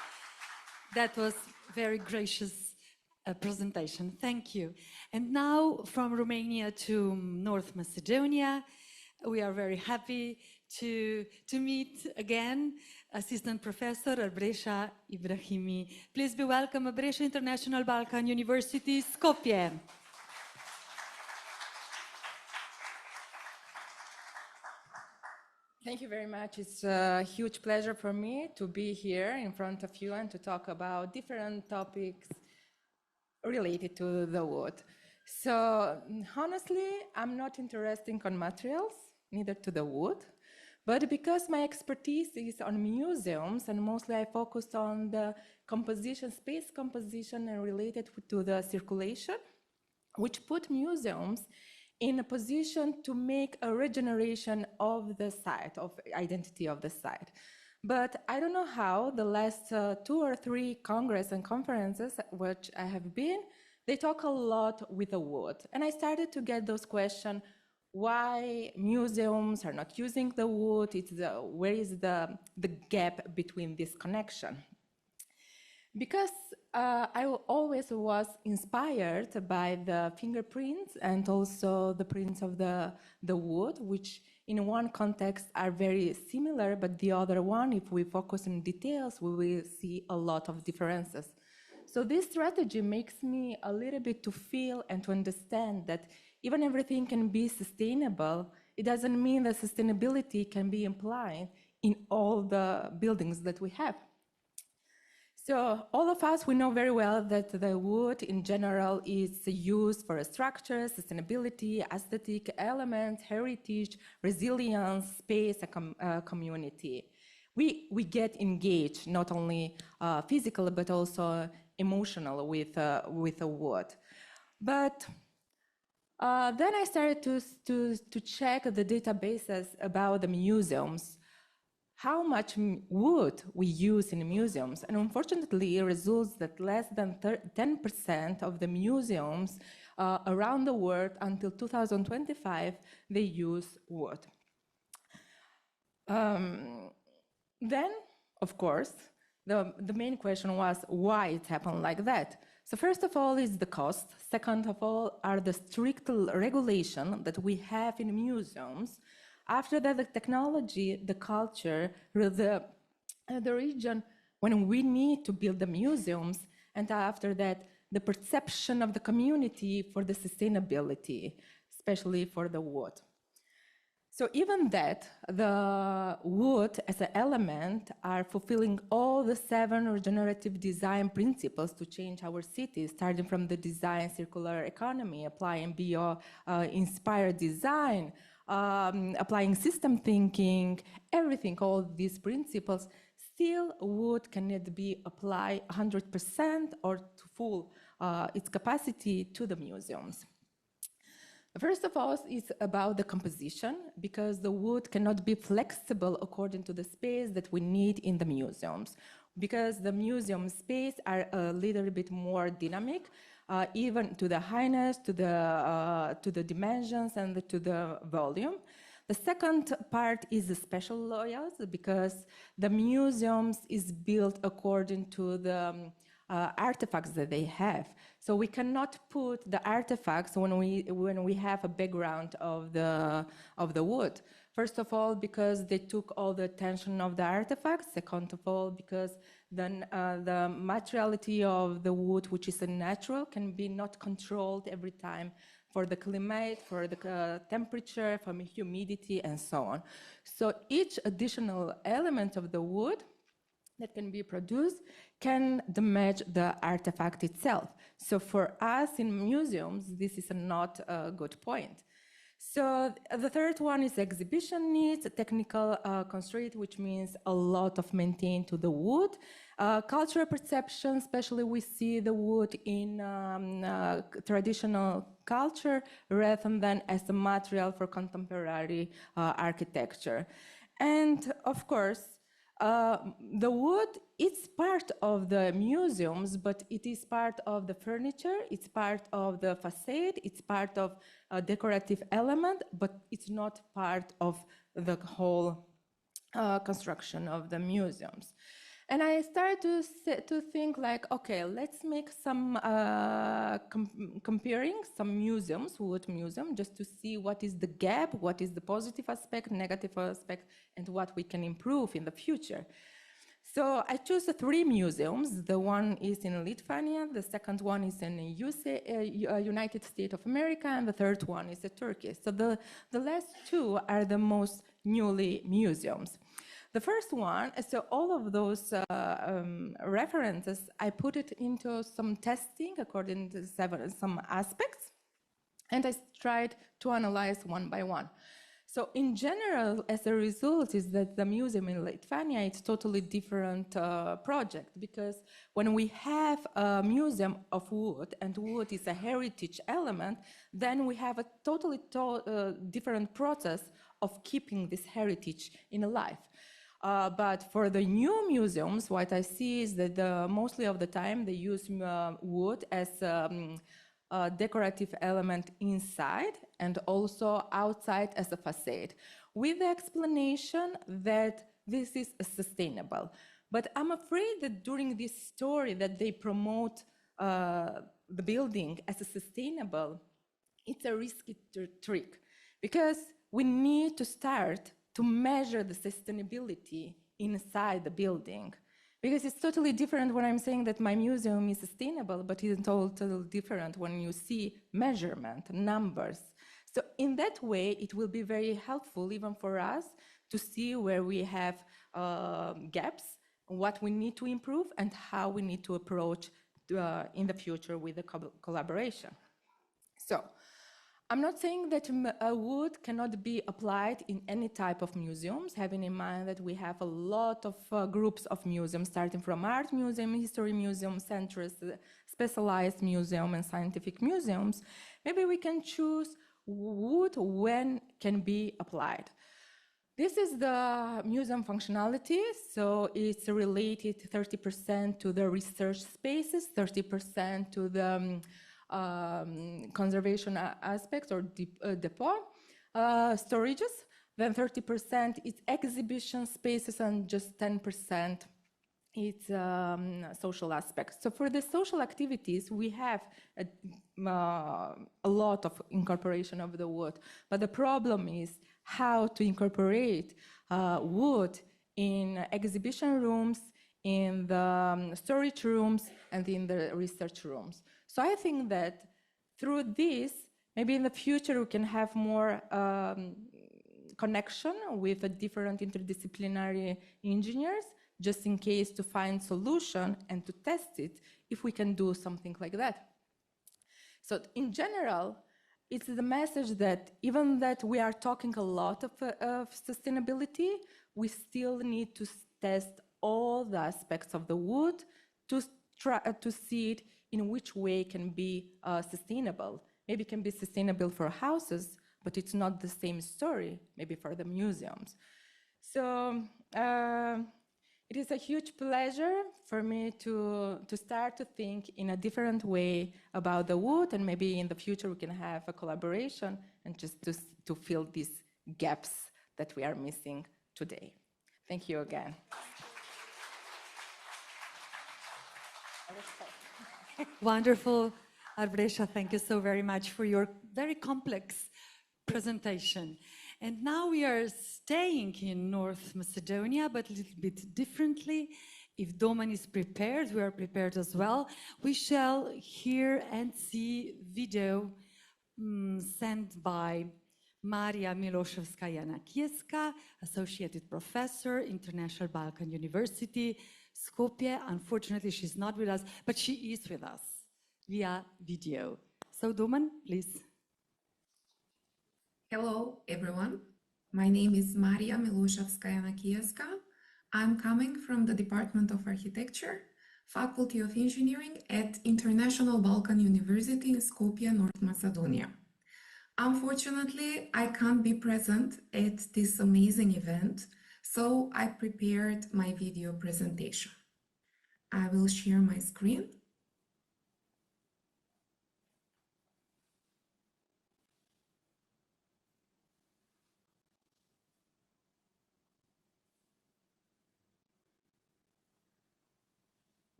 S1: That was very gracious presentation. Thank you. And now from Romania to North Macedonia, we are very happy to meet again Assistant Professor Arbresha Ibrahimi. Please be welcome, Arbresha International Balkan University, Skopje.
S17: Thank you very much. It's a huge pleasure for me to be here in front of you and to talk about different topics related to the wood. So honestly, I'm not interested in materials, neither to the wood, but because my expertise is on museums and mostly I focused on the composition, space composition and related to the circulation, which put museums in a position to make a regeneration of the site, of identity of the site. But I don't know how the last 2 or 3 congress and conferences which I have been, they talk a lot with the wood. And I started to get those questions, why museums are not using the wood, where is the gap between this connection? Because I always was inspired by the fingerprints and also the prints of the wood, which in one context are very similar, but the other one, if we focus on details, we will see a lot of differences. So this strategy makes me a little bit to feel and to understand that even everything can be sustainable, it doesn't mean that sustainability can be implied in all the buildings that we have. So all of us, we know very well that the wood in general is used for structure, sustainability, aesthetic elements, heritage, resilience, space, community. We get engaged, not only physical, but also emotional with the wood. But then I started to check the databases about the museums. how much wood we use in museums. And unfortunately, it results that less than 10% of the museums around the world until 2025, they use wood. Then, of course, the main question was why it happened like that. So first of all is the cost. Second of all are the strict regulation that we have in museums. After that, the technology, the culture, the region when we need to build the museums, and after that, the perception of the community for the sustainability, especially for the wood. So even that, the wood as an element are fulfilling all the 7 regenerative design principles to change our cities, starting from the design circular economy, applying bio-inspired design, applying system thinking, everything, all these principles, still wood cannot be applied 100% or to full its capacity to the museums. First of all, it's about the composition, because the wood cannot be flexible according to the space that we need in the museums, because the museum space are a little bit more dynamic, even to the highness, to the dimensions, and to the volume. The second part is the special layers, because the museums is built according to the artifacts that they have. So we cannot put the artifacts when we have a background of the wood. First of all, because they took all the attention of the artifacts. Second of all, because then the materiality of the wood, which is a natural, can be not controlled every time for the climate, for the temperature, for humidity, and so on. So each additional element of the wood that can be produced can damage the artifact itself. So for us in museums, this is not a good point. So the third one is exhibition needs, technical constraint, which means a lot of maintain to the wood. Cultural perception, especially we see the wood in traditional culture rather than as a material for contemporary architecture. And of course, the wood, it's part of the museums, but it is part of the furniture, it's part of the facade, it's part of a decorative element, but it's not part of the whole construction of the museums. And I started to think like, okay, let's make some comparing some museums, wood museum, just to see what is the gap, what is the positive aspect, negative aspect, and what we can improve in the future. So I chose 3 museums. The one is in Lithuania, the second one is in United States of America, and the third one is in Turkey. So the last 2 are the most newly museums. The first one, so all of those references, I put it into some testing according to some aspects, and I tried to analyze one by one. So in general, as a result, is that the museum in Lithuania, it's totally different project, because when we have a museum of wood, and wood is a heritage element, then we have a totally different process of keeping this heritage in life. But for the new museums, what I see is that mostly of the time they use wood as a decorative element inside and also outside as a facade, with the explanation that this is sustainable. But I'm afraid that during this story that they promote the building as a sustainable, it's a risky trick, because we need to start to measure the sustainability inside the building. Because it's totally different when I'm saying that my museum is sustainable, but it's totally different when you see measurement, numbers. So in that way, it will be very helpful even for us to see where we have gaps, what we need to improve, and how we need to approach in the future with the collaboration. So I'm not saying that wood cannot be applied in any type of museums, having in mind that we have a lot of groups of museums, starting from art museum, history museum, centers, specialized museum, and scientific museums. Maybe we can choose wood when can be applied. This is the museum functionality. So it's related 30% to the research spaces, 30% to the conservation aspects or depot storages. Then 30% is exhibition spaces and just 10% it's social aspects. So for the social activities, we have a lot of incorporation of the wood, but the problem is how to incorporate wood in exhibition rooms, in the storage rooms, and in the research rooms. So I think that through this, maybe in the future we can have more connection with the different interdisciplinary engineers, just in case to find solution and to test it if we can do something like that. So in general, it's the message that even that we are talking a lot of sustainability, we still need to test all the aspects of the wood to try to see it in which way can be sustainable. Maybe it can be sustainable for houses, but it's not the same story, maybe for the museums. So it is a huge pleasure for me to start to think in a different way about the wood, and maybe in the future we can have a collaboration and just to fill these gaps that we are missing today. Thank you again.
S1: Wonderful, Arbresha. Thank you so very much for your very complex presentation. And now we are staying in North Macedonia, but a little bit differently. If Doman is prepared, we are prepared as well. We shall hear and see video sent by Maria Miloševskaja-Nakijevska, Associated Professor, International Balkan University, Skopje. Unfortunately, she's not with us, but she is with us via video. So Doman, please.
S18: Hello, everyone. My name is Maria Miloševskaja-Nakijevska. I'm coming from the Department of Architecture, Faculty of Engineering at International Balkan University in Skopje, North Macedonia. Unfortunately, I can't be present at this amazing event, so I prepared my video presentation. I will share my screen.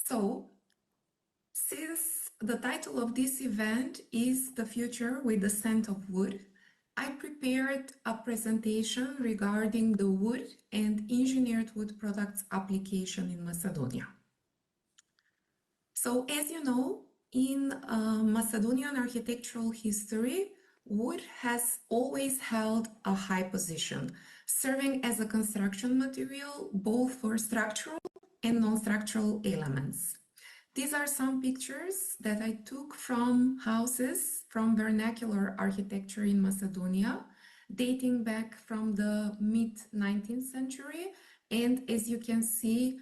S18: So, since the title of this event is The Future with the Scent of Wood, I prepared a presentation regarding the wood and engineered wood products application in Macedonia. So, as you know, in Macedonian architectural history, wood has always held a high position, serving as a construction material both for structural and non-structural elements. These are some pictures that I took from houses from vernacular architecture in Macedonia, dating back from the mid-19th century. And as you can see,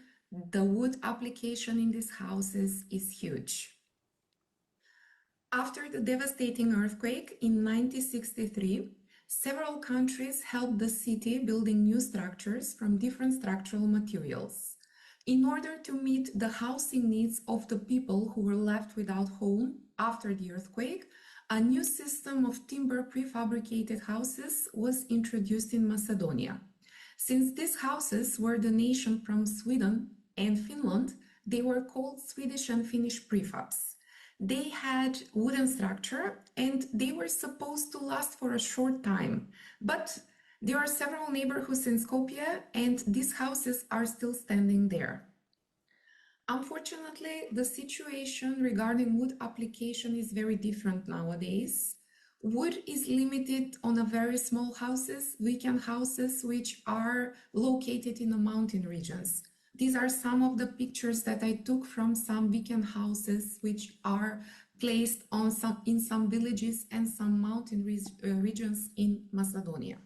S18: the wood application in these houses is huge. After the devastating earthquake in 1963, several countries helped the city building new structures from different structural materials. In order to meet the housing needs of the people who were left without home after the earthquake, a new system of timber prefabricated houses was introduced in Macedonia. Since these houses were donations from Sweden and Finland, they were called Swedish and Finnish prefabs. They had wooden structure and they were supposed to last for a short time, but there are several neighborhoods in Skopje and these houses are still standing there. Unfortunately, the situation regarding wood application is very different nowadays. Wood is limited on a very small houses, weekend houses, which are located in the mountain regions. These are some of the pictures that I took from some weekend houses which are placed in some villages and some mountain regions in Macedonia.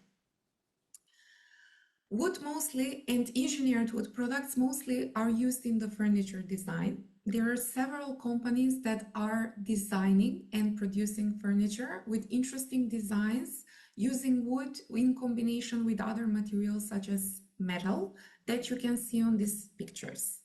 S18: Wood mostly and engineered wood products mostly are used in the furniture design. There are several companies that are designing and producing furniture with interesting designs using wood in combination with other materials such as metal that you can see on these pictures.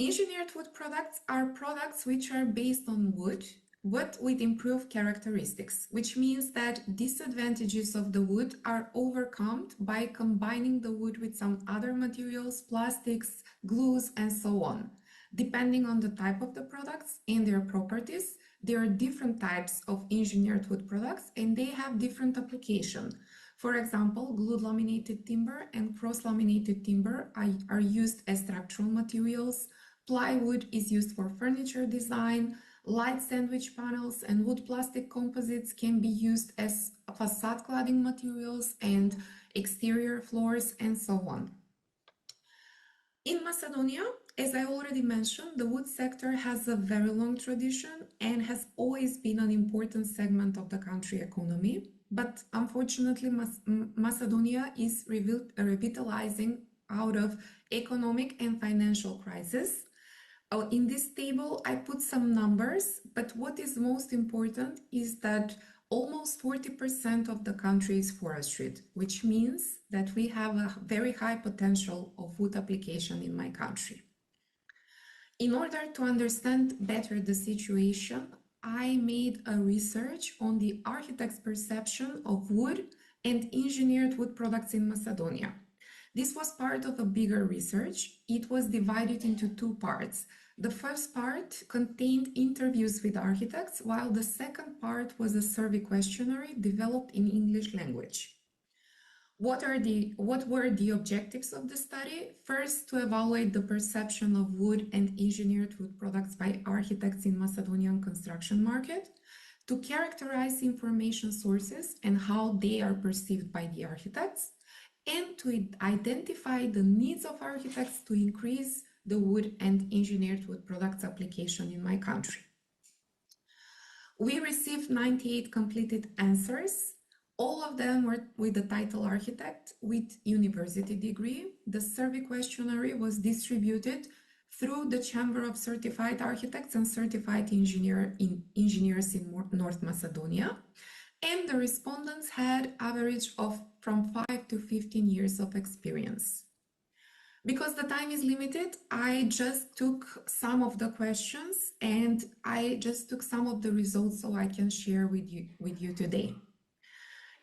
S18: Engineered wood products are products which are based on wood, but with improved characteristics, which means that disadvantages of the wood are overcome by combining the wood with some other materials, plastics, glues, and so on. Depending on the type of the products and their properties, there are different types of engineered wood products and they have different application. For example, glued laminated timber and cross-laminated timber are used as structural materials. Plywood is used for furniture design. Light sandwich panels and wood plastic composites can be used as facade cladding materials and exterior floors and so on. In Macedonia, as I already mentioned, the wood sector has a very long tradition and has always been an important segment of the country economy. But unfortunately, Macedonia is revitalizing out of economic and financial crisis. In this table, I put some numbers, but what is most important is that almost 40% of the country is forested, which means that we have a very high potential of wood application in my country. In order to understand better the situation, I made a research on the architect's perception of wood and engineered wood products in Macedonia. This was part of a bigger research. It was divided into two parts. The first part contained interviews with architects, while the second part was a survey questionnaire developed in English language. What were the objectives of the study? First, to evaluate the perception of wood and engineered wood products by architects in Macedonian construction market, to characterize information sources and how they are perceived by the architects, and to identify the needs of architects to increase the wood and engineered wood products application in my country. We received 98 completed answers. All of them were with the title architect with university degree. The survey questionnaire was distributed through the Chamber of Certified Architects and Certified Engineers in North Macedonia. And the respondents had average of from 5 to 15 years of experience. Because the time is limited, I just took some of the questions and I just took some of the results so I can share with you today.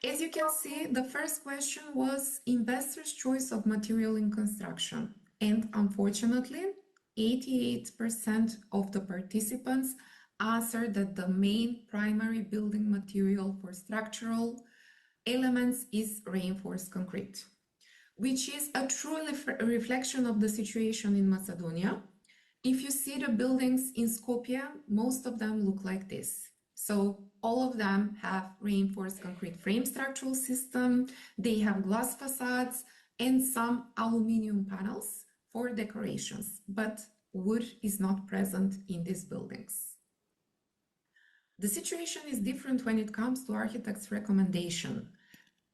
S18: As you can see, the first question was investors' choice of material in construction. And unfortunately, 88% of the participants answered that the main primary building material for structural elements is reinforced concrete, which is a true reflection of the situation in Macedonia. If you see the buildings in Skopje, most of them look like this. So all of them have reinforced concrete frame structural system, they have glass facades and some aluminum panels for decorations, but wood is not present in these buildings. The situation is different when it comes to architects' recommendation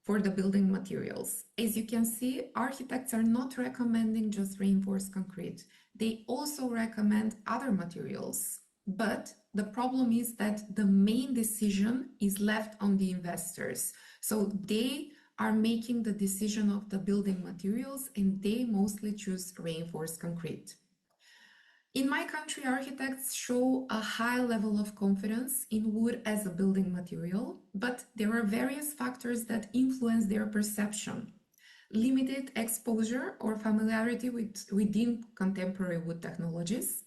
S18: for the building materials. As you can see, architects are not recommending just reinforced concrete. They also recommend other materials. But the problem is that the main decision is left on the investors. So they are making the decision of the building materials and they mostly choose reinforced concrete. In my country, architects show a high level of confidence in wood as a building material, but there are various factors that influence their perception. Limited exposure or familiarity within contemporary wood technologies,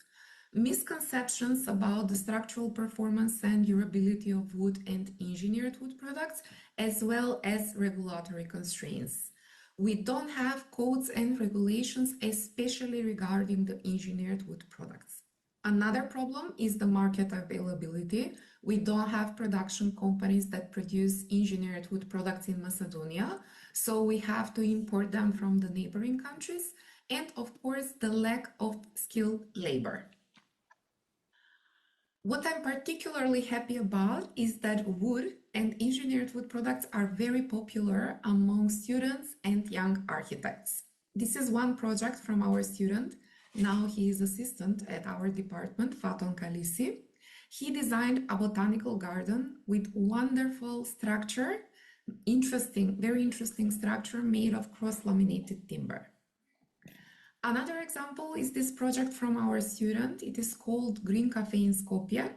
S18: misconceptions about the structural performance and durability of wood and engineered wood products, as well as regulatory constraints. We don't have codes and regulations, especially regarding the engineered wood products. Another problem is the market availability. We don't have production companies that produce engineered wood products in Macedonia, so we have to import them from the neighboring countries, and of course, the lack of skilled labor. What I'm particularly happy about is that wood and engineered wood products are very popular among students and young architects. This is one project from our student. Now he is assistant at our department, Faton Kalisi. He designed a botanical garden with wonderful structure, very interesting structure made of cross-laminated timber. Another example is this project from our student. It is called Green Cafe in Skopje.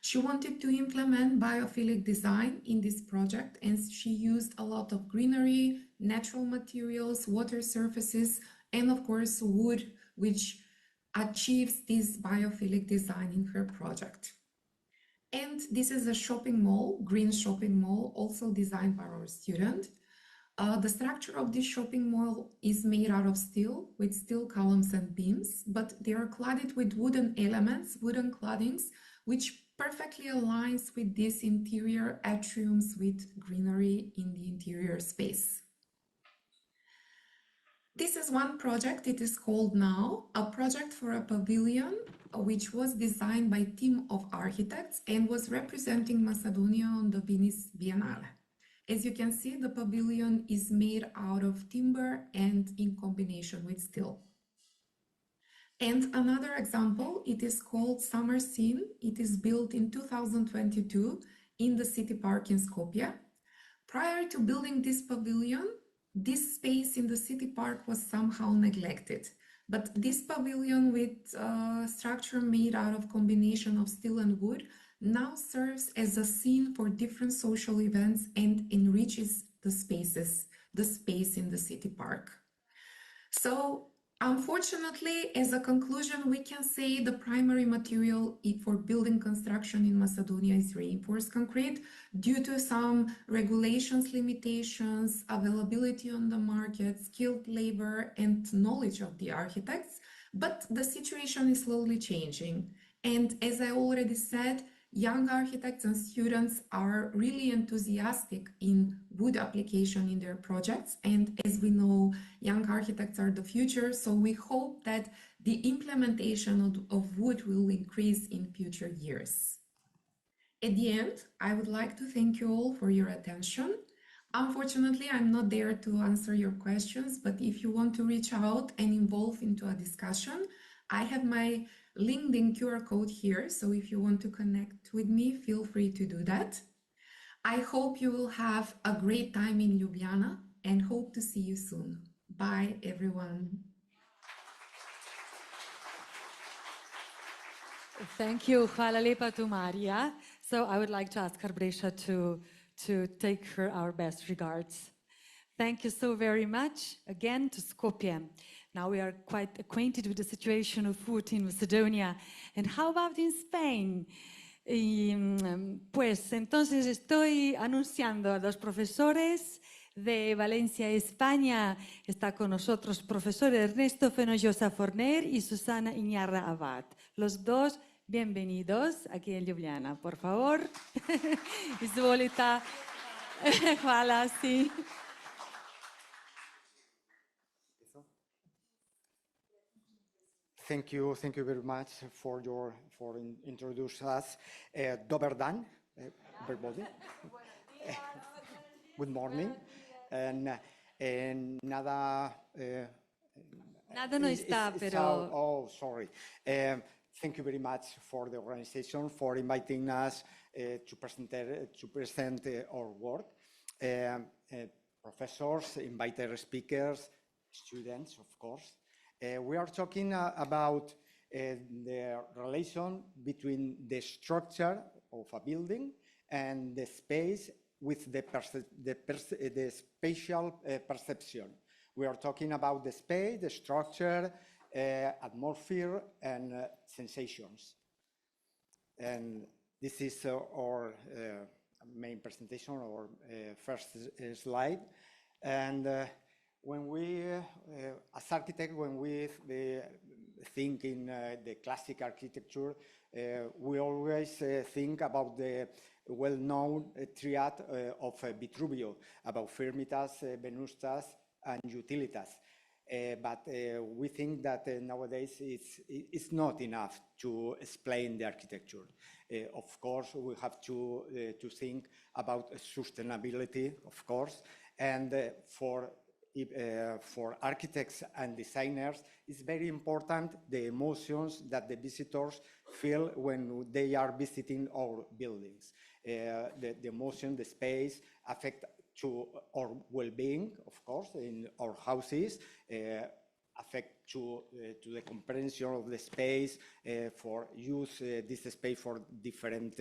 S18: She wanted to implement biophilic design in this project, and she used a lot of greenery, natural materials, water surfaces, and of course wood, which achieves this biophilic design in her project. And this is a shopping mall, green shopping mall, also designed by our student. The structure of this shopping mall is made out of steel, with steel columns and beams, but they are cladded with wooden elements, wooden claddings, which perfectly aligns with these interior atriums with greenery in the interior space. This is one project. It is called Now, a project for a pavilion, which was designed by a team of architects and was representing Macedonia on the Venice Biennale. As you can see, the pavilion is made out of timber and in combination with steel. And another example, it is called Summer Scene. It is built in 2022 in the city park in Skopje. Prior to building this pavilion, this space in the city park was somehow neglected. But this pavilion with structure made out of combination of steel and wood now serves as a scene for different social events and enriches the space in the city park. So unfortunately, as a conclusion, we can say the primary material for building construction in Macedonia is reinforced concrete due to some regulations, limitations, availability on the market, skilled labor, and knowledge of the architects. But the situation is slowly changing. And as I already said, young architects and students are really enthusiastic in wood application in their projects. And as we know, young architects are the future. So we hope that the implementation of wood will increase in future years. At the end, I would like to thank you all for your attention. Unfortunately, I'm not there to answer your questions, but if you want to reach out and involve into a discussion, I have my LinkedIn QR code here, so if you want to connect with me, feel free to do that. I hope you will have a great time in Ljubljana and hope to see you soon. Bye, everyone.
S1: Thank you. Hvala lepa to Marija. So I would like to ask Arbreša to take her our best regards. Thank you so very much again to Skopje. Now we are quite acquainted with the situation of food in Macedonia. And how about in Spain? Pues entonces estoy anunciando a los profesores de Valencia, España. Está con nosotros profesor Ernesto Fenollosa Forner y Susana Iñarra Abad. Los dos bienvenidos aquí en Ljubljana, por favor. Izvolite. Hvala, sí.
S19: Thank you very much for introducing us. Dober dan, everybody. Good morning. And nada.
S1: Nada no está, pero.
S19: Oh, sorry. Thank you very much for the organization for inviting us to present our work. Professors, invited speakers, students, of course. We are talking about the relation between the structure of a building and the space with the spatial perception. We are talking about the space, the structure, atmosphere, and sensations. And this is our main presentation, our first slide. And when we, as architects, when we think in the classic architecture, we always think about the well-known triad of Vitruvio, about firmitas, venustas, and utilitas. But we think that nowadays it's not enough to explain the architecture. Of course, we have to think about sustainability, of course, and for for architects and designers, it's very important the emotions that the visitors feel when they are visiting our buildings. The emotion, the space affect to our well-being, of course, in our houses, affect to the comprehension of the space, for use this space for different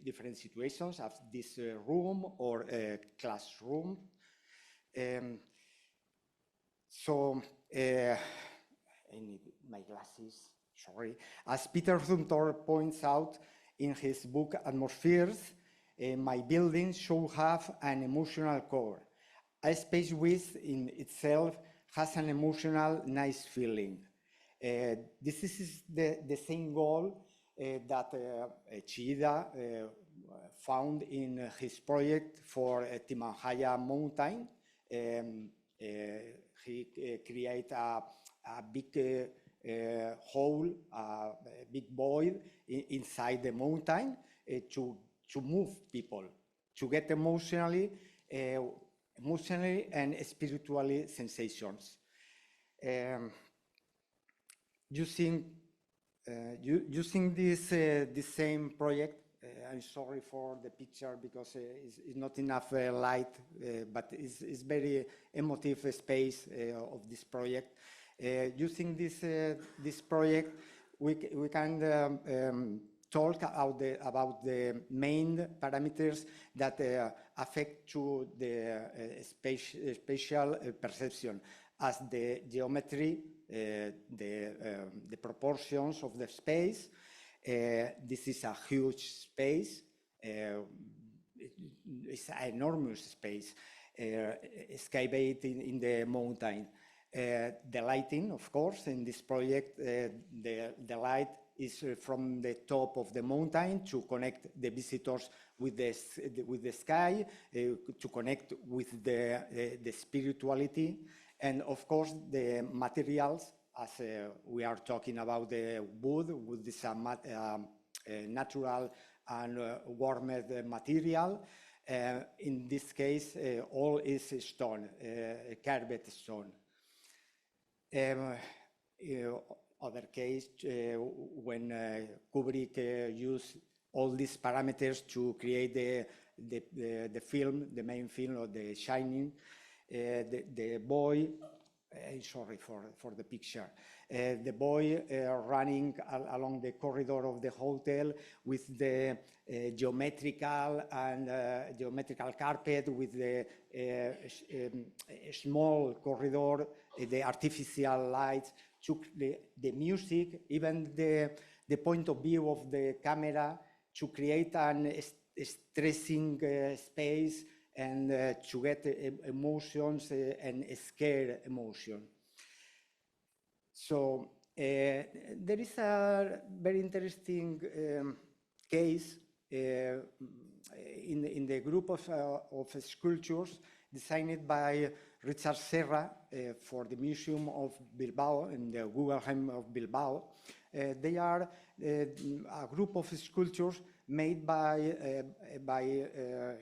S19: different situations, as this room or classroom. I need my glasses, sorry. As Peter Zumthor points out in his book Atmospheres, my building should have an emotional core. A space with in itself has an emotional, nice feeling. This is the same goal that Chida found in his project for Timanjaya Mountain. He created a big hole, a big void inside the mountain to move people, to get emotionally and spiritually sensations. Using this same project, I'm sorry for the picture because it's not enough light, but it's very emotive space of this project. Using this project, we can talk about the main parameters that affect to the spatial perception, as the geometry, the proportions of the space. This is a huge space. It's an enormous space excavated in the mountain. The lighting, of course, in this project, the light is from the top of the mountain to connect the visitors with the sky, to connect with the spirituality, and of course the materials, as we are talking about the wood. Wood is a natural and warmed material. In this case, all is stone, carved stone. Other case, when Kubrick used all these parameters to create the film, the main film of The Shining, the boy, sorry for the picture, the boy running along the corridor of the hotel with the geometrical carpet, with the small corridor, the artificial lights, took the music, even the point of view of the camera, to create an stressing space and to get emotions and scare emotion. So there is a very interesting case in the group of sculptures designed by Richard Serra for the Museum of Bilbao, in the Guggenheim of Bilbao. They are a group of sculptures made by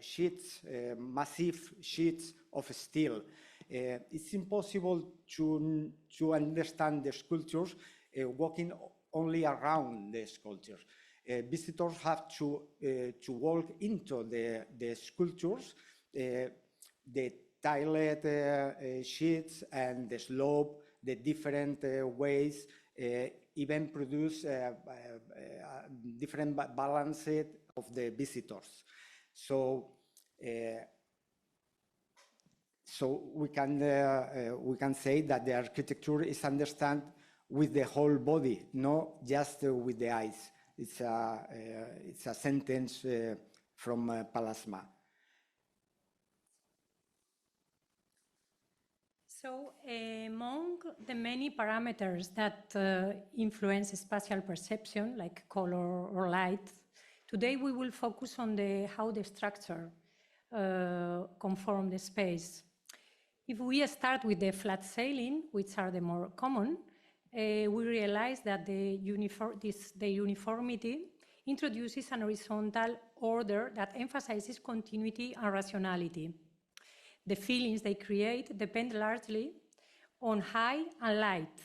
S19: sheets, massive sheets of steel. It's impossible to understand the sculptures walking only around the sculptures. Visitors have to walk into the sculptures, the tiled sheets and the slope, the different ways, even produce different balance of the visitors. So we can say that the architecture is understood with the whole body, not just with the eyes. It's a sentence from Palasma.
S20: So among the many parameters that influence spatial perception, like color or light, today we will focus on how the structure conform the space. If we start with the flat ceiling, which are the more common, we realize that the uniformity introduces an horizontal order that emphasizes continuity and rationality. the feelings they create depend largely on high and light.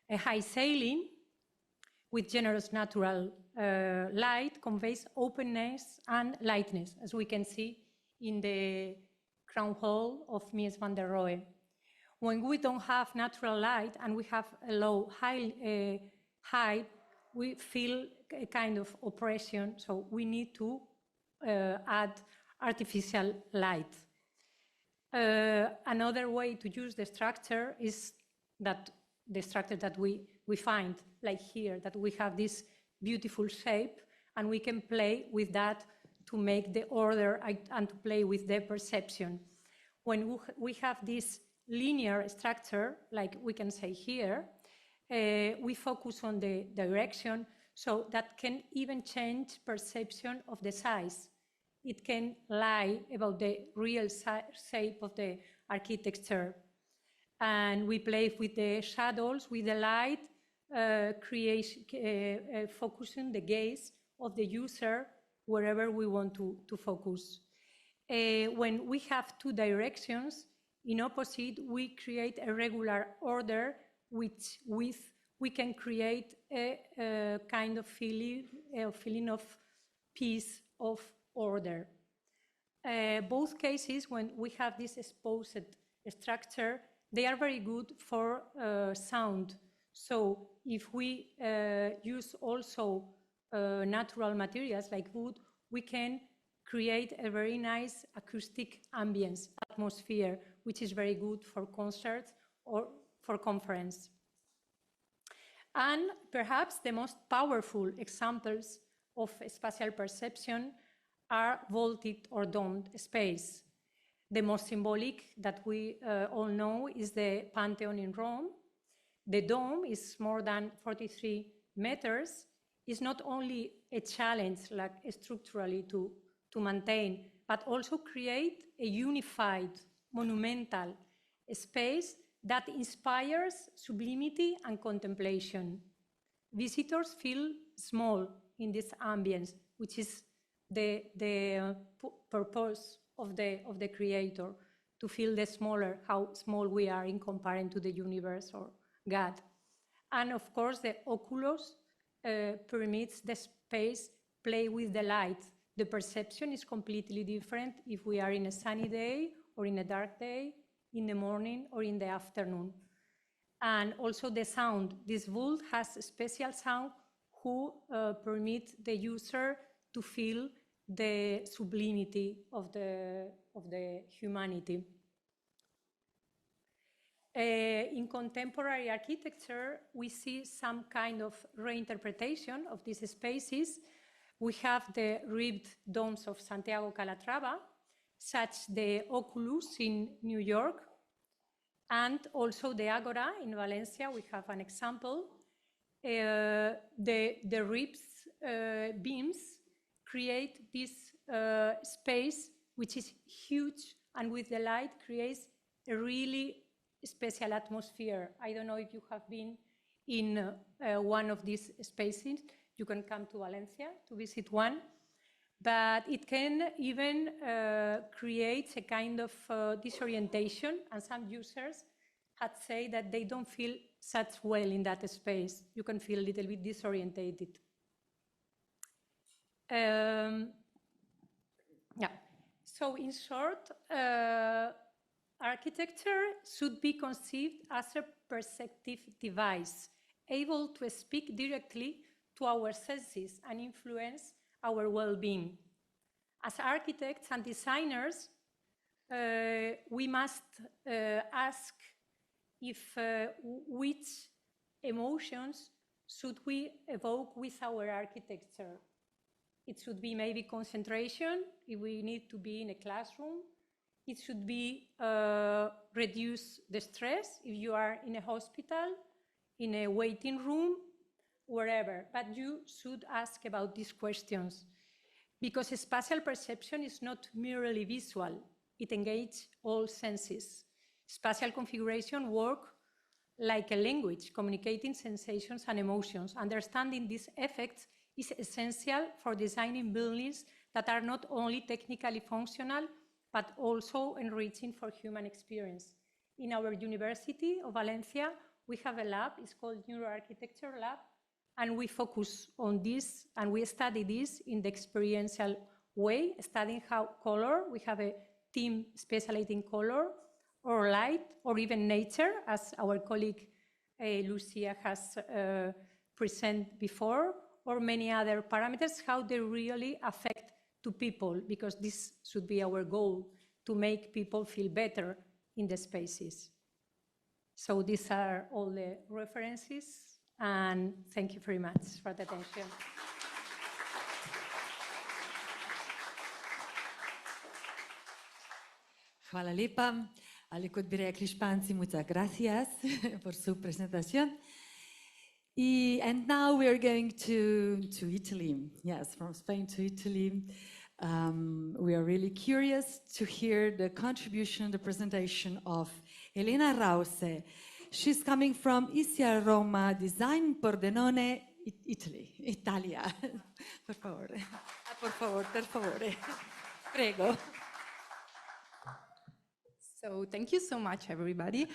S20: A high ceiling with generous natural light conveys openness and lightness, as we can see in the crown hall of Mies van der Rohe. When we don't have natural light and we have a low height, we feel a kind of oppression, so we need to add artificial light. Another way to use the structure is that the structure that we find, like here, that we have this beautiful shape, and we can play with that to make the order and to play with the perception. When we have this linear structure, like we can say here, we focus on the direction, so that can even change perception of the size. It can lie about the real shape of the architecture. And we play with the shadows, with the light, focusing the gaze of the user wherever we want to focus. When we have two directions, in opposite, we create a regular order which we can create a kind of feeling of peace, of order. Both cases, when we have this exposed structure, they are very good for sound. So if we use also natural materials like wood, we can create a very nice acoustic ambience, atmosphere, which is very good for concerts or for conference. And perhaps the most powerful examples of spatial perception are vaulted or domed space. The most symbolic that we all know is the Pantheon in Rome. The dome is more than 43 meters. It's not only a challenge, like structurally to maintain, but also create a unified, monumental space that inspires sublimity and contemplation. Visitors feel small in this ambience, which is the purpose of the creator, to feel the smaller, how small we are in comparison to the universe or God. And of course, the oculus permits the space play with the light. The perception is completely different if we are in a sunny day or in a dark day, in the morning or in the afternoon. And also the sound. This vault has a special sound who permit the user to feel the sublimity of the humanity. In contemporary architecture, we see some kind of reinterpretation of these spaces. We have the ribbed domes of Santiago Calatrava, such the Oculus in New York, and also the Agora in Valencia. We have an example. The ribs beams create this space, which is huge, and with the light creates a really special atmosphere. I don't know if you have been in one of these spaces. You can come to Valencia to visit one. But it can even create a kind of disorientation, and some users had said that they don't feel such well in that space. You can feel a little bit disorientated. Yeah. So in short, architecture should be conceived as a perceptive device, able to speak directly to our senses and influence our well-being. As architects and designers, we must ask if which emotions should we evoke with our architecture. It should be maybe concentration, if we need to be in a classroom. It should be reduce the stress if you are in a hospital, in a waiting room, wherever. But you should ask about these questions, because spatial perception is not merely visual. It engages all senses. Spatial configuration works like a language, communicating sensations and emotions. Understanding these effects is essential for designing buildings that are not only technically functional, but also enriching for human experience. In our University of Valencia, we have a lab, it's called Neuroarchitecture Lab, and we focus on this and we study this in the experiential way, studying how color, we have a team specialized in color or light or even nature, as our colleague Lucia has presented before, or many other parameters, how they really affect to people, because this should be our goal, to make people feel better in the spaces. So these are all the references, and thank you very much for the attention.
S1: Hvala lepa, ali kot bi rekli Španci, muchas gracias por su presentación. And now we are going to Italy. Yes, from Spain to Italy. We are really curious to hear the contribution, the presentation of Elena Rause. She's coming from Isia Roma Design Pordenone, Italy, Italia. Per favore. Per favore, per favore. Prego.
S13: So thank you so much, everybody.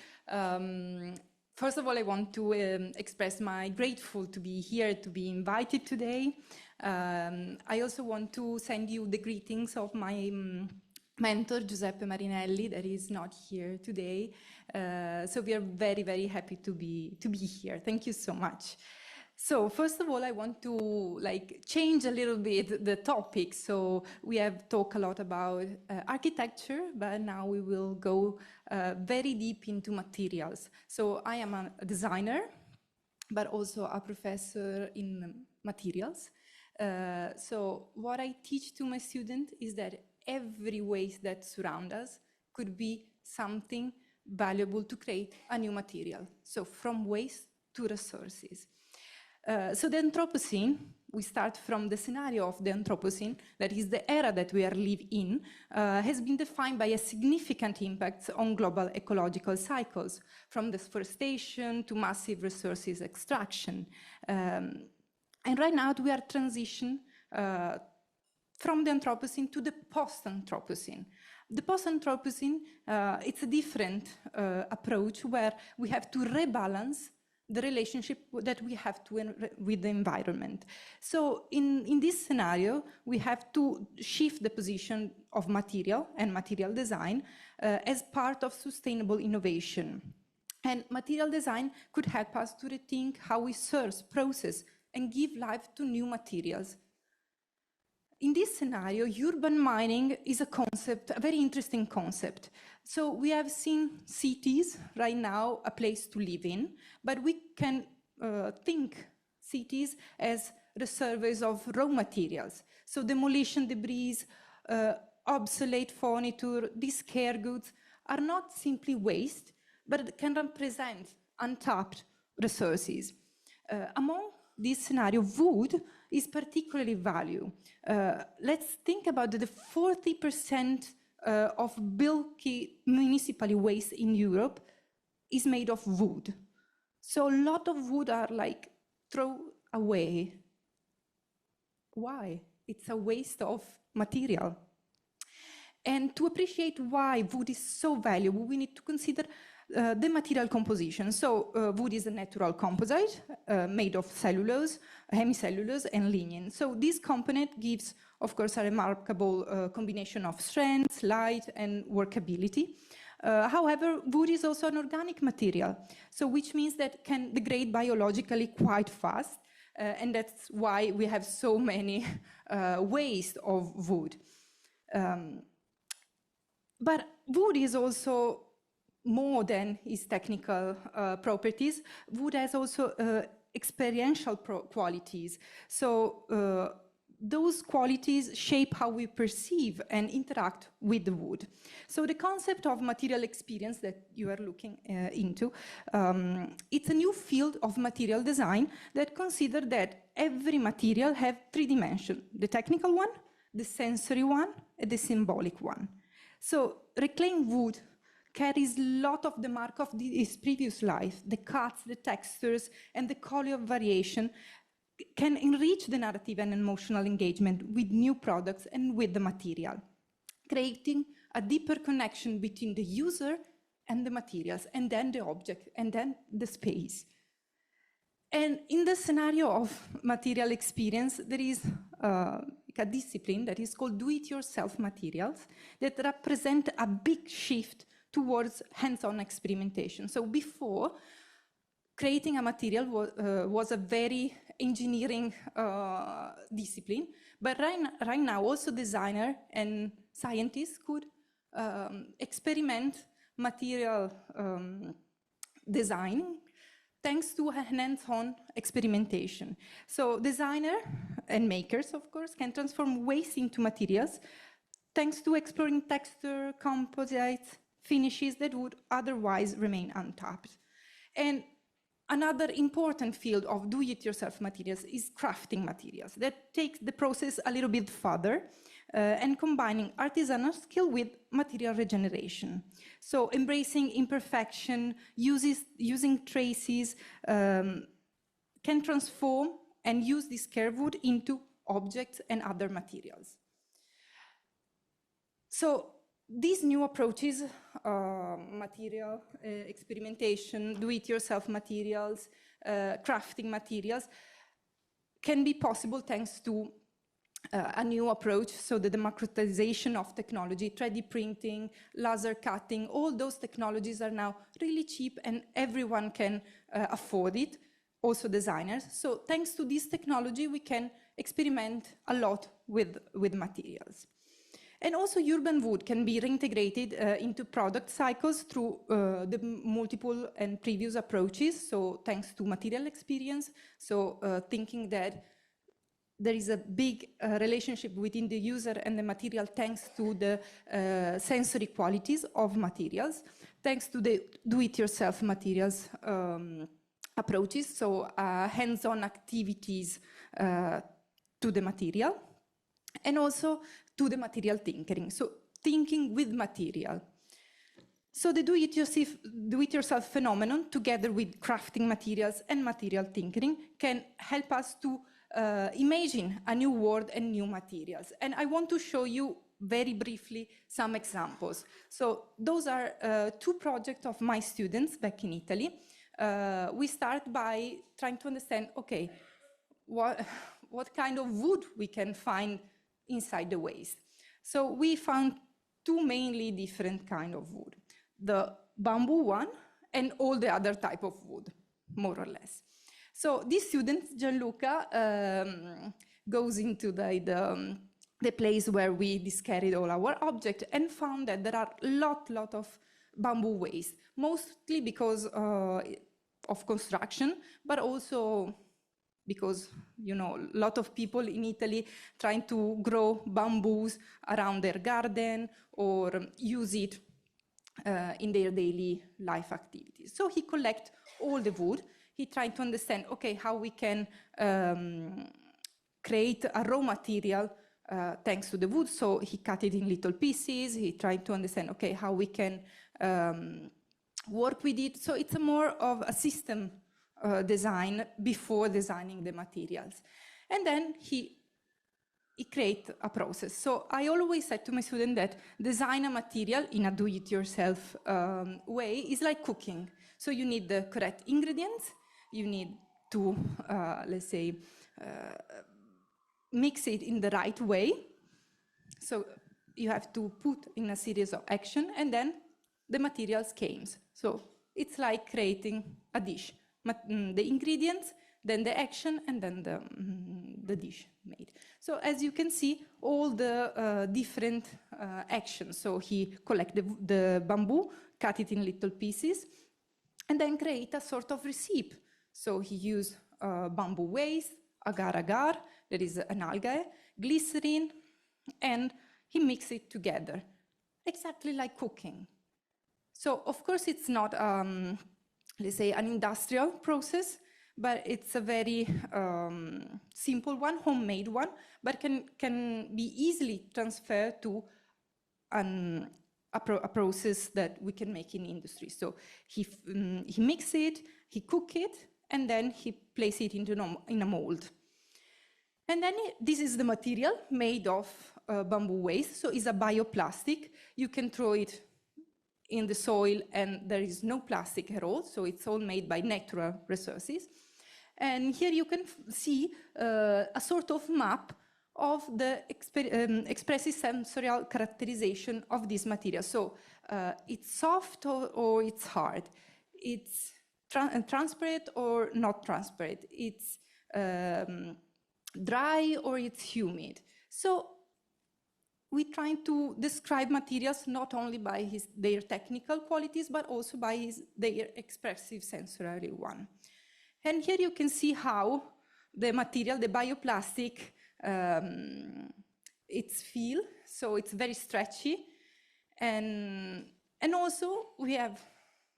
S13: First of all, I want to express my grateful to be here, to be invited today. I also want to send you the greetings of my mentor, Giuseppe Marinelli, that is not here today. So we are very, very happy to be here. Thank you so much. So first of all, I want to change a little bit the topic. So we have talked a lot about architecture, but now we will go very deep into materials. So I am a designer, but also a professor in materials. So what I teach to my students is that every waste that surrounds us could be something valuable to create a new material. So from waste to resources. So the Anthropocene, we start from the scenario of the Anthropocene, that is the era that we are living in, has been defined by a significant impact on global ecological cycles, from deforestation to massive resources extraction. And right now we are transitioning from the Anthropocene to the post-Anthropocene. The post-Anthropocene, it's a different approach where we have to rebalance the relationship that we have with the environment. So in this scenario, we have to shift the position of material and material design as part of sustainable innovation. And material design could help us to rethink how we source, process, and give life to new materials. In this scenario, urban mining is a concept, a very interesting concept. So we have seen cities right now, a place to live in, but we can think cities as reservoirs of raw materials. So demolition debris, obsolete furniture, these care goods are not simply waste, but can represent untapped resources. Among this scenario, wood is particularly valued. Let's think about the 40% of bulky municipal waste in Europe is made of wood. So a lot of wood are thrown away. Why? It's a waste of material. And to appreciate why wood is so valuable, we need to consider the material composition. So wood is a natural composite made of cellulose, hemicellulose, and lignin. So this component gives, of course, a remarkable combination of strength, light, and workability. However, wood is also an organic material, so which means that it can degrade biologically quite fast, and that's why we have so many waste of wood. But wood is also more than its technical properties. Wood has also experiential qualities. So those qualities shape how we perceive and interact with the wood. So the concept of material experience that you are looking into, it's a new field of material design that considers that every material has three dimensions: the technical one, the sensory one, and the symbolic one. So reclaimed wood carries a lot of the mark of its previous life. The cuts, the textures, and the quality of variation can enrich the narrative and emotional engagement with new products and with the material, creating
S9: a deeper connection between the user and the materials, and then the object, and then the space. And in the scenario of material experience, there is a discipline that is called do-it-yourself materials that represent a big shift towards hands-on experimentation. So before, creating a material was a very engineering discipline, but right now also designer and scientists could experiment material design thanks to hands-on experimentation. So designers and makers, of course, can transform waste into materials thanks to exploring texture, composites, finishes that would otherwise remain untapped. And another important field of do-it-yourself materials is crafting materials that takes the process a little bit further and combining artisanal skill with material regeneration. So embracing imperfection, using traces, can transform and use this curved wood into objects and other materials. So these new approaches, material experimentation, do-it-yourself materials, crafting materials, can be possible thanks to a new approach, so the democratization of technology, 3D printing, laser cutting, all those technologies are now really cheap and everyone can afford it, also designers. So thanks to this technology, we can experiment a lot with materials. And also urban wood can be reintegrated into product cycles through the multiple and previous approaches, so thanks to material experience, so thinking that there is a big relationship within the user and the material thanks to the sensory qualities of materials, thanks to the do-it-yourself materials approaches, so hands-on activities to the material, and also to the material tinkering, so thinking with material. So the do-it-yourself phenomenon, together with crafting materials and material tinkering, can help us to imagine a new world and new materials. And I want to show you very briefly some examples. So those are two projects of my students back in Italy. We start by trying to understand, okay, what kind of wood we can find inside the waste. So we found two mainly different kinds of wood, the bamboo one and all the other type of wood, more or less. So this student, Gianluca, goes into the place where we discarded all our objects and found that there are a lot of bamboo waste, mostly because of construction, but also because, you know, a lot of people in Italy trying to grow bamboos around their garden or use it in their daily life activities. So he collects all the wood. He tried to understand, okay, how we can create a raw material thanks to the wood. So he cut it in little pieces. He tried to understand, okay, how we can work with it. So it's more of a system design before designing the materials. And then he create a process. So I always said to my student that design a material in a do-it-yourself way is like cooking. So you need the correct ingredients, you need to, let's say, mix it in the right way. So you have to put in a series of action, and then the materials came. So it's like creating a dish. The ingredients, then the action, and then the dish made. So as you can see, all the different actions. So he collected the bamboo, cut it in little pieces, and then create a sort of recipe. So he used bamboo waste, agar-agar, that is an algae, glycerin, and he mixed it together, exactly like cooking. So of course it's not, let's say, an industrial process, but it's a very simple one, homemade one, but can be easily transferred to a process that we can make in industry. So he mix it, he cook it, and then he place it in a mold.
S17: And then this is the material made of bamboo waste, so it's a bioplastic. You can throw it in the soil and there is no plastic at all, so it's all made by natural resources. And here you can see a sort of map of the expressive sensorial characterization of this material. So it's soft or it's hard. It's transparent or not transparent. It's dry or it's humid. So we're trying to describe materials not only by their technical qualities, but also by their expressive sensory one. And here you can see how the material, the bioplastic, it's feel, so it's very stretchy. And also we have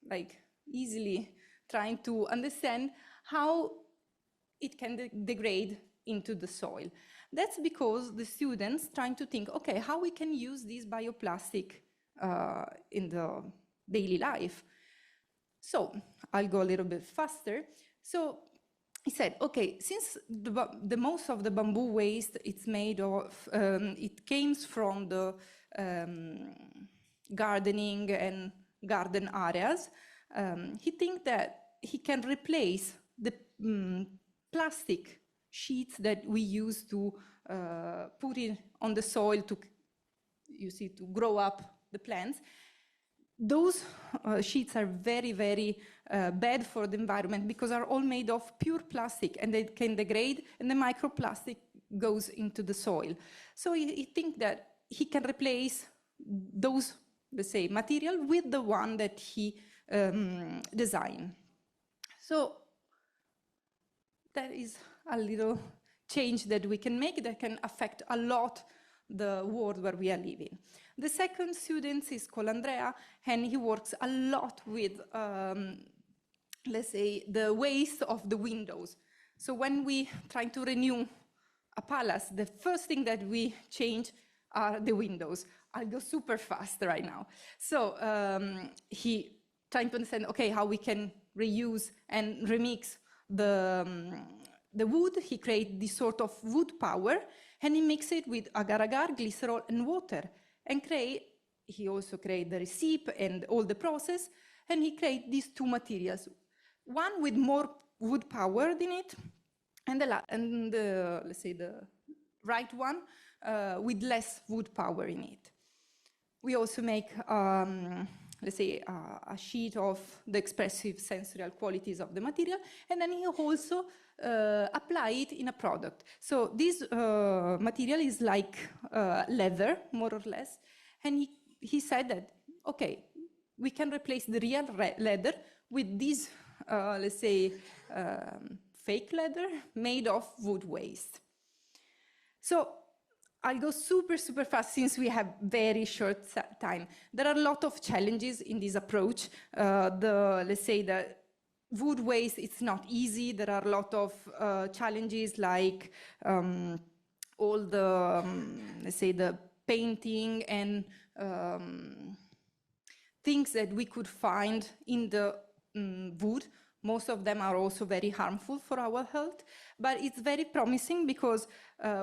S17: like easily trying to understand how it can degrade into the soil. That's because the students trying to think, okay, how we can use this bioplastic in the daily life. So I'll go a little bit faster. So he said, okay, since the most of the bamboo waste it's made of, it came from the gardening and garden areas, he thinks that he can replace the plastic sheets that we use to put it on the soil to, you see, to grow up the plants. Those sheets are very, very bad for the environment because are all made of pure plastic and they can degrade and the microplastic goes into the soil. So he thinks that he can replace those, let's say, material with the one that he designed. So that is a little change that we can make that can affect a lot the world where we are living. The second student is called Andrea, and he works a lot with, let's say, the waste of the windows. So when we try to renew a palace, the first thing that we change are the windows. I'll go super fast right now. So he trying to understand, okay, how we can reuse and remix the wood. He created this sort of wood power, and he mixed it with agar-agar, glycerol, and water. And he also created the recipe and all the process, and he created these two materials. One with more wood power in it, and let's say the right one with less wood power in it. We also make, let's say, a sheet of the expressive sensorial qualities of the material, and then he also apply it in a product. So this material is like leather, more or less, and he said that, okay, we can replace the real leather with this, let's say, fake leather made of wood waste. So I'll go super, super fast since we have very short time. There are a lot of challenges in this approach. Let's say the wood waste, it's not easy. There are a lot of challenges like all the, let's say, the painting and things that we could find in the wood. Most of them are also very harmful for our health, but it's very promising because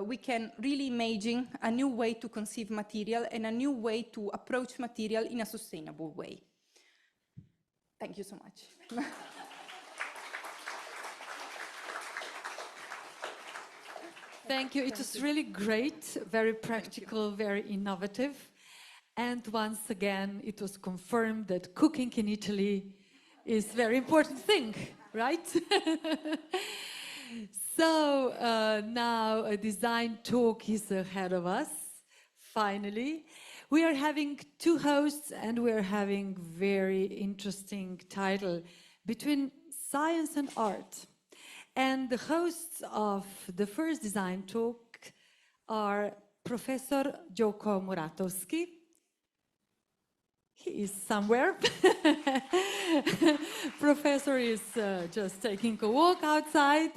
S17: we can really imagine a new way to conceive material and a new way to approach material in a sustainable way. Thank you so much.
S1: Thank you. It was really great, very practical, very innovative. And once again, it was confirmed that cooking in Italy is a very important thing, right? So now a design talk is ahead of us, finally. We are having two hosts and we are having very interesting title, Between Science and Art. And the hosts of the first design talk are Professor Joko Muratowski. He is somewhere. Professor is just taking a walk outside.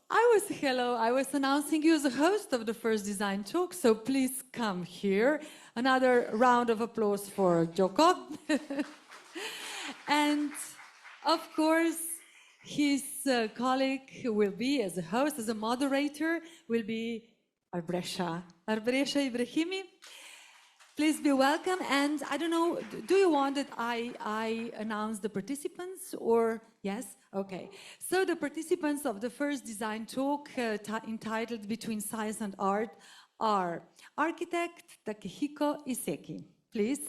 S1: I was announcing you as a host of the first design talk, so please come here. Another round of applause for Joko. And of course, His colleague who will be as a host, as a moderator, will be Arbresha Ibrahimi. Please be welcome. And I don't know, do you want that I announce the participants or yes? Okay. So the participants of the first design talk entitled Between Science and Art are architect Takehiko Iseki, please.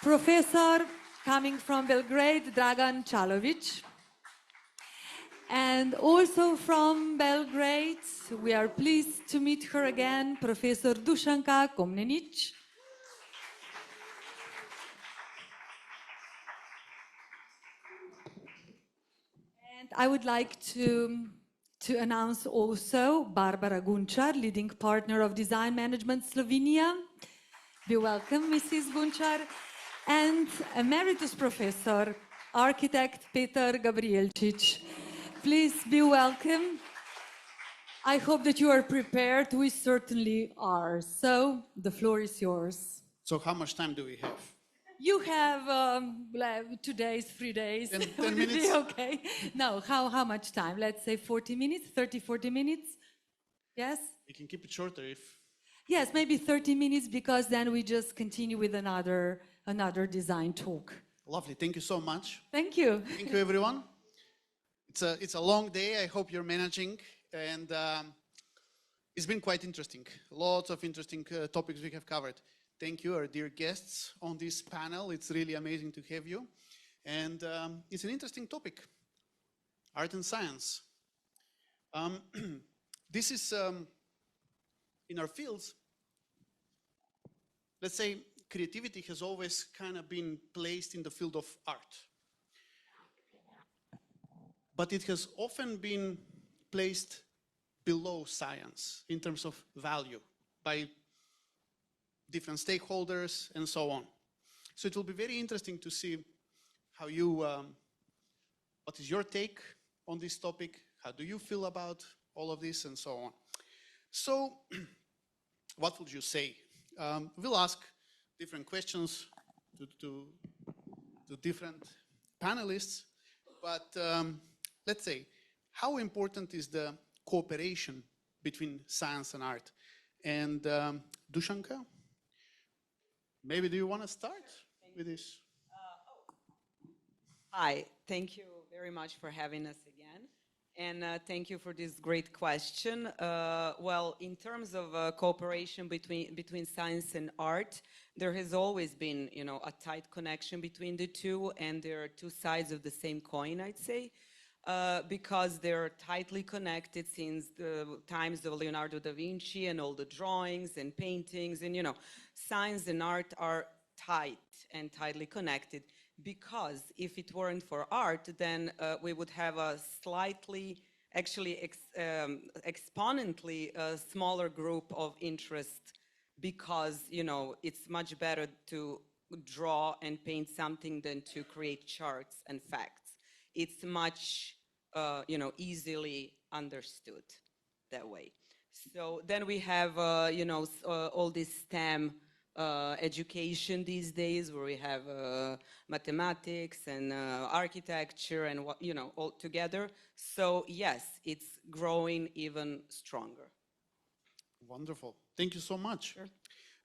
S1: Professor coming from Belgrade, Dragan Čalović. And also from Belgrade, we are pleased to meet her again, Professor Dušanka Komnenić. And I would like to announce also Barbara Gunčar, leading partner of Design Management Slovenia. Be welcome, Mrs. Gunčar. And Emeritus Professor, Architect Peter Gabrielčič. Please be welcome. I hope that you are prepared. We certainly are. So the floor is yours.
S5: So how much time do we have?
S1: You have 2 days, 3 days.
S5: 10
S1: Would it
S5: minutes?
S1: be okay? No, how much time? Let's say 40 minutes, 30, 40 minutes? Yes?
S5: We can keep it shorter if...
S1: Yes, maybe 30 minutes because then we just continue with another design talk.
S5: Lovely, thank you so much.
S1: Thank you.
S5: Thank you, everyone. It's a long day. I hope you're managing, and it's been quite interesting. Lots of interesting topics we have covered. Thank you, our dear guests on this panel. It's really amazing to have you, and it's an interesting topic: art and science. This is in our fields. Let's say creativity has always kind of been placed in the field of art. But it has often been placed below science in terms of value by different stakeholders and so on. So it will be very interesting to see how you, what is your take on this topic? How do you feel about all of this and so on? So what would you say? We'll ask different questions to different panelists, but let's say, how important is the cooperation between science and art? And Dušanka, maybe do you want to start with this?
S21: Hi, thank you very much for having us again. And thank you for this great question. Well, in terms of cooperation between science and art, there has always been, a tight connection between the two, and there are two sides of the same coin, I'd say, because they're tightly connected since the times of Leonardo da Vinci and all the drawings and paintings, and, science and art are tight and tightly connected. Because if it weren't for art, then we would have a slightly, actually exponentially smaller group of interest, because, it's much better to draw and paint something than to create charts and facts. It's much, easily understood that way. So then we have, all this STEM education these days, where we have mathematics and architecture and all together. So yes, it's growing even stronger.
S5: Wonderful. Thank you so much. Sure.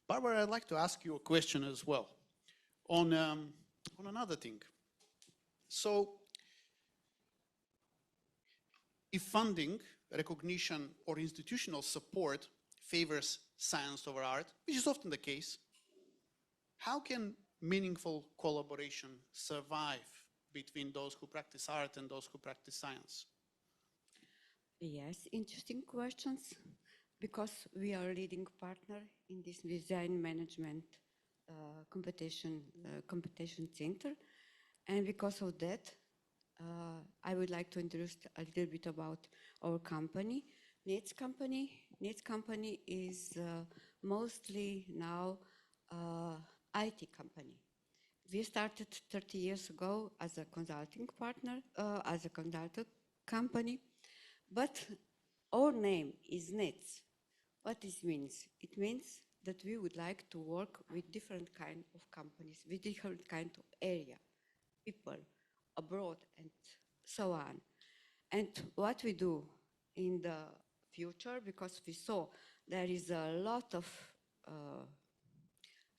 S5: Barbara, I'd like to ask you a question as well on another thing. So if funding, recognition, or institutional support favors science over art, which is often the case, how can meaningful collaboration survive between those who practice art and those who practice science?
S22: Yes, interesting questions, because we are a leading partner in this design management competition center, and because of that, I would like to introduce a little bit about our company. NETS company is mostly now IT company. We started 30 years ago as a consulting partner, as a consultant company, but our name is NETS. What this means? It means that we would like to work with different kind of companies, with different kind of area, people abroad and so on. And what we do in the future, because we saw there is a lot of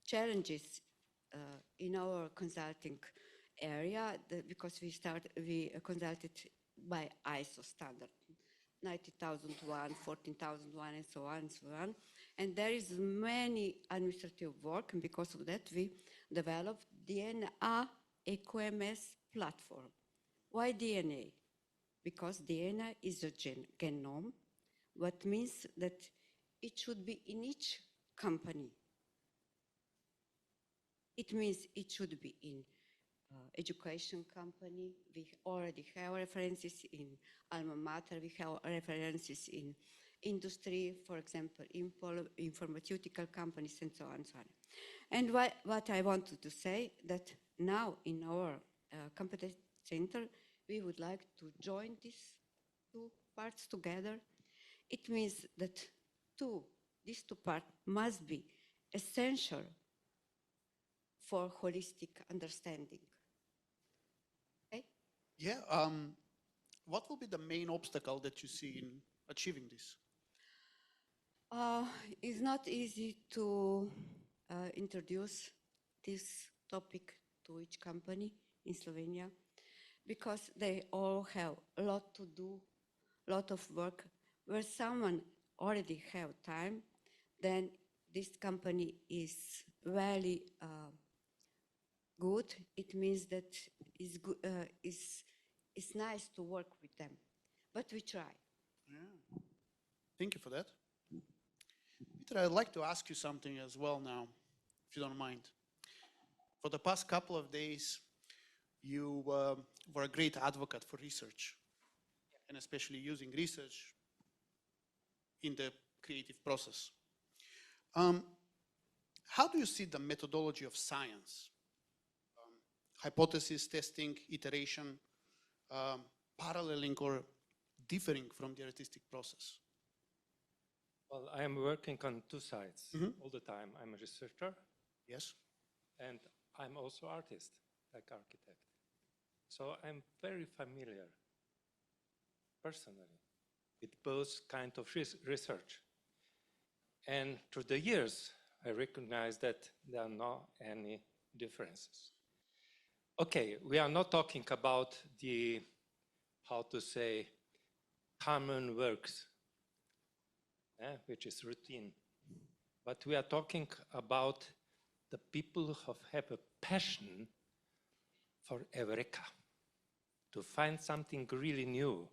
S22: challenges in our consulting area, because we consulted by ISO standard, 90,001, 14,001, and so on and so on. And there is many administrative work, and because of that, we developed DNA EQMS platform. Why DNA? Because DNA is a genome, what means that it should be in each company. It means it should be in education company. We already have references in alma mater. We have references in industry, for example, in pharmaceutical companies, and so on and so on. And what I wanted to say that now in our competence center, we would like to join these two parts together. It means that these two parts must be essential for holistic understanding. Okay?
S5: Yeah. What will be the main obstacle that you see in achieving this?
S22: It's not easy to introduce this topic to each company in Slovenia, because they all have a lot to do, a lot of work. Where someone already have time, then this company is very good. It means that it's nice to work with them, but we try.
S5: Yeah. Thank you for that. Peter, I'd like to ask you something as well now, if you don't mind. For the past couple of days, you were a great advocate for research, and especially using research in the creative process. How do you see the methodology of science? Hypothesis, testing, iteration, paralleling or differing from the artistic process?
S4: Well, I am working on two sides all the time. I'm a researcher.
S5: Yes.
S4: And I'm also artist, like architect. So I'm very familiar, personally, with both kinds of research. And through the years, I recognize that there are not any differences. Okay, we are not talking about the, how to say, common works, which is routine. But we are talking about the people who have a passion for Eureka, to find something really new.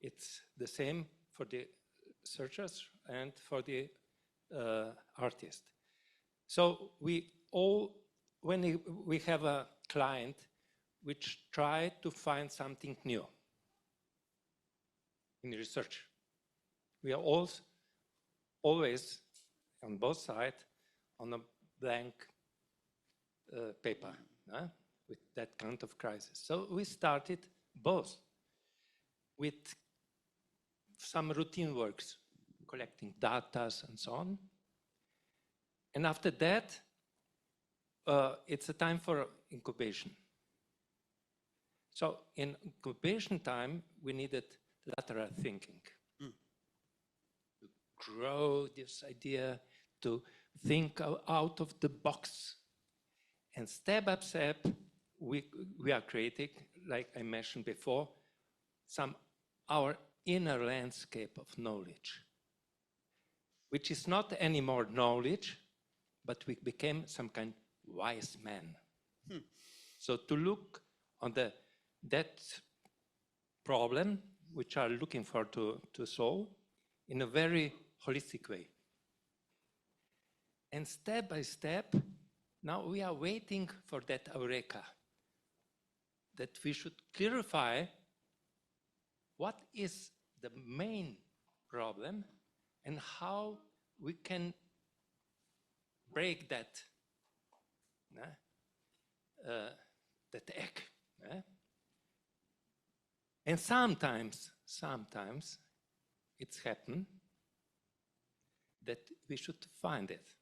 S4: It's the same for the searchers and for the artist. So we all, when we have a client which try to find something new in research, we are always on both sides on a blank paper with that kind of crisis. So we started both with some routine works, collecting data and so on. And after that, it's a time for incubation. So in incubation time, we needed lateral thinking. To grow this idea, to think out of the box. And step by step, we are creating, like I mentioned before, our inner landscape of knowledge, which is not anymore knowledge, but we became some kind of wise man. So to look on that problem, which are looking for to solve, in a very holistic way. And step by step, now we are waiting for that Eureka, that we should clarify what is the main problem and how we can break that egg. And sometimes it's happened that we should find it.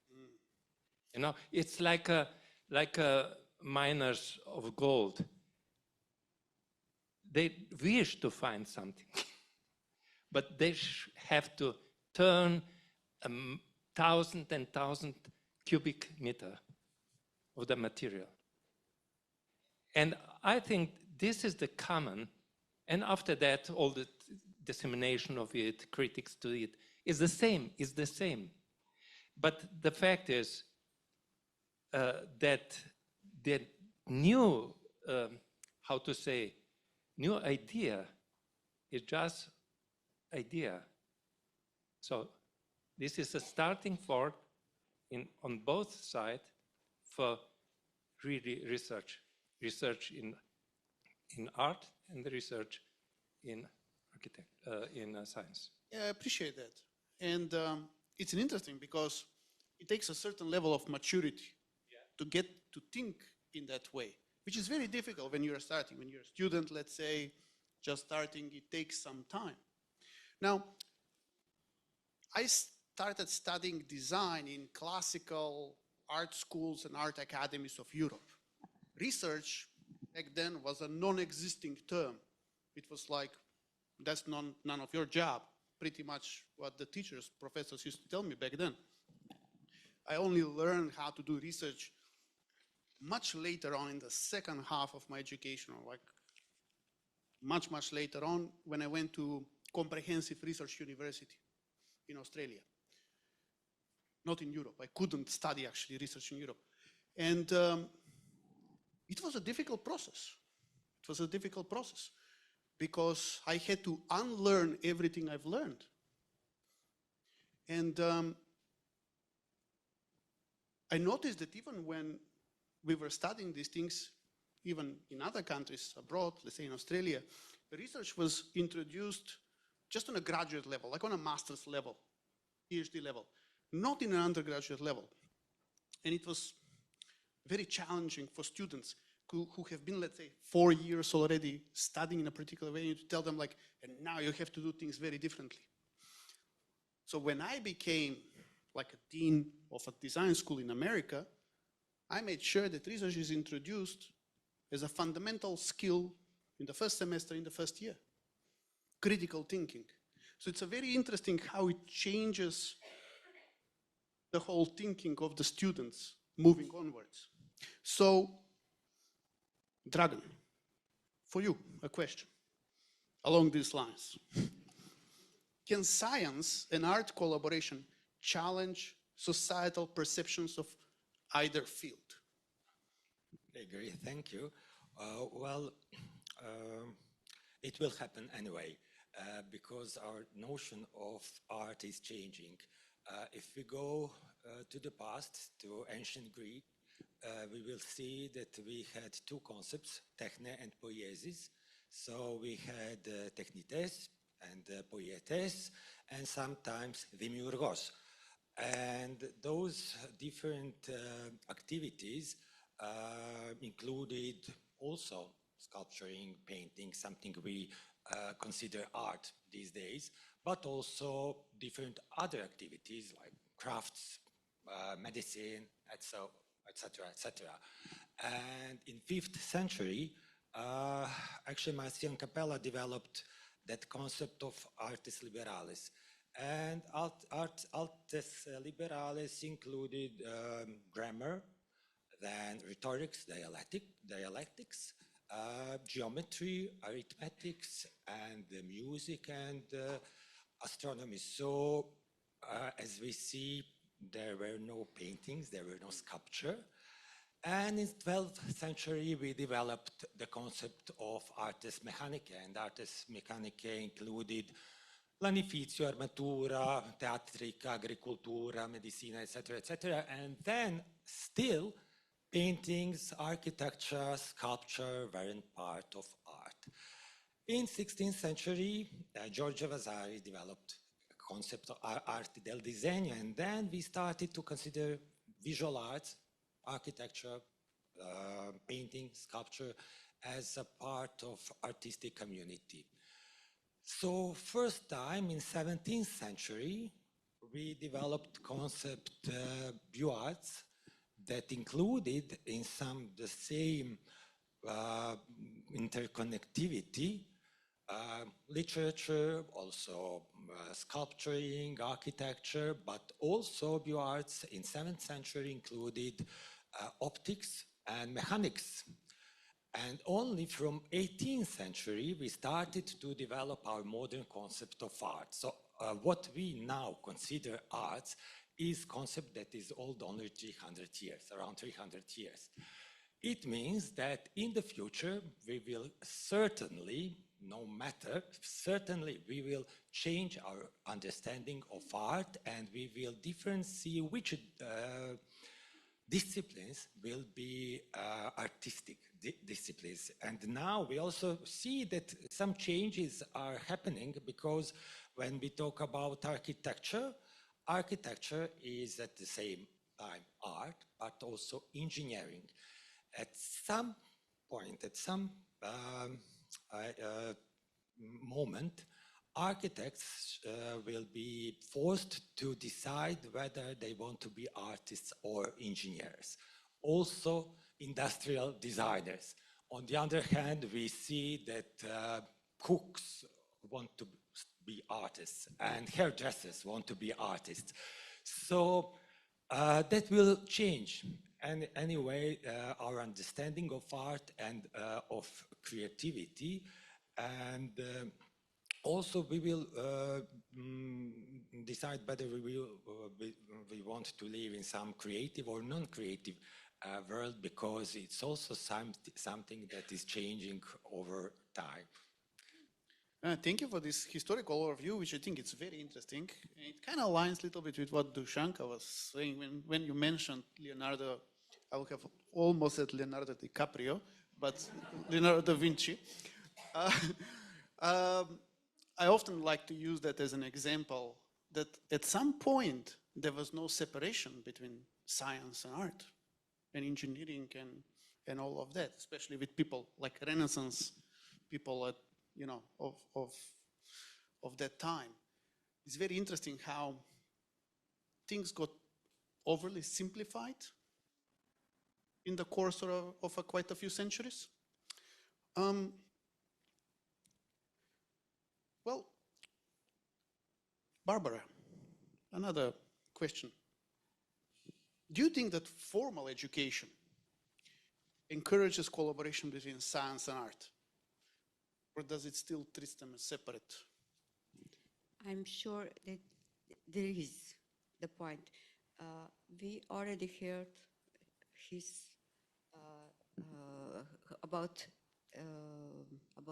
S4: You know, it's like a miners of gold. they wish to find something, but they have to turn 1,000 and 1,000 cubic meter of the material. And I think this is the common, and after that, all the dissemination of it, critics to it, is the same. But the fact is that the new, how to say, new idea is just idea. So this is a starting point on both sides for really research in art and research in science.
S5: Yeah, I appreciate that. And it's interesting because it takes a certain level of maturity to get to think in that way, which is very difficult when you're starting. When you're a student, let's say, just starting, it takes some time. Now, I started studying design in classical art schools and art academies of Europe. Research back then was a non-existing term. It was like, that's none of your job, pretty much what the teachers, professors used to tell me back then. I only learned how to do research much later on in the second half of my education, like much later on when I went to Comprehensive Research University in Australia. Not in Europe. I couldn't study actually research in Europe. And it was a difficult process. It was a difficult process because I had to unlearn everything I've learned. And I noticed that even when we were studying these things, even in other countries abroad, let's say in Australia, the research was introduced just on a graduate level, like on a master's level, PhD level, not in an undergraduate level. And it was very challenging for students who have been, let's say, 4 years already studying in a particular way, to tell them like, and now you have to do things very differently. So when I became like a dean of a design school in America, I made sure that research is introduced as a fundamental skill in the first semester, in the first year. Critical thinking. So it's a very interesting how it changes the whole thinking of the students moving onwards. So, Dragan, for you, a question along these lines. Can science and art collaboration challenge societal perceptions of either field?
S2: I agree, thank you. It will happen anyway, because our notion of art is changing. If we go to the past, to ancient Greek, we will see that we had two concepts, techne and poiesis. So we had technites and poietes, and sometimes demiurgos. And those different activities included also sculpturing, painting, something we consider art these days, but also different other activities like crafts, medicine, etc., etc. And in 5th century, actually Marcian Capella developed that concept of artes liberales. And artes liberales included grammar, then rhetorics, dialectics, geometry, arithmetics, and music and astronomy. So as we see, there were no paintings, there were no sculpture. And in 12th century, we developed the concept of artes mechanica, and artes mechanica included planificio, armatura, teatrica, agricultura, medicina, etc., etc. And then still, paintings, architecture, sculpture weren't part of art. In 16th century, Giorgio Vasari developed a concept of arte del disegno, and then we started to consider visual arts, architecture, painting, sculpture as a part of artistic community. So first time in 17th century, we developed concept view arts that included in some the same interconnectivity, literature, also sculpturing, architecture, but also BioArts in 7th century included optics and mechanics. And only from 18th century, we started to develop our modern concept of art. So what we now consider arts is concept that is old only 300 years, around 300 years. It means that in the future, we will certainly, no matter, certainly we will change our understanding of art, and we will differentiate which disciplines will be artistic disciplines. And now we also see that some changes are happening, because when we talk about architecture, architecture is at the same time art, but also engineering. At some point, at some moment, architects will be forced to decide whether they want to be artists or engineers. Also, industrial designers. On the other hand, we see that cooks want to be artists and hairdressers want to be artists. So that will change. And anyway, our understanding of art and of creativity, and also we will decide whether we want to live in some creative or non-creative world, because it's also something that is changing over time.
S5: Thank you for this historical overview, which I think is very interesting. It kind of aligns a little bit with what Dušanka was saying when you mentioned Leonardo. I would have almost said Leonardo DiCaprio, but Leonardo da Vinci. I often like to use that as an example, that at some point there was no separation between science and art and engineering and all of that, especially with people like Renaissance people at, of that time. It's very interesting how things got overly simplified in the course of quite a few centuries. Well, Barbara, another question. Do you think that formal education encourages collaboration between science and art? Or does it still treat them as separate?
S22: I'm sure that there is the point. We already heard his about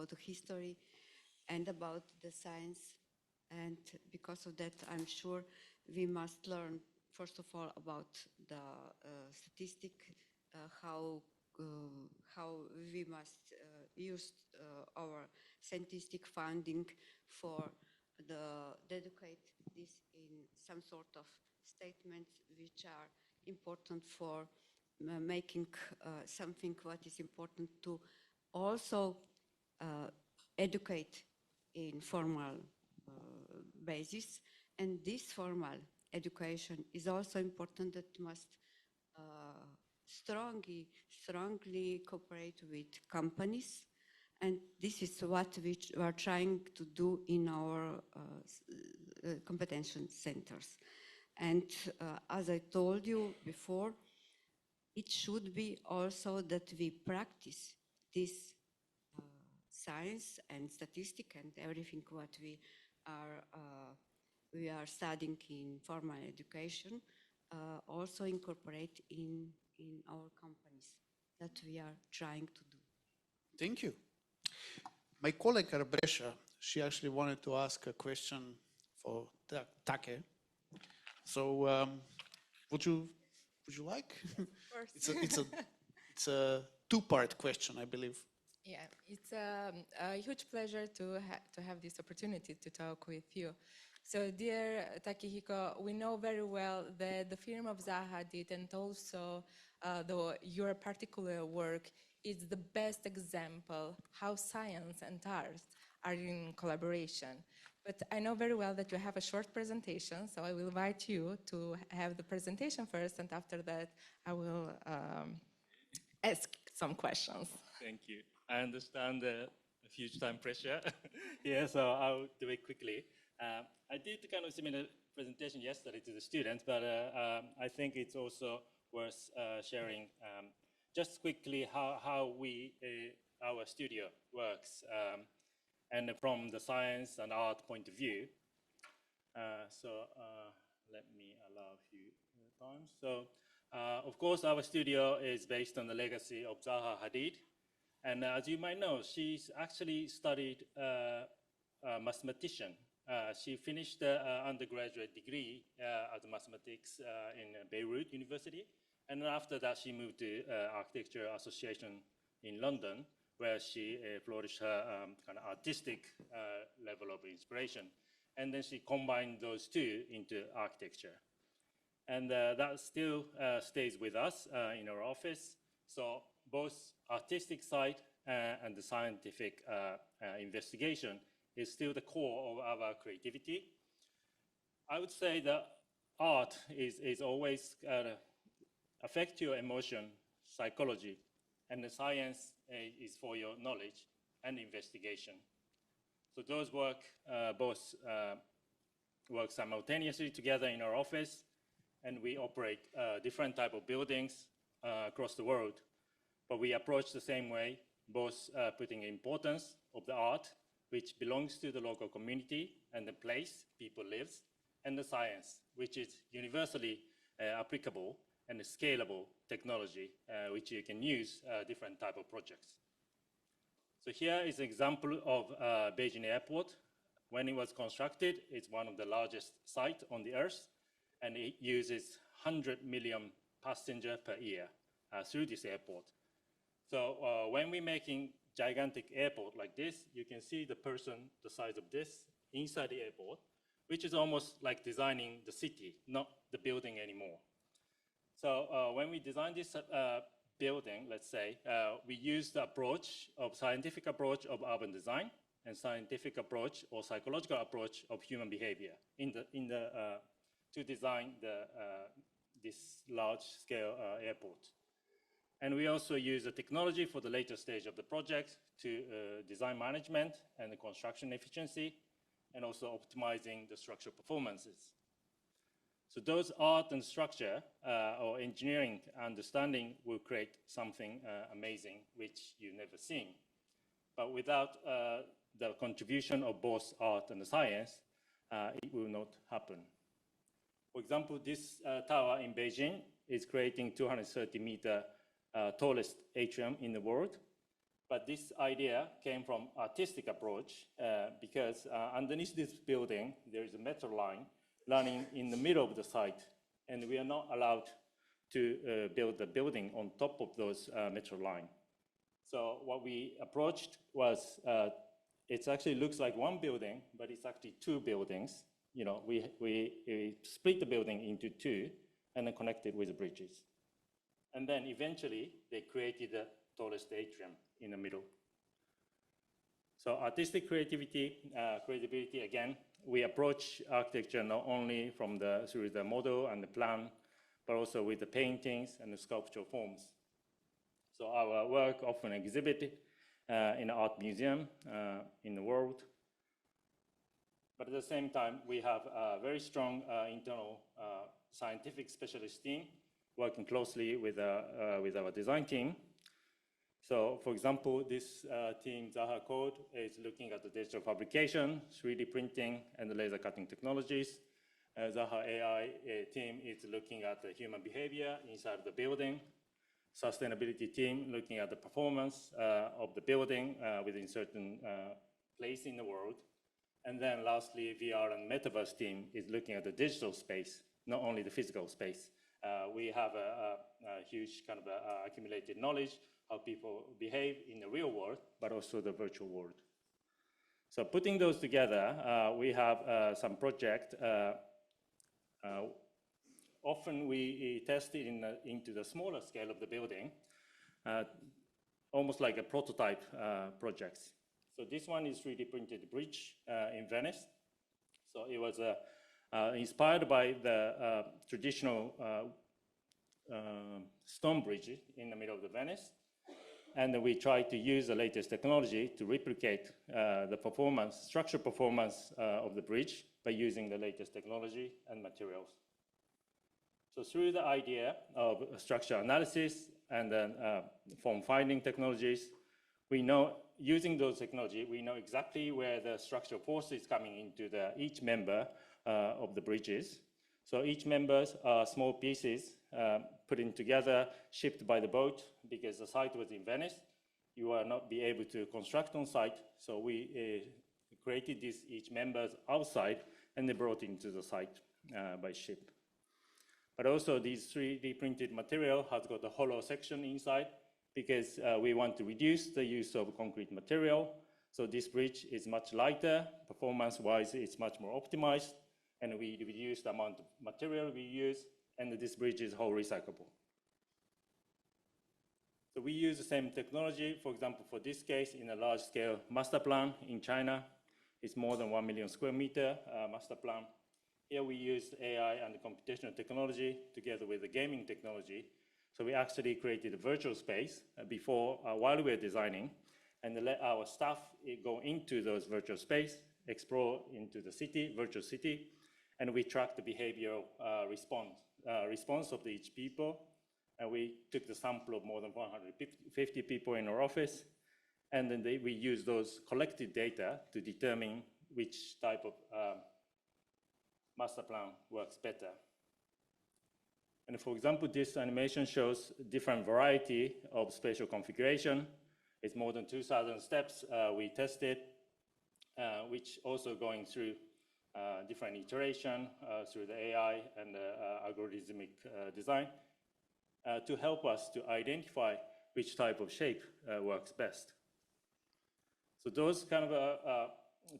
S22: the history and about the science, and because of that, I'm sure we must learn first of all about the statistic, how we must use our scientific funding for dedicate this in some sort of statements which are important for making something what is important to also educate in formal basis. And this formal education is also important, that must strongly cooperate with companies. And this is what we are trying to do in our competence centers. And as I told you before, it should be also that we practice this science and statistics and everything what we are studying in formal education, also incorporate in our companies that we are trying to do.
S5: Thank you. My colleague Brescia, she actually wanted to ask a question for Take. So would you like?
S17: Of
S5: It's
S17: course.
S5: a two-part question, I believe.
S17: Yeah, it's a huge pleasure to have this opportunity to talk with you. So, dear Takehiko, we know very well that the firm of Zaha did, and also your particular work is the best example how science and art are in collaboration. But I know very well that you have a short presentation, so I will invite you to have the presentation first, and after that I will ask some questions.
S3: Thank you. I understand the huge time pressure here, so I'll do it quickly. I did kind of similar presentation yesterday to the students, but I think it's also worth sharing just quickly how our studio works, and from the science and art point of view. Let me allow a few times. So, of course, our studio is based on the legacy of Zaha Hadid. And as you might know, she's actually studied mathematician. She finished the undergraduate degree as mathematics in Beirut University. And after that, she moved to Architecture Association in London, where she flourished her kind of artistic level of inspiration. And then she combined those two into architecture. And that still stays with us in our office. So both artistic side and the scientific investigation is still the core of our creativity. I would say that art is always affect your emotion, psychology, and the science is for your knowledge and investigation. So those both work simultaneously together in our office, and we operate different type of buildings across the world. But we approach the same way, both putting importance of the art, which belongs to the local community and the place people live, and the science, which is universally applicable and a scalable technology, which you can use different type of projects. So here is an example of Beijing Airport. When it was constructed, it's one of the largest sites on the Earth, and it uses 100 million passengers per year through this airport. So when we're making gigantic airport like this, you can see the person the size of this inside the airport, which is almost like designing the city, not the building anymore. So when we design this building, let's say, we use the scientific approach of urban design and scientific approach or psychological approach of human behavior to design this large-scale airport. And we also use the technology for the later stage of the project to design management and the construction efficiency, and also optimizing the structural performances. So those art and structure or engineering understanding will create something amazing, which you've never seen. But without the contribution of both art and the science, it will not happen. For example, this tower in Beijing is creating 230-meter tallest atrium in the world. But this idea came from artistic approach because underneath this building, there is a metro line running in the middle of the site, and we are not allowed to build the building on top of those metro line. So what we approached was, it actually looks like one building, but it's actually two buildings. You know, we split the building into two and then connected with the bridges. And then eventually they created the tallest atrium in the middle. So artistic creativity, again, we approach architecture not only through the model and the plan, but also with the paintings and the sculptural forms. So our work often exhibited in an art museum in the world. But at the same time, we have a very strong internal scientific specialist team working closely with our design team. So, for example, this team, Zaha Code, is looking at the digital fabrication, 3D printing, and the laser cutting technologies. Zaha AI team is looking at the human behavior inside the building. Sustainability team looking at the performance of the building within certain place in the world. And then lastly, VR and Metaverse team is looking at the digital space, not only the physical space. We have a huge kind of accumulated knowledge how people behave in the real world, but also the virtual world. So putting those together, we have some project. Often we test it into the smaller scale of the building, almost like a prototype projects. So this one is 3D printed bridge in Venice. So it was inspired by the traditional stone bridge in the middle of the Venice. And we try to use the latest technology to replicate the performance, structural performance of the bridge by using the latest technology and materials. So through the idea of structural analysis and then form finding technologies, we know, using those technology, we know exactly where the structural force is coming into each member of the bridges. So each members are small pieces put in together, shipped by the boat, because the site was in Venice. You will not be able to construct on site, so we created these each members outside, and they brought into the site by ship. But also, these 3D printed material has got a hollow section inside, because we want to reduce the use of concrete material. So this bridge is much lighter, performance-wise it's much more optimized, and we reduce the amount of material we use, and this bridge is whole recyclable. So we use the same technology, for example, for this case, in a large-scale master plan in China. It's more than 1 million square meter master plan. Here we use AI and computational technology together with the gaming technology. So we actually created a virtual space while we were designing, and let our staff go into those virtual space, explore into the city, virtual city, and we track the behavioral response of each people. And we took the sample of more than 150 people in our office, and then we use those collected data to determine which type of master plan works better. And for example, this animation shows different variety of spatial configuration. It's more than 2,000 steps we tested, which also going through different iteration through the AI and algorithmic design to help us to identify which type of shape works best. So those kind of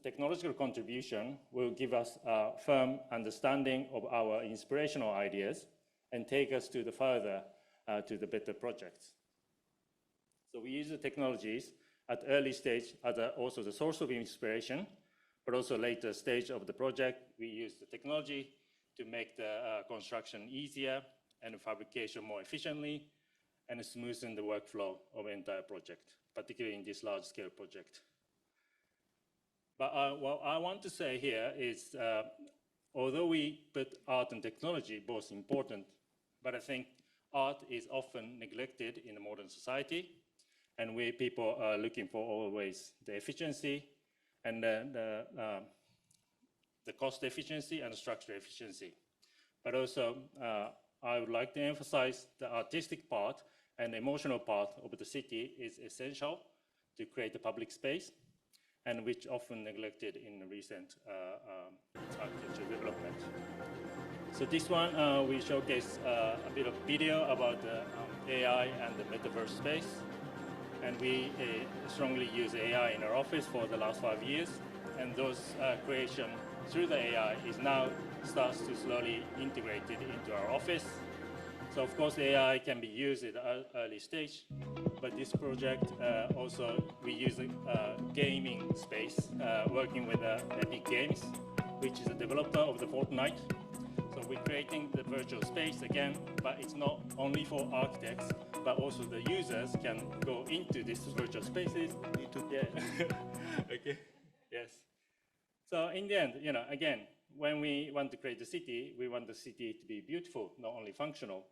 S3: technological contribution will give us a firm understanding of our inspirational ideas and take us to the further, to the better projects. So we use the technologies at early stage as also the source of inspiration, but also later stage of the project, we use the technology to make the construction easier and fabrication more efficiently, and smoothen the workflow of the entire project, particularly in this large-scale project. But what I want to say here is, although we put art and technology both important, but I think art is often neglected in a modern society, and people are looking for always the efficiency and the cost efficiency and structural efficiency. But also, I would like to emphasize the artistic part and emotional part of the city is essential to create a public space, and which often neglected in recent architecture development. So this one, we showcase a bit of video about the AI and the metaverse space. And we strongly use AI in our office for the last 5 years. And those creation through the AI is now starts to slowly integrate it into our office. So of course, AI can be used at an early stage, but this project also, we use a gaming space, working with Epic Games, which is a developer of the Fortnite. So we're creating the virtual space again, but it's not only for architects, but also the users can go into these virtual spaces. Yeah. Okay. Yes. So in the end, again, when we want to create a city, we want the city to be beautiful, not only functional.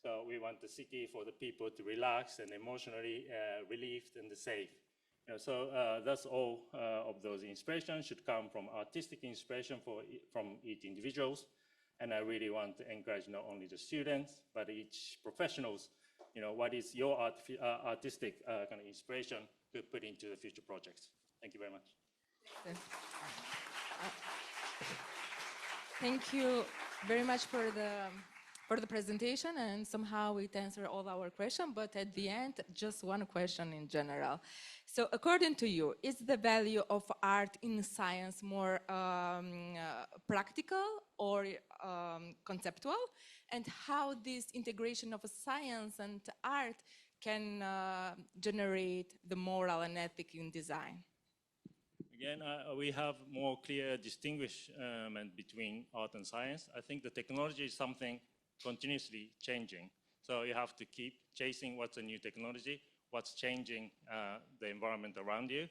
S3: So we want the city for the people to relax and emotionally relieved and safe. So that's all of those inspirations should come from artistic inspiration from each individuals. And I really want to encourage not only the students, but each professionals, what is your artistic kind of inspiration to put into the future projects. Thank you very much.
S17: Thank you very much for the presentation, and somehow it answered all our questions, but at the end, just one question in general. So according to you, is the value of art in science more practical or conceptual? And how this integration of science and art can generate the moral and ethic in design?
S3: Again, we have more clear distinguishment between art and science. I think the technology is something continuously changing. So you have to keep chasing what's a new technology, what's changing the environment around you.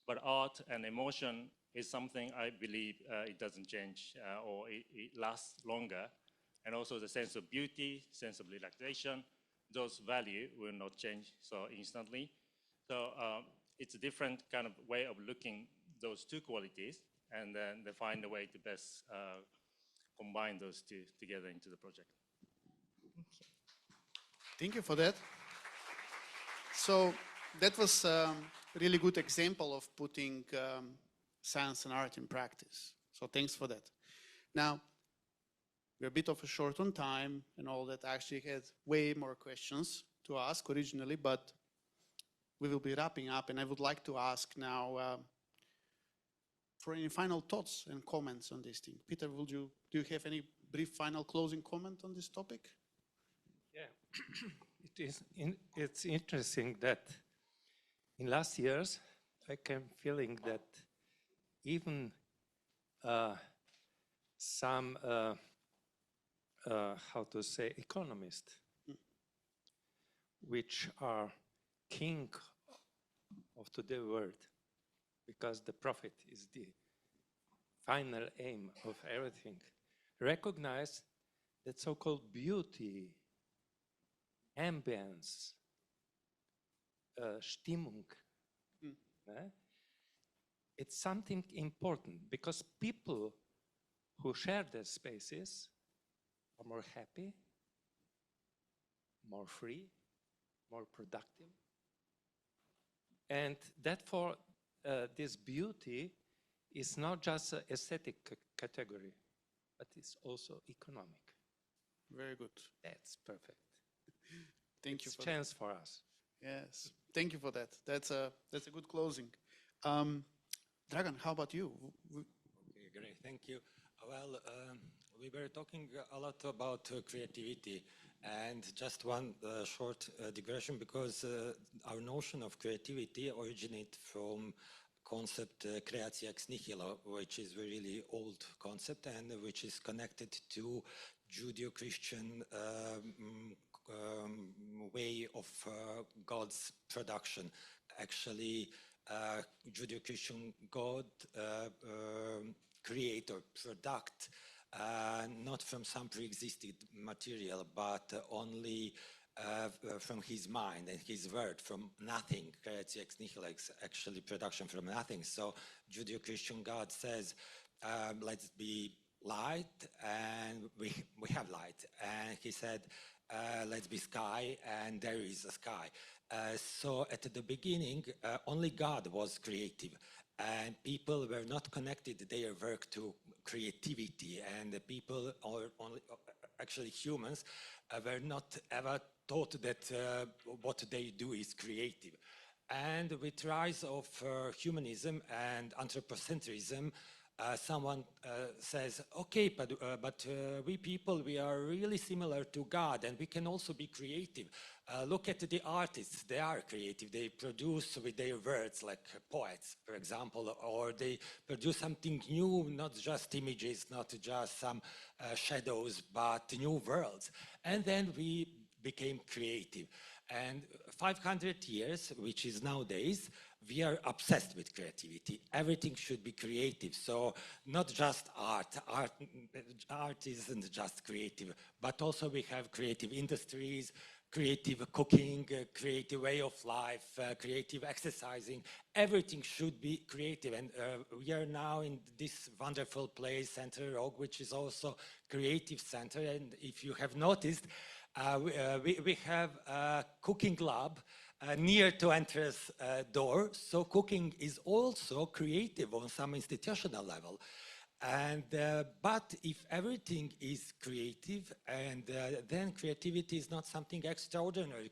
S3: But art and emotion is something I believe it doesn't change or it lasts longer. And also the sense of beauty, sense of relaxation, those values will not change so instantly. So it's a different kind of way of looking those two qualities, and then they find a way to best combine those two together into the project.
S5: Thank you for that. So that was a really good example of putting science and art in practice. So thanks for that. Now, we're a bit of a short on time and all that. I actually had way more questions to ask originally, but we will be wrapping up, and I would like to ask now for any final thoughts and comments on this thing. Peter, do you have any brief final closing comment on this topic?
S4: Yeah, it's interesting that in last years, I came feeling that even some, how to say, economists, which are king of today's world, because the profit is the final aim of everything, recognize that so-called beauty, ambience, Stimmung, it's something important, because people who share their spaces are more happy, more free, more productive. And therefore, this beauty is not just an aesthetic category, but it's also economic.
S5: Very good.
S4: That's perfect.
S5: Thank you
S4: it's
S5: for
S4: chance
S5: that.
S4: for us.
S5: Yes, thank you for that. That's a good closing. Dragan, how about you?
S2: Okay, great, thank you. Well, we were talking a lot about creativity, and just one short digression, because our notion of creativity originates from concept creatio ex nihilo, which is a really old concept and which is connected to Judeo-Christian way of God's production. Actually, Judeo-Christian God create or product not from some pre-existing material, but only from his mind and his word, from nothing. Creatio ex nihilo, actually production from nothing. So Judeo-Christian God says, let's be light, and we have light. And he said, let's be sky, and there is a sky. So at the beginning, only God was creative, and people were not connected their work to creativity, and the people, or only actually humans, were not ever taught that what they do is creative. And with rise of humanism and anthropocentrism, someone says, okay, but we people, we are really similar to God, and we can also be creative. Look at the artists, they are creative. They produce with their words, like poets, for example, or they produce something new, not just images, not just some shadows, but new worlds. And then we became creative. And 500 years, which is nowadays, we are obsessed with creativity. Everything should be creative. So not just art. Art isn't just creative, but also we have creative industries, creative cooking, creative way of life, creative exercising. Everything should be creative. And we are now in this wonderful place, Center Rogue, which is also creative center. And if you have noticed, we have a cooking lab near to entrance door. So cooking is also creative on some institutional level. And but if everything is creative, and then creativity is not something extraordinary.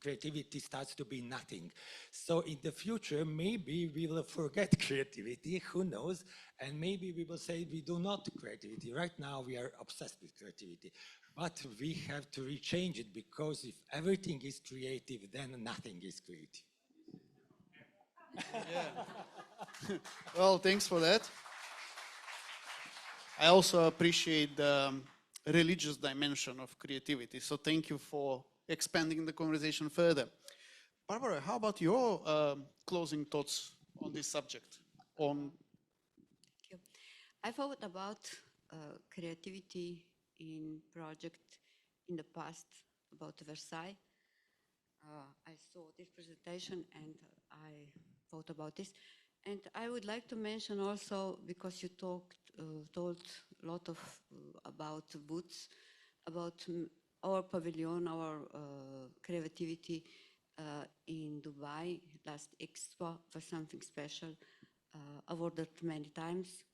S2: Creativity starts to be nothing. So in the future, maybe we will forget creativity, who knows? And maybe we will say we do not creativity. Right now we are obsessed with creativity. But we have to rechange it, because if everything is creative, then nothing is creative.
S5: Yeah. Well, thanks for that. I also appreciate the religious dimension of creativity, so thank you for expanding the conversation further. Barbara, how about your closing thoughts on this subject?
S22: I thought about creativity in project in the past about Versailles. I saw this presentation and I thought about this. And I would like to mention also, because you told a lot of about booths, about our pavilion, our creativity in Dubai, last expo was something special, awarded many times.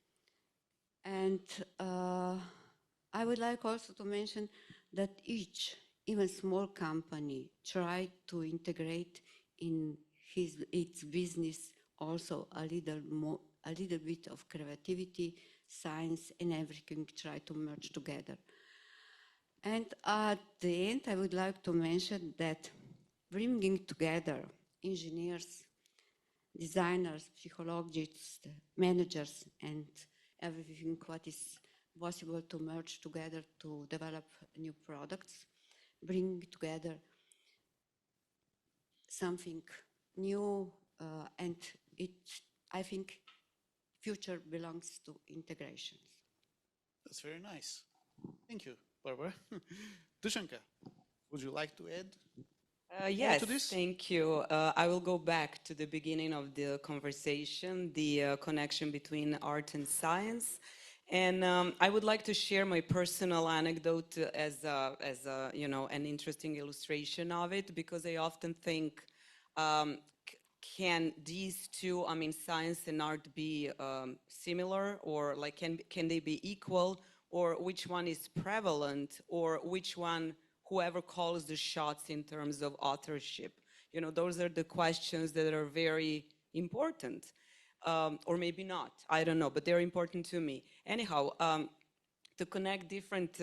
S22: And I would like also to mention that each, even small company, tried to integrate in its business also a little bit of creativity, science, and everything try to merge together. And at the end, I would like to mention that bringing together engineers, designers, psychologists, managers, and everything what is possible to merge together to develop new products, bring together something new, and I think future belongs to integrations.
S5: That's very nice. Thank you, Barbara. Dushanka, would you like to add
S21: Yes,
S5: to this?
S21: thank you. I will go back to the beginning of the conversation, the connection between art and science. And I would like to share my personal anecdote as you know, an interesting illustration of it, because I often think, can these two, I mean, science and art be similar, or like can they be equal, or which one is prevalent, or which one, whoever calls the shots in terms of authorship? You know, those are the questions that are very important. Or maybe not, I don't know, but they're important to me. Anyhow, to connect different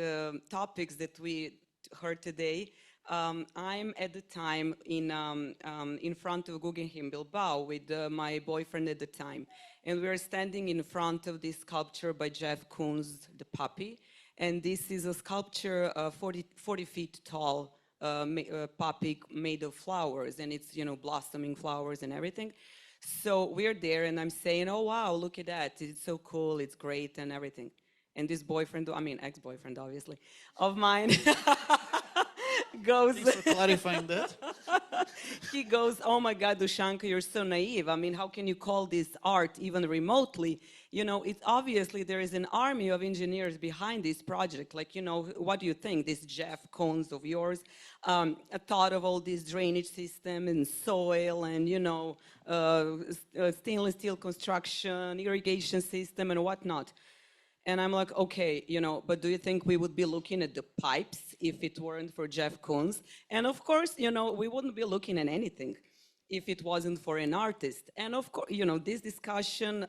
S21: topics that we heard today, I'm at the time in front of Guggenheim Bilbao with my boyfriend at the time. And we were standing in front of this sculpture by Jeff Koons, The Puppy. And this is a sculpture 40 feet tall, puppy made of flowers. And it's, you know, blossoming flowers and everything. So we're there and I'm saying, oh, wow, look at that. It's so cool. It's great and everything. And this boyfriend, I mean, ex-boyfriend, obviously, of mine goes.
S5: Thanks for clarifying that.
S21: He goes, oh my God, Dushanka, you're so naive. I mean, how can you call this art even remotely? You know, it's obviously there is an army of engineers behind this project. Like, you know, what do you think? This Jeff Koons of yours thought of all this drainage system and soil and, you know, stainless steel construction, irrigation system and whatnot. And I'm like, okay, you know, but do you think we would be looking at the pipes if it weren't for Jeff Koons? And of course, you know, we wouldn't be looking at anything if it wasn't for an artist. And of course, you know, this discussion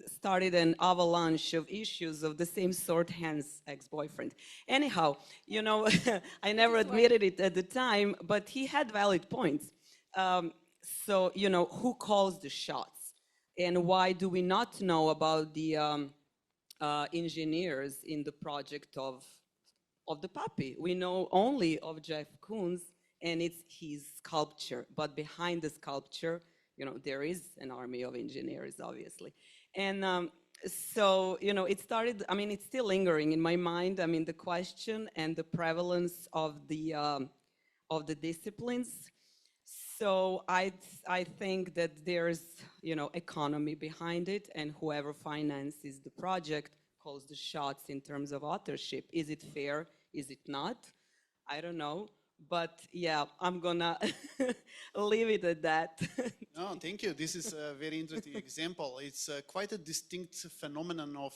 S21: started an avalanche of issues of the same sort, hence ex-boyfriend. Anyhow, you know, I never admitted it at the time, but he had valid points. So, you know, who calls the shots? And why do we not know about the engineers in the project of the puppy? We know only of Jeff Koons, and it's his sculpture. But behind the sculpture, you know, there is an army of engineers, obviously. And so, you know, it started, I mean, it's still lingering in my mind. I mean, the question and the prevalence of the disciplines. So I think that there's, you know, economy behind it, and whoever finances the project calls the shots in terms of authorship. Is it fair? Is it not? I don't know. But yeah, I'm gonna leave it at that.
S5: No, thank you. This is a very interesting example. It's quite a distinct phenomenon of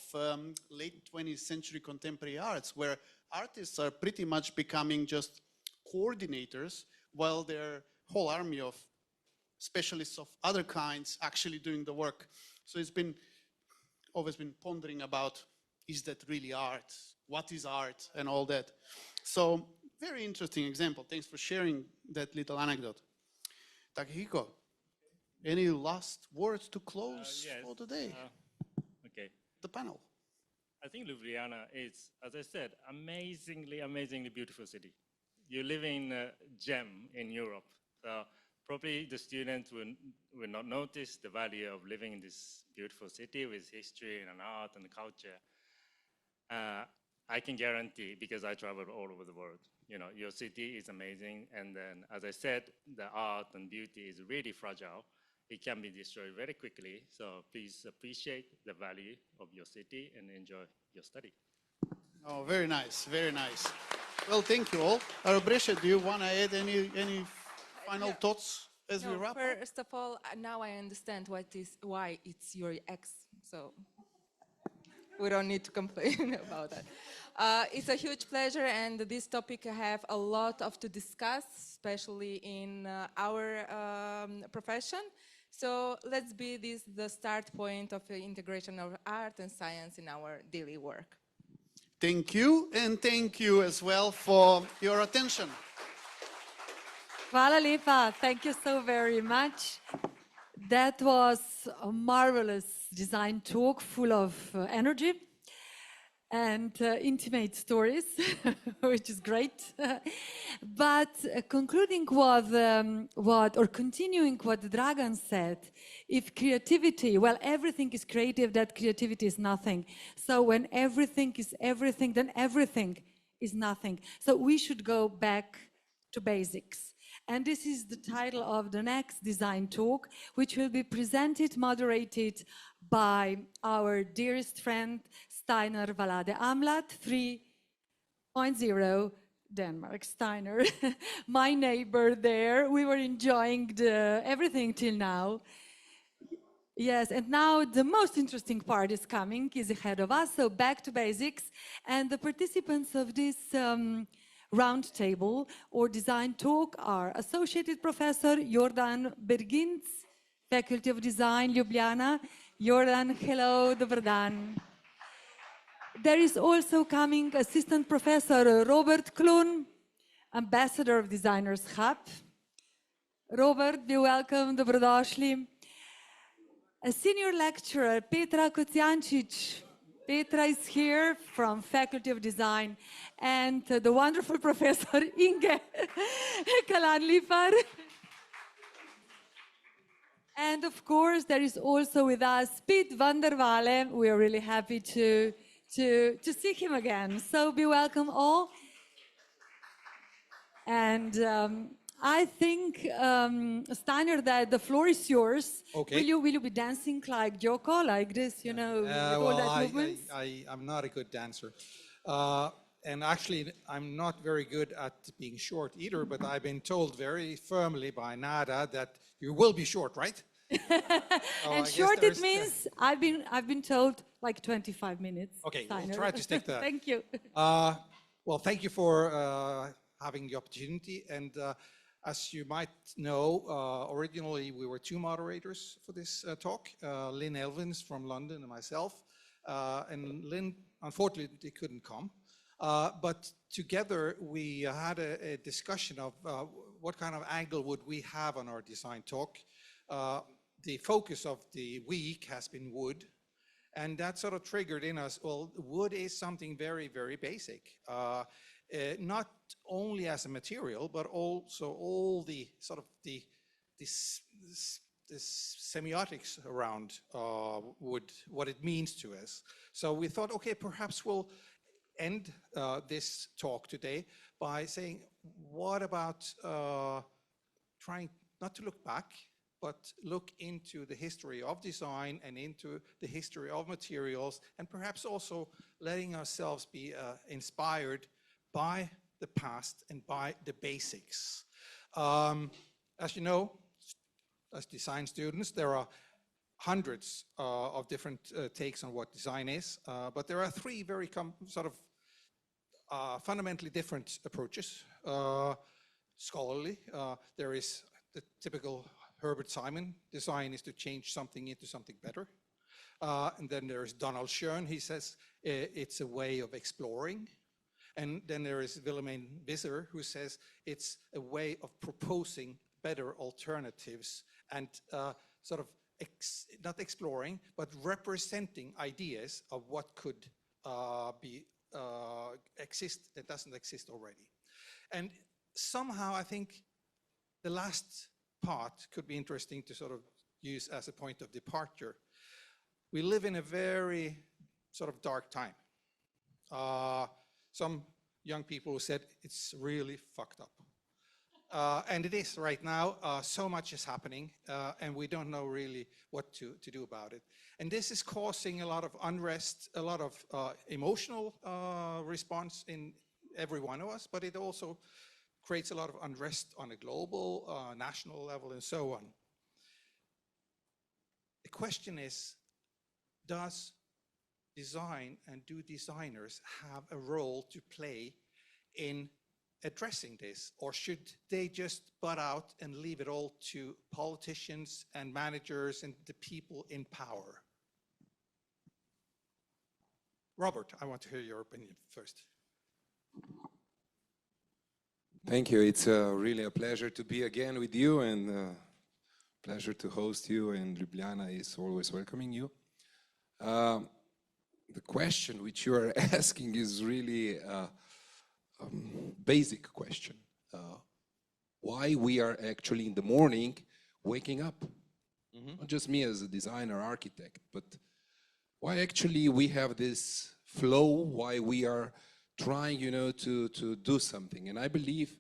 S5: late 20th century contemporary arts, where artists are pretty much becoming just coordinators, while their whole army of specialists of other kinds actually doing the work. So it's been always been pondering about, is that really art? What is art? And all that. So very interesting example. Thanks for sharing that little anecdote. Takehiko, any last words to close
S3: yes.
S5: for today?
S3: Okay.
S5: The panel.
S3: I think Ljubljana is, as I said, amazingly, amazingly beautiful city. You live in a gem in Europe. So Probably the students will not notice the value of living in this beautiful city with history and art and culture. I can guarantee, because I travel all over the world, you know, your city is amazing. And then, as I said, the art and beauty is really fragile. It can be destroyed very quickly. So please appreciate the value of your city and enjoy your study.
S5: Oh, very nice, very nice. Well, thank you all. Brescia, do you want to add any final thoughts as we wrap up?
S17: First of all, now I understand why it's your ex, so we don't need to complain about that. It's a huge pleasure, and this topic have a lot to discuss, especially in our profession. So let's be the start point of the integration of art and science in our daily work.
S5: Thank you, and thank you as well for your attention.
S1: Hvala lepa. Thank you so very much. That was a marvelous design talk full of energy and intimate stories, which is great. But concluding continuing what Dragan said, if creativity, well, everything is creative, that creativity is nothing. So when everything is everything, then everything is nothing. So we should go back to basics. And this is the title of the next design talk, which will be presented, moderated by our dearest friend, Steiner Valade Amlat, 3.0 Denmark. Steiner, my neighbor there. We were enjoying everything till now. Yes, and now the most interesting part is coming, is ahead of us. So back to basics. And the participants of this round table or design talk are Associated Professor Jordan Bergins, Faculty of Design, Ljubljana. Jordan, hello, dober dan. There is also coming Assistant Professor Robert Kloon, Ambassador of Designers Hub. Robert, be welcome, dobrodošli. A Senior Lecturer, Petra Kocijancic. Petra is here from Faculty of Design, and the wonderful Professor Inge Kalanlifar. And of course, there is also with us Piet van der Wale. We are really happy to see him again. So be welcome all. And I think, Steiner, that the floor is yours.
S6: Okay.
S1: Will you be dancing like Joko, like this, you know, with all that movement?
S6: I'm not a good dancer. And actually, I'm not very good at being short either, but I've been told very firmly by Nada that you will be short, right?
S1: And short, it means I've been told like 25 minutes.
S6: Okay,
S1: Steiner.
S6: we'll try to stick to that.
S1: Thank you.
S6: Well, thank you for having the opportunity. And as you might know, originally we were two moderators for this talk, Lynn Elvins from London and myself. And Lynn, unfortunately, couldn't come. But together we had a discussion of what kind of angle would we have on our design talk. The focus of the week has been wood, and that sort of triggered in us, well, wood is something very, very basic. Not only as a material, but also all the sort of this semiotics around wood, what it means to us. So we thought, okay, perhaps we'll end this talk today by saying, what about trying not to look back, but look into the history of design and into the history of materials, and perhaps also letting ourselves be inspired by the past and by the basics. As you know, as design students, there are hundreds of different takes on what design is, but there are three very fundamentally different approaches. Scholarly, there is the typical Herbert Simon, design is to change something into something better. And then there's Donald Schoen, he says it's a way of exploring. And then there is Willemijn Visser, who says it's a way of proposing better alternatives and sort of not exploring, but representing ideas of what could exist that doesn't exist already. And somehow I think the last part could be interesting to sort of use as a point of departure. We live in a very sort of dark time. Some young people who said it's really fucked up. And it is right now. So much is happening, and we don't know really what to do about it. And this is causing a lot of unrest, a lot of emotional response in every one of us, but it also creates a lot of unrest on a global, national level, and so on. The question is, does design and do designers have a role to play in addressing this, or should they just butt out and leave it all to politicians and managers and the people in power? Robert, I want to hear your opinion first.
S7: Thank you. It's really a pleasure to be again with you, and pleasure to host you, and Ljubljana is always welcoming you. The question which you are asking is really basic question. Why we are actually in the morning waking up? Not just me as a designer, architect, but why actually we have this flow, why we are trying, to do something. And I believe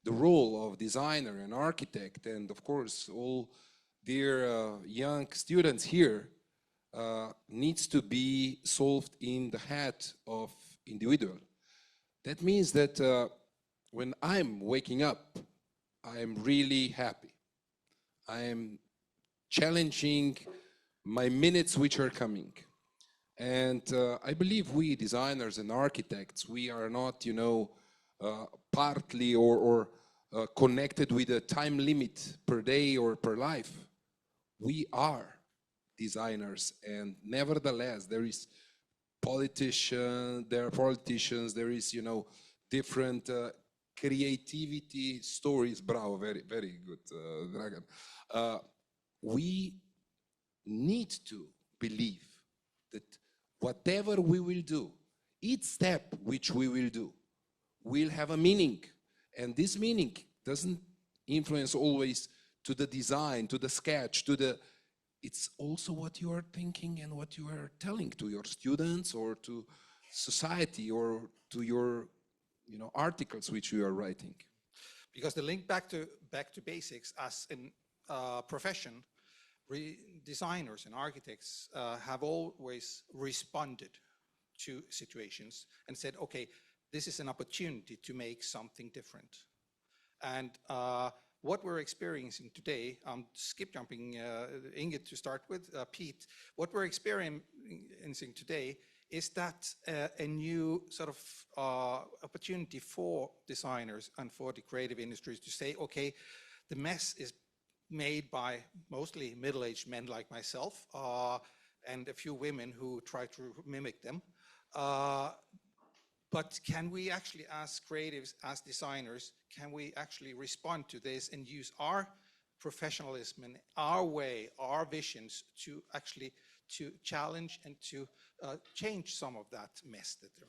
S7: the role of designer and architect, and of course all dear young students here, needs to be solved in the head of individual. That means that when I'm waking up, I'm really happy. I am challenging my minutes which are coming. And I believe we designers and architects, we are not, partly or connected with a time limit per day or per life. We are designers, and nevertheless, there are politicians, there is, different creativity stories. Bravo, very, very good, Dragan. We need to believe that whatever we will do, each step which we will do, will have a meaning. And this meaning doesn't influence always to the design, to the sketch, it's also what you are thinking and what you are telling to your students or to society or to your articles which you are writing.
S6: Because the link back to basics as a profession, designers and architects have always responded to situations and said, okay, this is an opportunity to make something different. And what we're experiencing today, skip jumping Inge to start with, Pete, what we're experiencing today is that a new sort of opportunity for designers and for the creative industries to say, okay, the mess is made by mostly middle-aged men like myself and a few women who try to mimic them. But can we actually, as creatives, as designers, can we actually respond to this and use our professionalism and our way, our visions to actually challenge and to change some of that mess that they're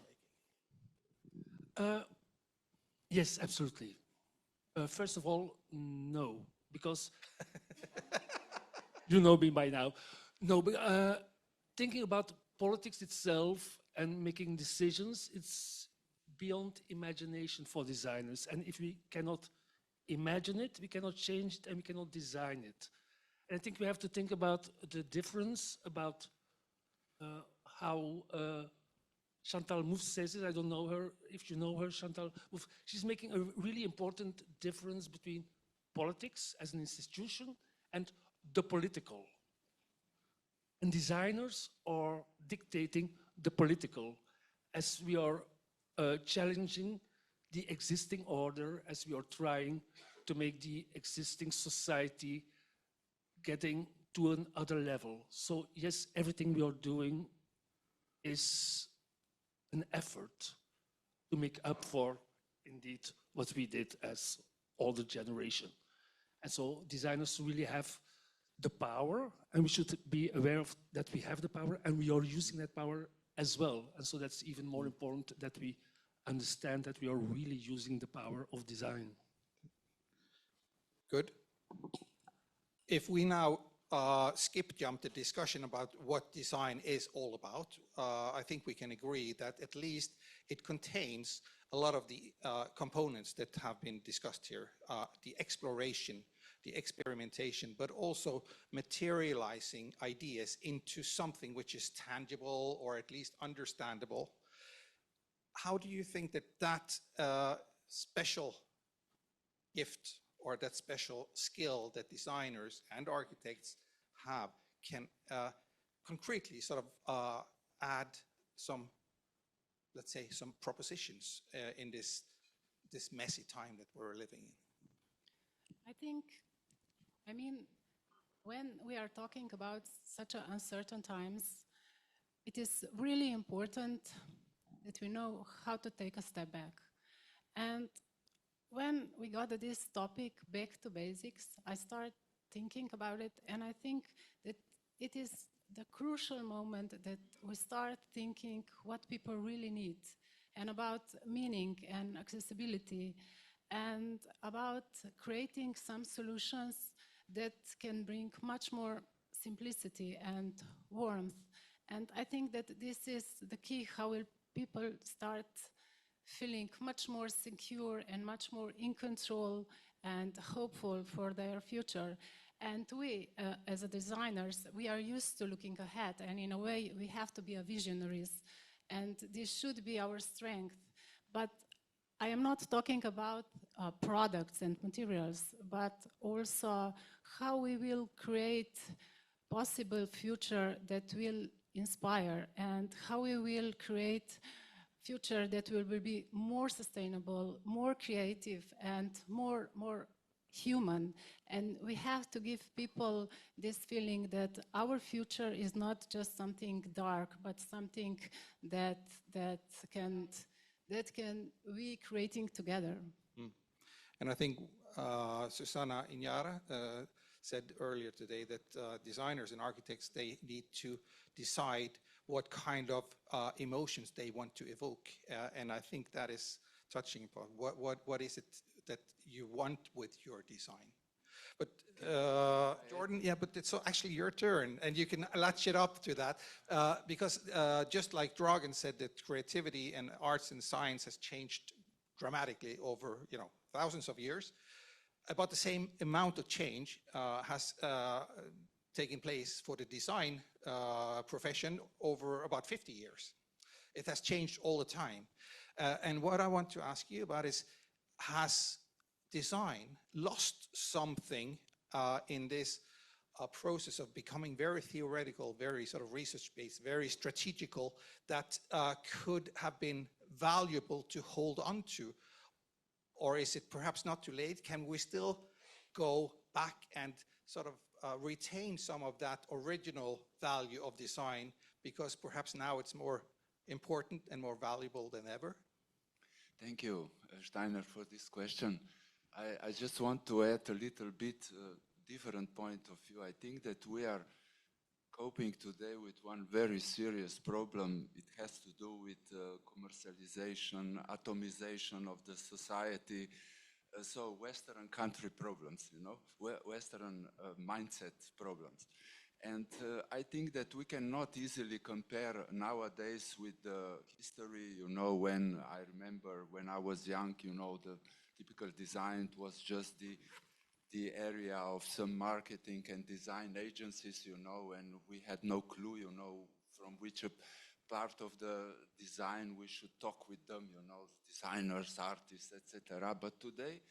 S6: making?
S8: Yes, absolutely. First of all, no, because you know me by now. No, but thinking about politics itself and making decisions, it's beyond imagination for designers. And if we cannot imagine it, we cannot change it, and we cannot design it. And I think we have to think about the difference about how Chantal Mouffe says it. I don't know her. If you know her, Chantal Mouffe, she's making a really important difference between politics as an institution and the political. And designers are dictating the political, as we are challenging the existing order, as we are trying to make the existing society getting to another level. So yes, everything we are doing is an effort to make up for, indeed, what we did as older generation. And so designers really have the power, and we should be aware of that we have the power, and we are using that power as well. And so that's even more important that we understand that we are really using the power of design.
S6: Good. if we now skip jump the discussion about what design is all about, I think we can agree that at least it contains a lot of the components that have been discussed here, the exploration, the experimentation, but also materializing ideas into something which is tangible or at least understandable. How do you think that that special gift or that special skill that designers and architects have can concretely sort of add some, let's say, some propositions in this messy time that we're living in?
S11: I think, I mean, when we are talking about such uncertain times, it is really important that we know how to take a step back. And when we got this topic, back to basics, I started thinking about it, and I think that it is the crucial moment that we start thinking what people really need, and about meaning and accessibility, and about creating some solutions that can bring much more simplicity and warmth. And I think that this is the key, how will people start feeling much more secure and much more in control and hopeful for their future. And we, as designers, we are used to looking ahead, and in a way, we have to be visionaries, and this should be our strength. But I am not talking about products and materials, but also how we will create possible future that will inspire, and how we will create future that will be more sustainable, more creative, and more human. And we have to give people this feeling that our future is not just something dark, but something that can we creating together.
S6: And I think Susanna Iñara said earlier today that designers and architects, they need to decide what kind of emotions they want to evoke. And I think that is touching upon what is it that you want with your design. But Jordan, yeah, but it's actually your turn, and you can latch it up to that, because just like Dragan said, that creativity and arts and science has changed dramatically over thousands of years. About the same amount of change has taken place for the design profession over about 50 years. It has changed all the time. And what I want to ask you about is, has design lost something in this process of becoming very theoretical, very sort of research-based, very strategical, that could have been valuable to hold on to? Or is it perhaps not too late? Can we still go back and sort of retain some of that original value of design, because perhaps now it's more important and more valuable than ever?
S12: Thank you, Steiner, for this question. I just want to add a little bit different point of view. I think that we are coping today with one very serious problem. It has to do with commercialization, atomization of the society. So Western country problems, Western mindset problems. And I think that we cannot easily compare nowadays with the history, when I remember when I was young, the typical design was just the area of some marketing and design agencies, and we had no clue, from which part of the design we should talk with them, designers, artists, etc. But today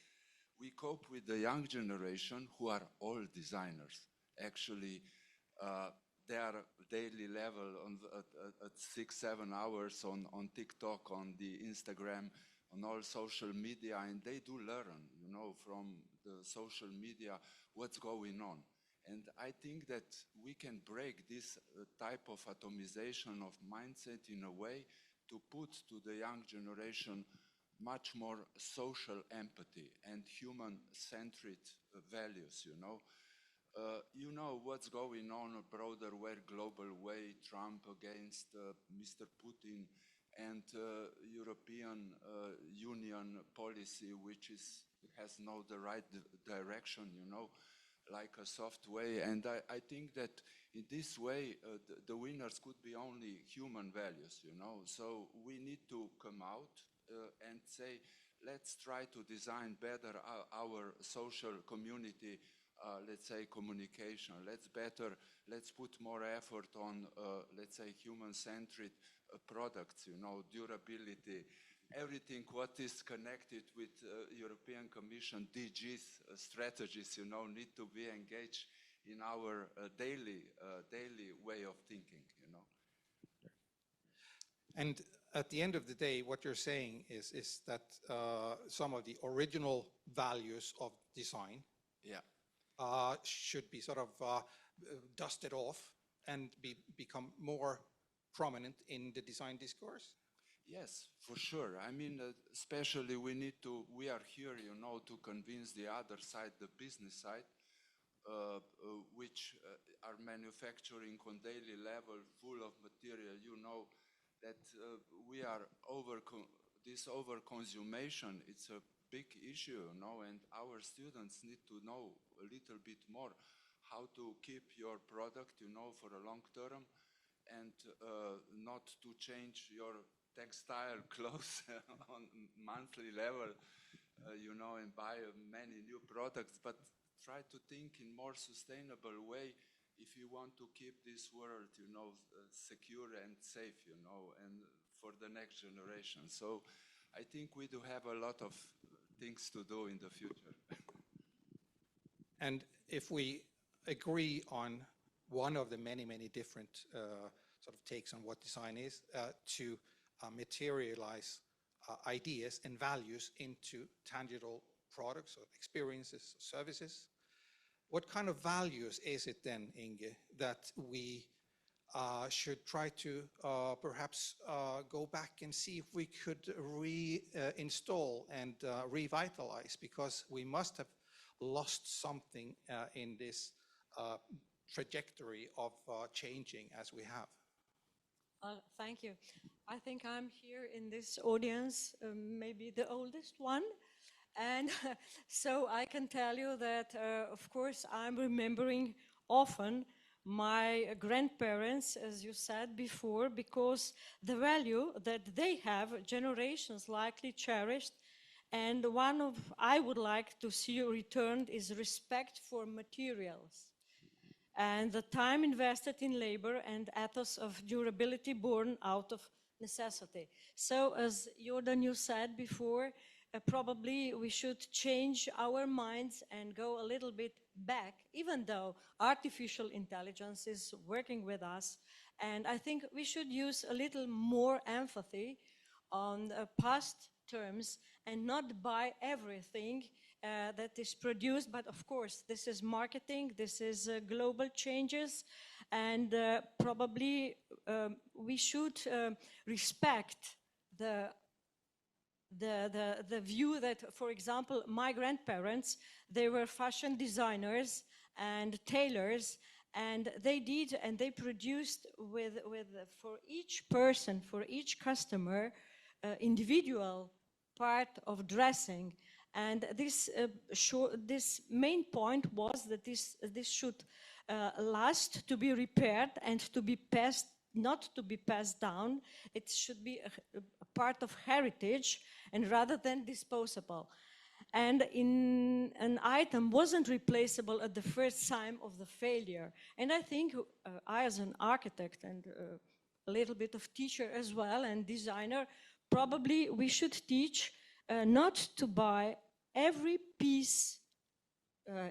S12: we cope with the young generation who are all designers. Actually, their daily level at 6-7 hours on TikTok, on the Instagram, on all social media, and they do learn, from the social media what's going on. And I think that we can break this type of atomization of mindset in a way to put to the young generation much more social empathy and human-centered values, You know what's going on a broader way, global way, Trump against Mr. Putin, and European Union policy, which has no the right direction, like a soft way. And I think that in this way, the winners could be only human values, you know. So we need to come out and say, let's try to design better our social community, let's say, communication. Let's put more effort on, let's say, human-centered products, you know, durability, everything what is connected with European Commission DGs strategies, you know, need to be engaged in our daily way of thinking, you know.
S6: And at the end of the day, what you're saying is that some of the original values of design should be sort of dusted off and become more prominent in the design discourse?
S12: Yes, for sure. I mean, especially we are here, you know, to convince the other side, the business side, which are manufacturing on daily level, full of material, you know, that we are this over-consummation, it's a big issue, you know, and our students need to know a little bit more how to keep your product, you know, for a long term, and not to change your textile clothes on monthly level, you know, and buy many new products, but try to think in more sustainable way if you want to keep this world, you know, secure and safe, you know, and for the next generation. So I think we do have a lot of things to do in the future.
S6: And if we agree on one of the many, many different sort of takes on what design is, to materialize ideas and values into tangible products or experiences, services, what kind of values is it then, Inge, that we should try to perhaps go back and see if we could reinstall and revitalize, because we must have lost something in this trajectory of changing as we have?
S10: Thank you. I think I'm here in this audience, maybe the oldest one. And so I can tell you that, of course, I'm remembering often my grandparents, as you said before, because the value that they have, generations likely cherished, and one of I would like to see returned is respect for materials and the time invested in labor and ethos of durability born out of necessity. So as Jordan, you said before, probably we should change our minds and go a little bit back, even though artificial intelligence is working with us. And I think we should use a little more empathy on past terms and not buy everything that is produced. But of course, this is marketing, this is global changes, and probably we should respect the view that, for example, my grandparents, they were fashion designers and tailors, and they did, and they produced with for each person, for each customer, individual part of dressing. And this main point was that this should last, to be repaired, and to be passed, not to be passed down. It should be a part of heritage, and rather than disposable. And in an item wasn't replaceable at the first time of the failure. And I think I, as an architect and a little bit of teacher as well and designer, probably we should teach not to buy every piece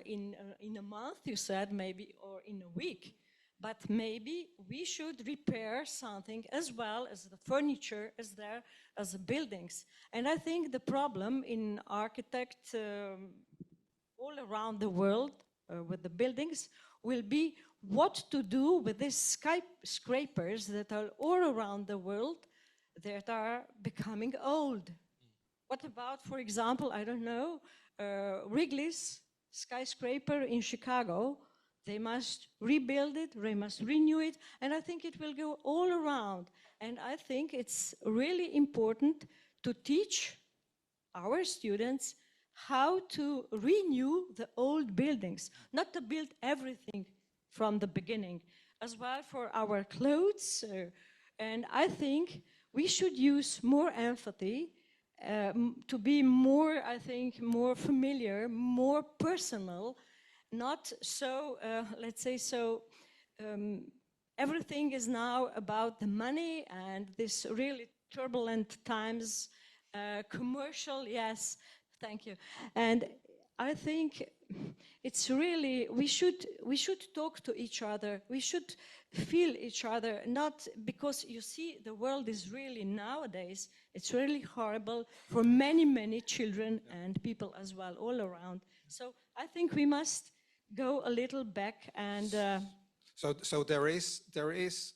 S10: in a month, you said, maybe, or in a week. But maybe we should repair something as well as the furniture as there as the buildings. And I think the problem in architects all around the world with the buildings will be what to do with these skyscrapers that are all around the world that are becoming old. What about, for example, I don't know, Wrigley's skyscraper in Chicago? They must rebuild it, they must renew it, and I think it will go all around. And I think it's really important to teach our students how to renew the old buildings, not to build everything from the beginning, as well for our clothes. And I think we should use more empathy to be more, I think, more familiar, more personal, not so, let's say, so everything is now about the money and this really turbulent times, commercial, yes, thank you. And I think it's really, we should talk to each other, we should feel each other, not because you see the world is really nowadays, it's really horrible for many, many children and people as well all around. So I think we must go a little back and
S6: So there is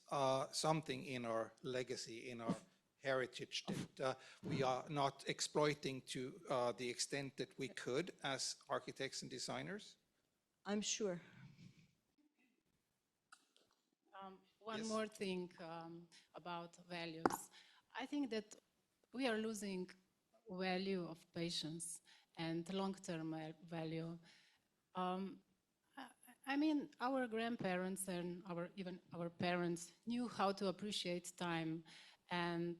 S6: something in our legacy, in our heritage that we are not exploiting to the extent that we could as architects and designers?
S10: I'm sure.
S11: One more thing about values. I think that we are losing value of patience and long-term value. I mean, our grandparents and even our parents knew how to appreciate time, and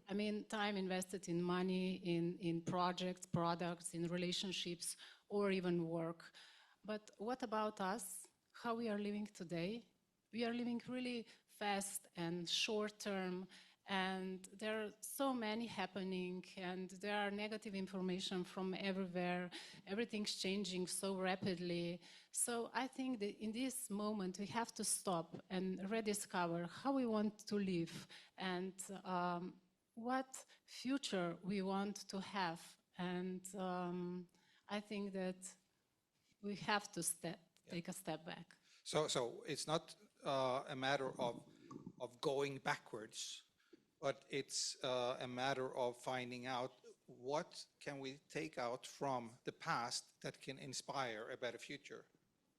S11: I mean, time invested in money, in projects, products, in relationships, or even work. But what about us? How we are living today? We are living really fast and short-term, and there are so many happening, and there are negative information from everywhere. Everything's changing so rapidly. So I think that in this moment, we have to stop and rediscover how we want to live and what future we want to have. And I think that we have to take a step back.
S6: So it's not a matter of going backwards, but it's a matter of finding out what can we take out from the past that can inspire a better future.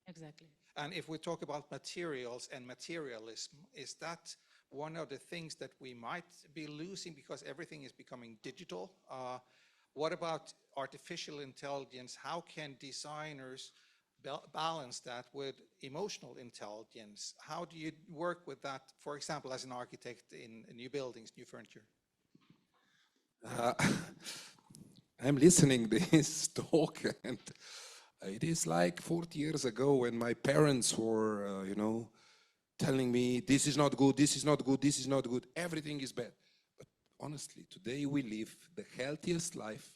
S11: Exactly.
S6: And if we talk about materials and materialism, is that one of the things that we might be losing because everything is becoming digital? What about artificial intelligence? How can designers balance that with emotional intelligence? How do you work with that, for example, as an architect in new buildings, new furniture?
S7: I'm listening to this talk, and it is like 40 years ago when my parents were, telling me, this is not good, this is not good, this is not good, everything is bad. But honestly, today we live the healthiest life,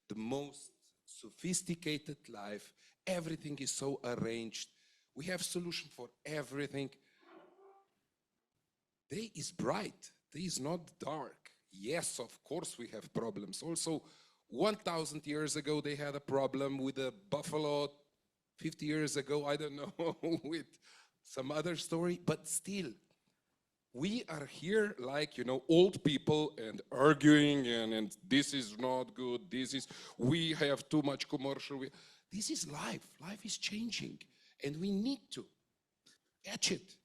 S7: the most sophisticated life. Everything is so arranged. We have solution for everything. Day is bright. Day is not dark. Yes, of course we have problems. Also, 1,000 years ago, they had a problem with a buffalo. 50 years ago, I don't know, with some other story. But still, we are here like, old people and arguing and this is not good. We have too much commercial. This is life. Life is changing, and we need to catch it.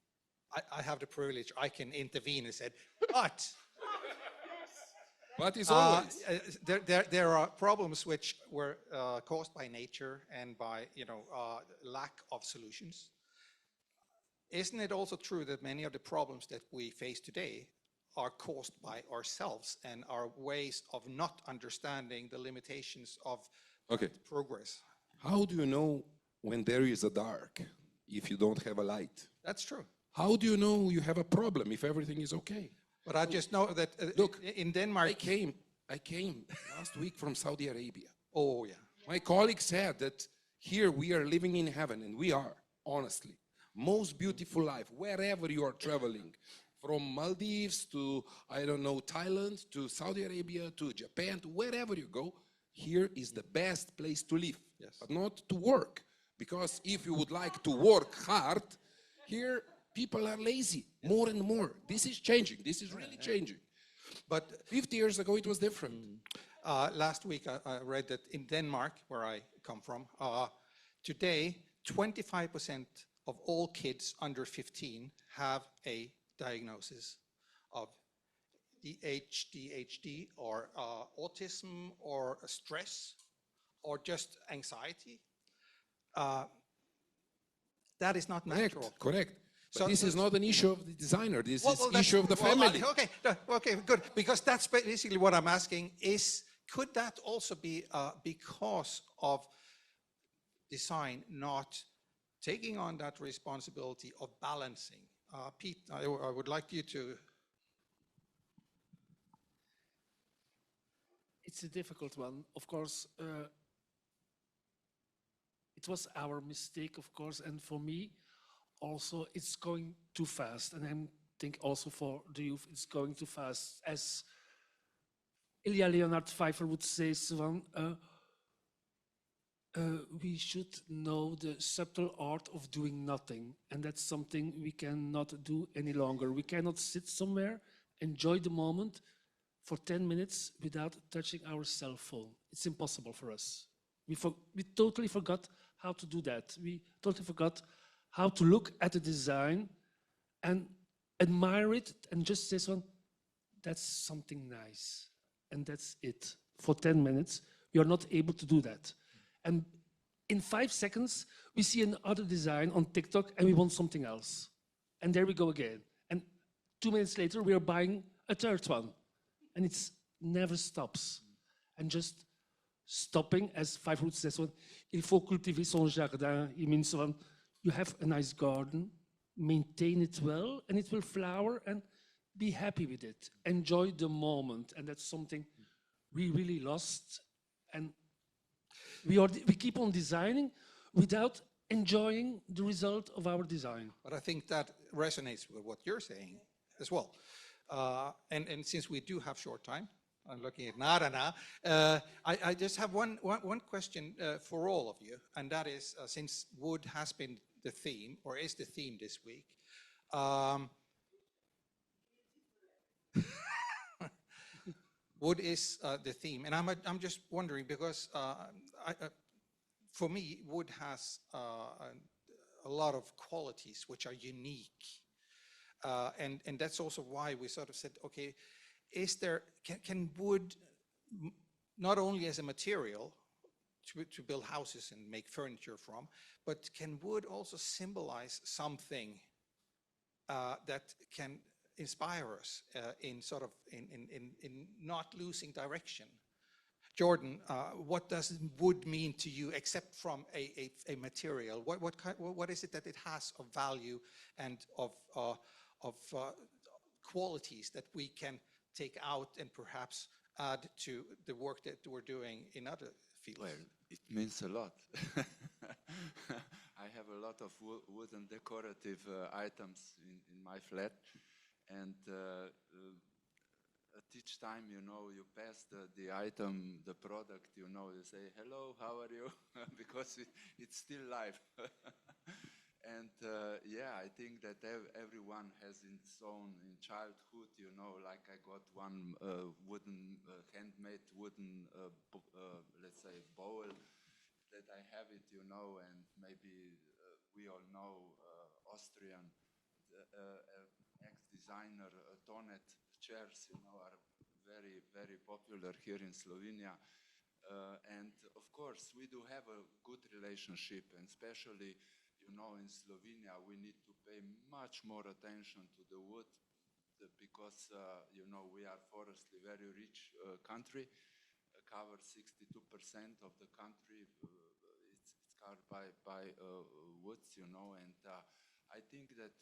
S6: I have the privilege. I can intervene and say,
S7: but it's always
S6: there are problems which were caused by nature and by lack of solutions. Isn't it also true that many of the problems that we face today are caused by ourselves and our ways of not understanding the limitations of progress?
S7: How do you know when there is a dark if you don't have a light?
S6: That's true.
S7: How do you know you have a problem if everything is okay?
S6: But I just know that
S7: look,
S6: in Denmark,
S7: I came last week from Saudi Arabia.
S6: Oh yeah.
S7: My colleague said that here we are living in heaven, and we are, honestly. Most beautiful life, wherever you are traveling, from Maldives to, I don't know, Thailand, to Saudi Arabia, to Japan, to wherever you go, here is the best place to live, but not to work. Because if you would like to work hard, here people are lazy more and more. This is changing. This is really changing. But 50 years ago, it was different.
S6: Last week, I read that in Denmark, where I come from, today, 25% of all kids under 15 have a diagnosis of ADHD or autism or stress or just anxiety, that is not
S7: Correct,
S6: natural.
S7: correct. But
S6: So-
S7: this is not an issue of the designer. This
S6: Well,
S7: is
S6: well, that's-
S7: issue of the
S6: well,
S7: family.
S6: Okay, good. Because that's basically what I'm asking is, could that also be because of design not taking on that responsibility of balancing? Pete, I would like you to.
S8: It's a difficult one. Of course, it was our mistake, of course, and for me, also, it's going too fast. And I think also for the youth, it's going too fast. As Ilya Leonard Pfeiffer would say, Swan, we should know the subtle art of doing nothing. And that's something we cannot do any longer. We cannot sit somewhere, enjoy the moment for 10 minutes without touching our cell phone. It's impossible for us. We totally forgot how to do that. We totally forgot how to look at the design and admire it and just say, so, that's something nice. And that's it. For 10 minutes, we are not able to do that. And in 5 seconds, we see another design on TikTok and we want something else. And there we go again. And 2 minutes later, we are buying a third one. And it never stops. And just stopping, as Pfeiffer would say, il faut cultiver son jardin. It means you have a nice garden, maintain it well, and it will flower, and be happy with it. Enjoy the moment. And that's something we really lost. And we keep on designing without enjoying the result of our design.
S6: But I think that resonates with what you're saying as well. And since we do have short time, I'm looking at Nara now, I just have one question for all of you, and that is, since wood has been the theme, or is the theme this week, wood is the theme, and I'm just wondering because for me, wood has a lot of qualities which are unique, and that's also why we sort of said, okay, can wood not only as a material to build houses and make furniture from, but can wood also symbolize something that can inspire us in sort of in not losing direction? Jordan, what does wood mean to you, except from a material? What is it that it has of value and of qualities that we can take out and perhaps add to the work that we're doing in other fields?
S12: Well, it means a lot. I have a lot of wooden decorative items in my flat, and at each time, you pass the item, the product, you say, hello, how are you? Because it's still live. And yeah, I think that everyone has its own in childhood, like I got one wooden, handmade wooden, let's say, bowl that I have it, and maybe we all know Austrian ex-designer Tonet chairs, are very, very popular here in Slovenia. And of course, we do have a good relationship, and especially in Slovenia, we need to pay much more attention to the wood because, we are forestly very rich country, covers 62% of the country. It's covered by woods, and I think that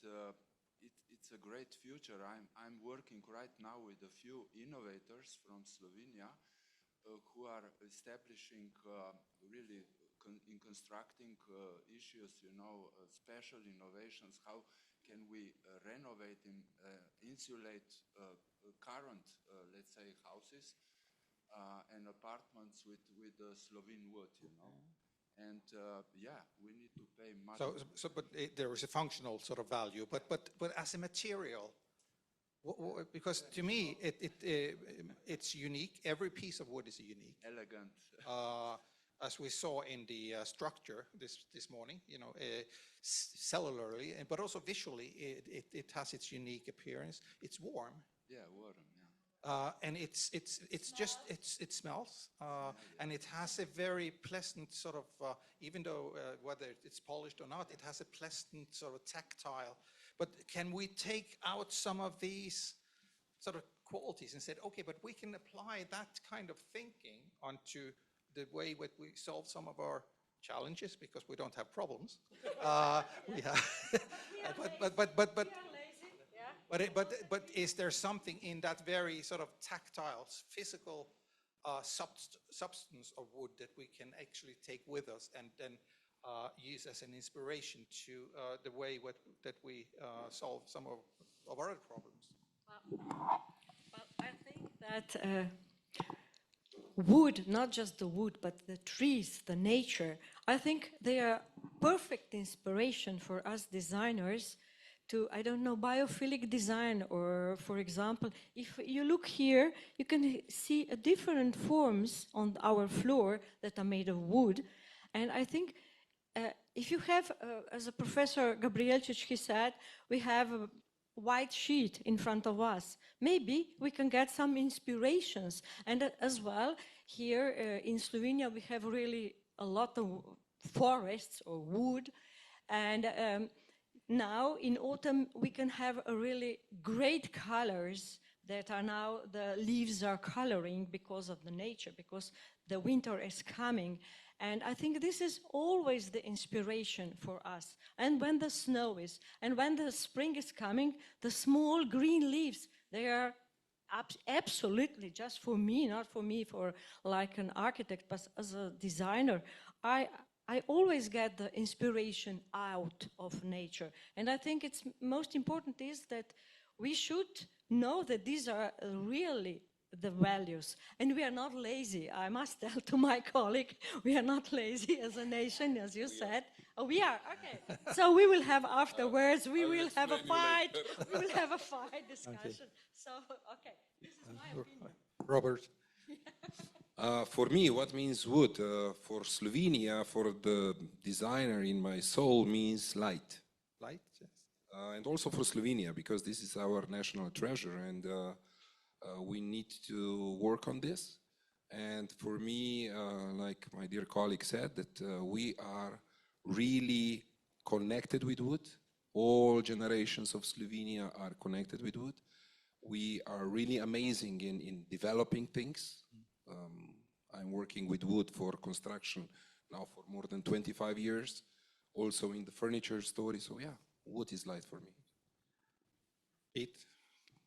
S12: it's a great future. I'm working right now with a few innovators from Slovenia who are establishing really in constructing issues, special innovations. How can we renovate and insulate current, let's say, houses and apartments with Slovene wood, And yeah, we need to pay much.
S6: But there is a functional sort of value, but as a material, because to me it's unique. Every piece of wood is unique,
S12: elegant.
S6: As we saw in the structure this morning, cellularly, but also visually, it has its unique appearance. It's warm.
S12: Yeah, warm.
S6: And it smells, and it has a very pleasant sort of, even though whether it's polished or not, it has a pleasant sort of tactile. But can we take out some of these sort of qualities and said, okay, but we can apply that kind of thinking onto the way that we solve some of our challenges, because we don't have problems. We have, but is there something in that very sort of tactile, physical substance of wood that we can actually take with us and then use as an inspiration to the way that we solve some of our other problems?
S10: Well, I think that wood, not just the wood, but the trees, the nature, I think they are perfect inspiration for us designers to, I don't know, biophilic design, or for example, if you look here, you can see different forms on our floor that are made of wood. And I think if you have, as a Professor Gabrielcic, he said, we have a white sheet in front of us. Maybe we can get some inspirations. And as well, here in Slovenia, we have really a lot of forests or wood. And now in autumn, we can have a really great colors that are now, the leaves are coloring because of the nature, because the winter is coming. And I think this is always the inspiration for us. And when the snow is, and when the spring is coming, the small green leaves, they are absolutely just for me, not for me for like an architect, but as a designer, I always get the inspiration out of nature. And I think it's most important is that we should know that these are really the values. And we are not lazy. I must tell to my colleague, we are not lazy as a nation, as you said. Oh, we are, okay. So we will have afterwards, we will have a fight. We will have a fight discussion. Okay. So, okay, this is my opinion.
S6: Robert.
S7: For me, what means wood? For Slovenia, for the designer in my soul, means light.
S6: Light, yes.
S7: And also for Slovenia, because this is our national treasure, and we need to work on this. And for me, like my dear colleague said, that we are really connected with wood. All generations of Slovenia are connected with wood. We are really amazing in developing things. I'm working with wood for construction now for more than 25 years, also in the furniture story. So yeah, wood is light for me.
S6: Pete,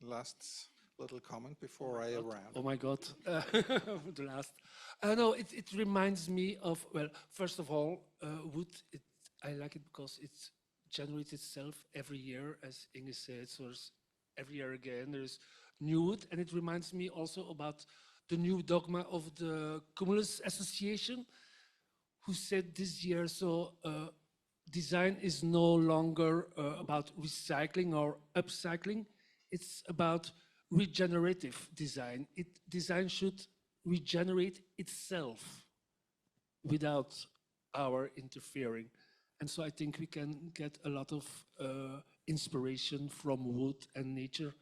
S6: last little comment before I round.
S8: Oh my God, the last. No, it reminds me of, well, first of all, wood, I like it because it generates itself every year, as Inge said, so every year again there's new wood, and it reminds me also about the new dogma of the Cumulus Association, who said this year, so design is no longer about recycling or upcycling, it's about regenerative design. Design should regenerate itself without our interfering. And so I think we can get a lot of inspiration from wood and nature.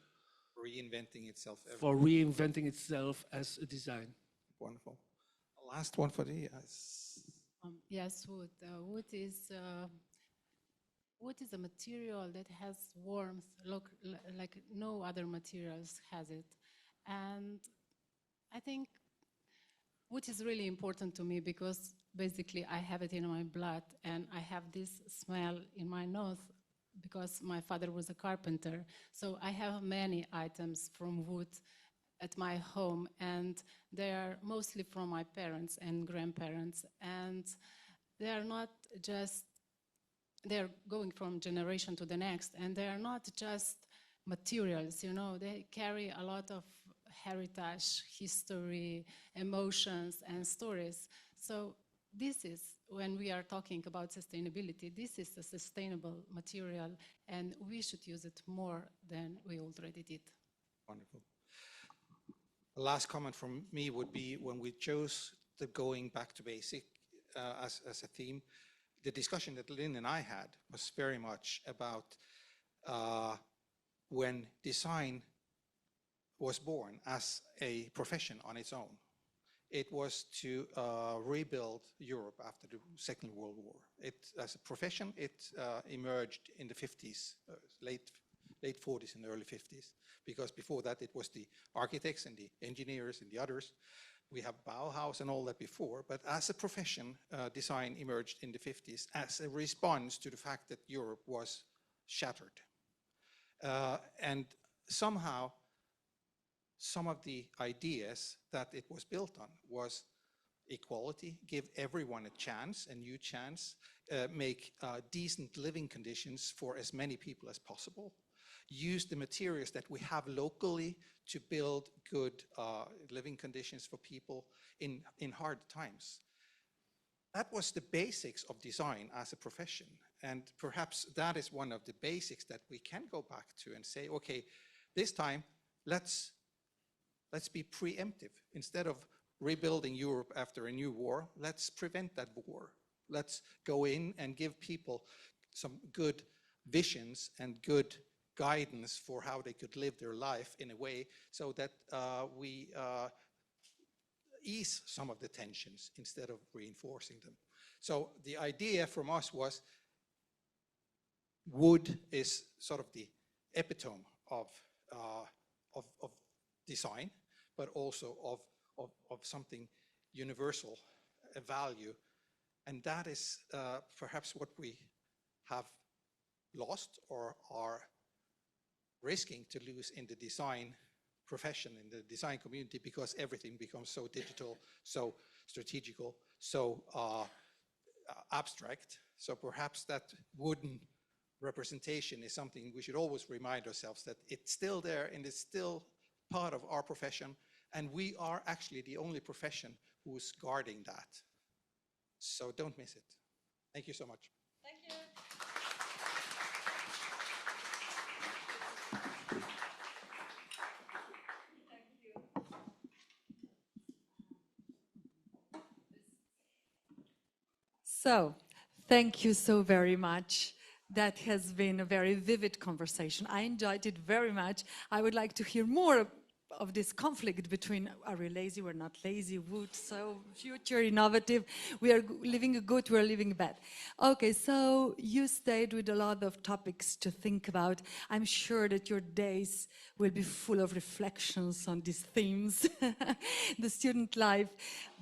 S6: Reinventing itself.
S8: For reinventing itself as a design.
S6: Wonderful. Last one for the
S11: yes, wood. Wood is a material that has warmth, like no other materials has it. And I think wood is really important to me because basically I have it in my blood and I have this smell in my nose because my father was a carpenter. So I have many items from wood at my home, and they are mostly from my parents and grandparents. And they are not just, they're going from generation to the next, and they are not just materials, you know, they carry a lot of heritage, history, emotions, and stories. So this is, when we are talking about sustainability, this is a sustainable material, and we should use it more than we already did.
S6: Wonderful. The last comment from me would be, when we chose the going back to basic as a theme, the discussion that Lynn and I had was very much about when design was born as a profession on its own. It was to rebuild Europe after the Second World War. As a profession, it emerged in the 50s, late 40s and early 50s, because before that it was the architects and the engineers and the others. We have Bauhaus and all that before, but as a profession, design emerged in the 50s as a response to the fact that Europe was shattered. And somehow, some of the ideas that it was built on was equality, give everyone a chance, a new chance, make decent living conditions for as many people as possible, use the materials that we have locally to build good living conditions for people in hard times. That was the basics of design as a profession. And perhaps that is one of the basics that we can go back to and say, okay, this time let's be preemptive. Instead of rebuilding Europe after a new war, let's prevent that war. Let's go in and give people some good visions and good guidance for how they could live their life in a way so that we ease some of the tensions instead of reinforcing them. So the idea from us was wood is sort of the epitome of design, but also of something universal, a value. And that is perhaps what we have lost or are risking to lose in the design profession, in the design community, because everything becomes so digital, so strategical, so abstract. So perhaps that wooden representation is something we should always remind ourselves that it's still there and it's still part of our profession, and we are actually the only profession who's guarding that. So don't miss it. Thank you so much.
S10: Thank you.
S1: So, thank you so very much. That has been a very vivid conversation. I enjoyed it very much. I would like to hear more of this conflict between are we lazy, we're not lazy, wood, so future, innovative, we are living good, we're living bad. Okay, so you stayed with a lot of topics to think about. I'm sure that your days will be full of reflections on these themes, the student life.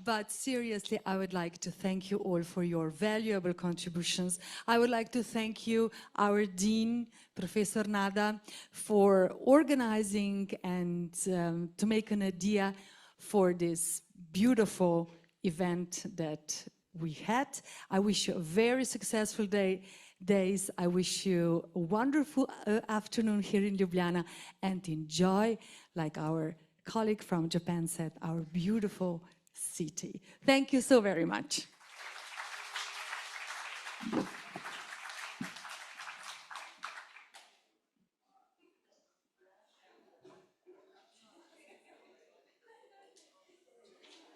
S1: But seriously, I would like to thank you all for your valuable contributions. I would like to thank you, our Dean, Professor Nada, for organizing and to make an idea for this beautiful event that we had. I wish you a very successful days. I wish you a wonderful afternoon here in Ljubljana, and enjoy, like our colleague from Japan said, our beautiful city. Thank you so very much.